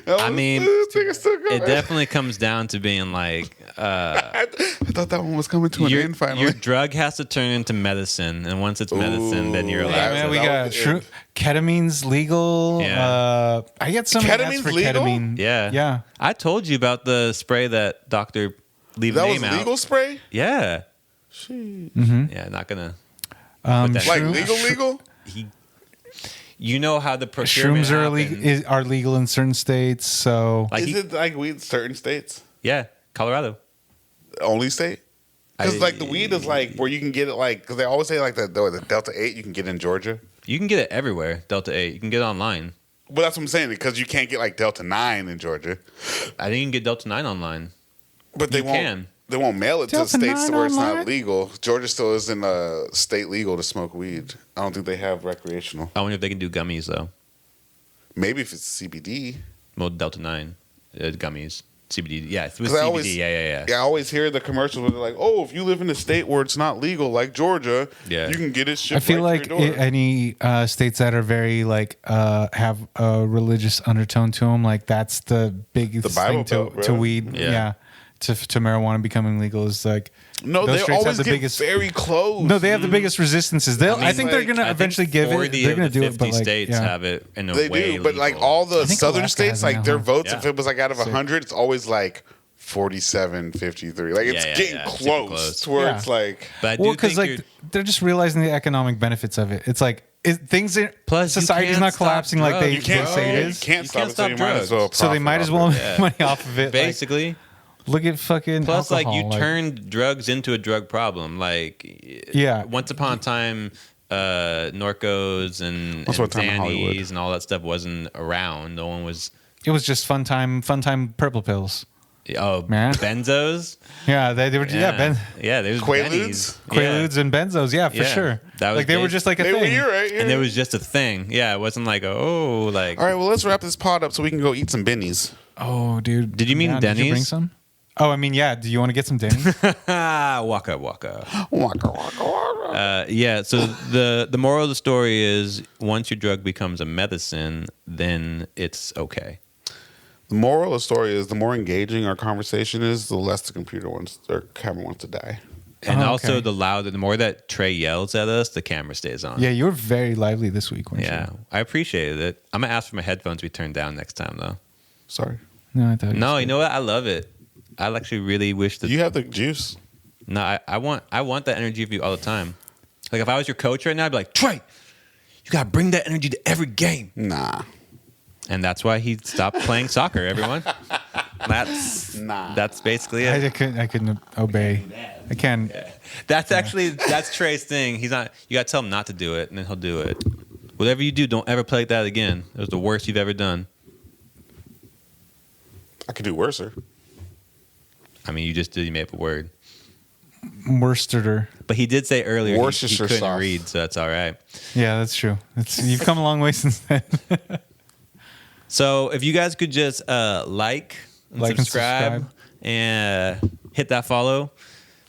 [SPEAKER 3] I mean, it definitely comes down to being like.
[SPEAKER 2] I thought that one was coming to an end finally.
[SPEAKER 3] Your drug has to turn into medicine, and once it's medicine, then you're allowed.
[SPEAKER 1] Yeah, man, we got ketamine's legal.
[SPEAKER 3] Yeah.
[SPEAKER 1] I get some ads for ketamine.
[SPEAKER 3] Yeah. I told you about the spray that Dr. Leave the name out.
[SPEAKER 2] That was legal spray?
[SPEAKER 3] Yeah.
[SPEAKER 1] Mm-hmm.
[SPEAKER 3] Yeah, not gonna.
[SPEAKER 2] Like legal?
[SPEAKER 3] You know how the procurement
[SPEAKER 1] shrooms are legal in certain states. So
[SPEAKER 2] like is it like weed in certain states?
[SPEAKER 3] Yeah, Colorado.
[SPEAKER 2] Only state? Because like the weed is like where you can get it like because they always say like the Delta 8 you can get in Georgia.
[SPEAKER 3] You can get it everywhere. Delta 8. You can get it online.
[SPEAKER 2] Well, that's what I'm saying because you can't get like Delta 9 in Georgia.
[SPEAKER 3] I think you can get Delta 9 online.
[SPEAKER 2] But they won't. They won't mail it to states where it's not legal. Georgia still isn't state legal to smoke weed. I don't think they have recreational.
[SPEAKER 3] I wonder if they can do gummies though.
[SPEAKER 2] Maybe if it's CBD.
[SPEAKER 3] Well, Delta 9 gummies. CBD, yeah, it's with CBD, yeah.
[SPEAKER 2] Yeah, I always hear the commercials where they're like, "Oh, if you live in a state where it's not legal, like Georgia, you can get it shipped."
[SPEAKER 1] I feel
[SPEAKER 2] right
[SPEAKER 1] like any states that are very like have a religious undertone to them, like that's the biggest thing to weed. Yeah. To marijuana becoming legal is like
[SPEAKER 2] they always get very close.
[SPEAKER 1] No, they have the biggest resistances. I think they're gonna eventually give it. They're gonna do it, but like,
[SPEAKER 3] states have it in a
[SPEAKER 2] way. They do, but like all the southern states, like their votes, if it was like out of 100, it's always like 47, 53. Like it's getting close to where it's like.
[SPEAKER 1] Well, because like they're just realizing the economic benefits of it. It's like society's not collapsing like they say it is.
[SPEAKER 2] You can't stop it, so you might as well.
[SPEAKER 1] So they might as well make money off of it.
[SPEAKER 3] Basically.
[SPEAKER 1] Look at fucking
[SPEAKER 3] Plus,
[SPEAKER 1] alcohol.
[SPEAKER 3] like, you turned drugs into a drug problem. Like,
[SPEAKER 1] Yeah.
[SPEAKER 3] Once upon a time, Norcos and
[SPEAKER 2] Once upon a time in Hollywood.
[SPEAKER 3] Xannies and all that stuff wasn't around. No one was.
[SPEAKER 1] It was just fun time purple pills.
[SPEAKER 3] Oh,
[SPEAKER 1] Man.
[SPEAKER 3] benzos.
[SPEAKER 1] Yeah, they were. Yeah,
[SPEAKER 3] Yeah, there was
[SPEAKER 2] Quaaludes?
[SPEAKER 1] Quaaludes and benzos. Yeah, for
[SPEAKER 3] Yeah.
[SPEAKER 1] sure.
[SPEAKER 3] That was
[SPEAKER 1] like they were
[SPEAKER 3] big.
[SPEAKER 1] just like a
[SPEAKER 2] They
[SPEAKER 1] thing.
[SPEAKER 2] were here, right?
[SPEAKER 3] and it was just a thing. Yeah, it wasn't like
[SPEAKER 2] All right, well, let's wrap this pod up so we can go eat some bennies.
[SPEAKER 1] Oh, dude.
[SPEAKER 3] Did you mean
[SPEAKER 1] Did you bring
[SPEAKER 3] Denny's?
[SPEAKER 1] some? Oh, I mean, yeah. Do you want to get some Denny's?
[SPEAKER 3] waka waka.
[SPEAKER 2] Waka, waka, waka.
[SPEAKER 3] Yeah. So the moral of the story is once your drug becomes a medicine, then it's okay.
[SPEAKER 2] The moral of the story is the more engaging our conversation is, the less the camera wants to die.
[SPEAKER 3] And
[SPEAKER 1] Oh,
[SPEAKER 3] also
[SPEAKER 1] okay.
[SPEAKER 3] the more that Trey yells at us, the camera stays on.
[SPEAKER 1] Yeah, you were very lively this week, weren't
[SPEAKER 3] Yeah,
[SPEAKER 1] you?
[SPEAKER 3] I appreciated it. I'm gonna ask for my headphones to be turned down next time, though.
[SPEAKER 2] Sorry.
[SPEAKER 1] No, I thought.
[SPEAKER 3] No, you know what? I love it. I actually really wish that.
[SPEAKER 2] You have the juice.
[SPEAKER 3] No, I want that energy of you all the time. Like if I was your coach right now, I'd be like, Trey, you gotta bring that energy to every game.
[SPEAKER 2] Nah.
[SPEAKER 3] And that's why he stopped playing soccer. Everyone. That's basically it.
[SPEAKER 1] I couldn't obey. I can't.
[SPEAKER 3] That's Trey's thing. He's not. You gotta tell him not to do it, and then he'll do it. Whatever you do, don't ever play like that again. It was the worst you've ever done.
[SPEAKER 2] I could do worser.
[SPEAKER 3] I mean, you just did. You made up a word.
[SPEAKER 1] Worcester.
[SPEAKER 3] But he did say earlier he
[SPEAKER 2] Worcestershire
[SPEAKER 3] couldn't
[SPEAKER 2] sauce.
[SPEAKER 3] read, so that's all right.
[SPEAKER 1] Yeah, that's true. You've come a long way since then.
[SPEAKER 3] So if you guys could just like and subscribe and hit that follow.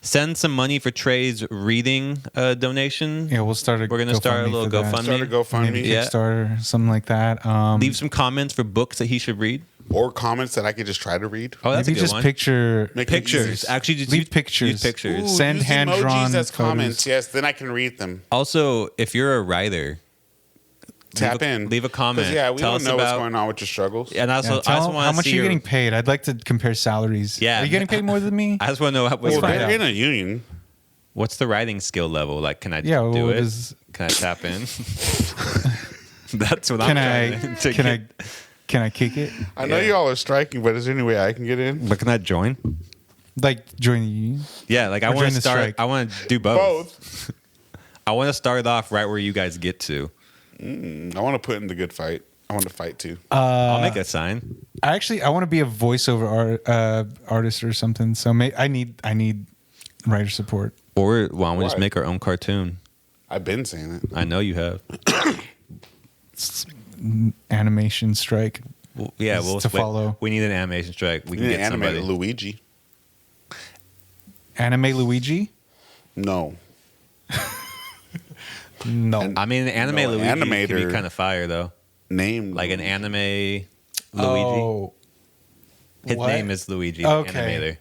[SPEAKER 3] Send some money for Trey's reading donation.
[SPEAKER 1] Yeah, we're
[SPEAKER 3] gonna start a little GoFundMe.
[SPEAKER 2] Start a GoFundMe.
[SPEAKER 1] Maybe
[SPEAKER 3] Yeah.
[SPEAKER 1] Kickstarter, something like that.
[SPEAKER 3] Leave some comments for books that he should read.
[SPEAKER 2] Or comments that I could just try to read.
[SPEAKER 3] Oh, that's
[SPEAKER 1] maybe
[SPEAKER 3] a good
[SPEAKER 1] just
[SPEAKER 3] one.
[SPEAKER 1] picture
[SPEAKER 2] Make it
[SPEAKER 3] Pictures.
[SPEAKER 2] easy.
[SPEAKER 3] Actually, just
[SPEAKER 1] Leave pictures.
[SPEAKER 3] Use pictures.
[SPEAKER 2] Ooh,
[SPEAKER 1] Send
[SPEAKER 2] use
[SPEAKER 1] hand-drawn
[SPEAKER 2] emojis as
[SPEAKER 1] photos.
[SPEAKER 2] comments. Yes, then I can read them.
[SPEAKER 3] Also, if you're a writer,
[SPEAKER 2] Tap in.
[SPEAKER 3] Leave a comment.
[SPEAKER 2] 'Cause, yeah, we
[SPEAKER 3] Tell
[SPEAKER 2] don't
[SPEAKER 3] us
[SPEAKER 2] know what's
[SPEAKER 3] about-
[SPEAKER 2] going on with your struggles.
[SPEAKER 3] And also,
[SPEAKER 1] Yeah,
[SPEAKER 3] I
[SPEAKER 1] tell
[SPEAKER 3] just
[SPEAKER 1] them
[SPEAKER 3] want
[SPEAKER 1] how
[SPEAKER 3] to
[SPEAKER 1] much
[SPEAKER 3] see
[SPEAKER 1] are you getting paid? I'd like to compare salaries.
[SPEAKER 3] Yeah.
[SPEAKER 1] Are you getting paid more than me?
[SPEAKER 3] I just want to know
[SPEAKER 2] Well,
[SPEAKER 3] what's,
[SPEAKER 1] find
[SPEAKER 2] they're
[SPEAKER 1] out.
[SPEAKER 2] in a union.
[SPEAKER 3] what's the writing skill level. Like, can I
[SPEAKER 1] Yeah,
[SPEAKER 3] do
[SPEAKER 1] well,
[SPEAKER 3] it?
[SPEAKER 1] does-
[SPEAKER 3] Can I tap in? That's what
[SPEAKER 1] Can
[SPEAKER 3] I'm trying to
[SPEAKER 1] can I
[SPEAKER 3] get.
[SPEAKER 1] can I kick it?
[SPEAKER 2] I know y'all are striking, but is there any way I can get in?
[SPEAKER 3] But can I join?
[SPEAKER 1] Like join the union?
[SPEAKER 3] Yeah, like I
[SPEAKER 1] Or
[SPEAKER 3] want
[SPEAKER 1] join
[SPEAKER 3] to
[SPEAKER 1] the
[SPEAKER 3] start.
[SPEAKER 1] strike.
[SPEAKER 3] I want to do both.
[SPEAKER 2] Both.
[SPEAKER 3] I want to start off right where you guys get to.
[SPEAKER 2] I want to put in the good fight. I want to fight too.
[SPEAKER 3] I'll make a sign.
[SPEAKER 1] I want to be a voiceover artist or something. So I need writer support.
[SPEAKER 3] Or why don't we just
[SPEAKER 2] Why?
[SPEAKER 3] make our own cartoon?
[SPEAKER 2] I've been saying it.
[SPEAKER 3] I know you have.
[SPEAKER 1] Animation strike.
[SPEAKER 3] Well, yeah,
[SPEAKER 1] It's
[SPEAKER 3] we'll
[SPEAKER 1] to
[SPEAKER 3] wait.
[SPEAKER 1] follow.
[SPEAKER 3] We need an animation strike. We
[SPEAKER 2] You
[SPEAKER 3] can
[SPEAKER 2] need to
[SPEAKER 3] get
[SPEAKER 2] animate
[SPEAKER 3] somebody.
[SPEAKER 2] Luigi.
[SPEAKER 1] Anime Luigi?
[SPEAKER 2] No.
[SPEAKER 1] No.
[SPEAKER 3] I mean, an anime
[SPEAKER 2] No,
[SPEAKER 3] Luigi could
[SPEAKER 2] animator.
[SPEAKER 3] be kind of fire though.
[SPEAKER 2] Name
[SPEAKER 3] Like an anime Luigi.
[SPEAKER 1] Oh.
[SPEAKER 3] His
[SPEAKER 1] what?
[SPEAKER 3] name is Luigi. The
[SPEAKER 1] Okay.
[SPEAKER 3] animator.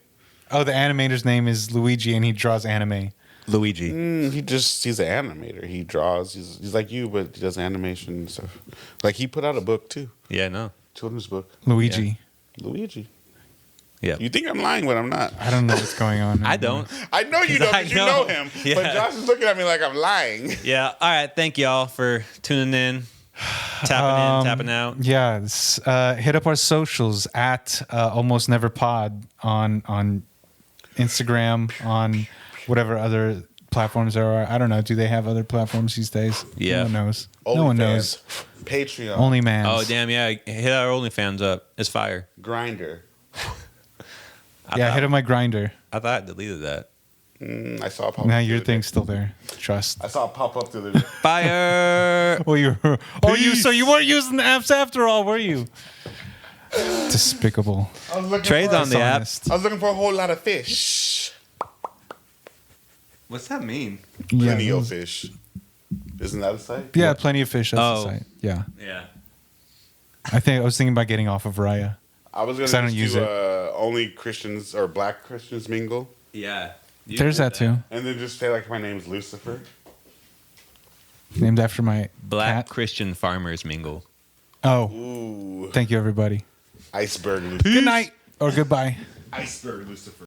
[SPEAKER 1] Oh, the animator's name is Luigi, and he draws anime.
[SPEAKER 3] Luigi.
[SPEAKER 2] he's an animator. He draws. He's like you, but he does animation and stuff. Like he put out a book too,
[SPEAKER 3] Yeah, no.
[SPEAKER 2] children's book.
[SPEAKER 1] Luigi.
[SPEAKER 2] Luigi.
[SPEAKER 3] Yeah.
[SPEAKER 2] You think I'm lying, but I'm not.
[SPEAKER 1] I don't know what's going on.
[SPEAKER 3] I don't.
[SPEAKER 2] I know you don't
[SPEAKER 3] I
[SPEAKER 2] because you know
[SPEAKER 3] know.
[SPEAKER 2] him.
[SPEAKER 3] Yeah.
[SPEAKER 2] But Josh is looking at me like I'm lying.
[SPEAKER 3] Yeah. All right. Thank y'all for tuning in, tapping in, tapping out.
[SPEAKER 1] Yeah, hit up our socials at Almost Never Pod on Instagram, on whatever other platforms there are. I don't know. Do they have other platforms these days?
[SPEAKER 3] Yeah.
[SPEAKER 1] No one knows. No one knows.
[SPEAKER 2] Patreon.
[SPEAKER 1] Only man.
[SPEAKER 3] Oh damn! Yeah, hit our OnlyFans up. It's fire.
[SPEAKER 2] Grinder.
[SPEAKER 1] Yeah, hit up my grinder.
[SPEAKER 3] I thought I deleted that.
[SPEAKER 2] I saw it pop
[SPEAKER 1] Now
[SPEAKER 2] up.
[SPEAKER 1] your
[SPEAKER 2] the other day.
[SPEAKER 1] thing's still there. Trust.
[SPEAKER 2] I saw it pop up the other day.
[SPEAKER 3] Fire.
[SPEAKER 1] Oh, so you weren't using the apps after all, were you? Despicable.
[SPEAKER 2] I was looking
[SPEAKER 3] Trey's
[SPEAKER 2] for,
[SPEAKER 3] on the app.
[SPEAKER 1] Dishonest.
[SPEAKER 2] I was looking for a whole lot of fish.
[SPEAKER 3] What's that mean?
[SPEAKER 2] Plenty
[SPEAKER 1] Yeah,
[SPEAKER 2] of fish. Isn't that a site?
[SPEAKER 1] yeah, plenty of fish. That's
[SPEAKER 3] Oh.
[SPEAKER 1] the site. Yeah,
[SPEAKER 3] Yeah.
[SPEAKER 1] I was thinking about getting off of Raya.
[SPEAKER 2] I was going
[SPEAKER 1] 'Cause I don't
[SPEAKER 2] to
[SPEAKER 1] use
[SPEAKER 2] do
[SPEAKER 1] it.
[SPEAKER 2] only Christians or black Christians mingle.
[SPEAKER 3] Yeah.
[SPEAKER 1] There's that too.
[SPEAKER 2] And then just say like my name's Lucifer.
[SPEAKER 1] Named after my
[SPEAKER 3] Black
[SPEAKER 1] cat.
[SPEAKER 3] Christian farmers mingle.
[SPEAKER 1] Oh,
[SPEAKER 2] Ooh.
[SPEAKER 1] thank you, everybody.
[SPEAKER 2] Iceberg Lucifer.
[SPEAKER 1] Good night or goodbye.
[SPEAKER 2] Iceberg Lucifer.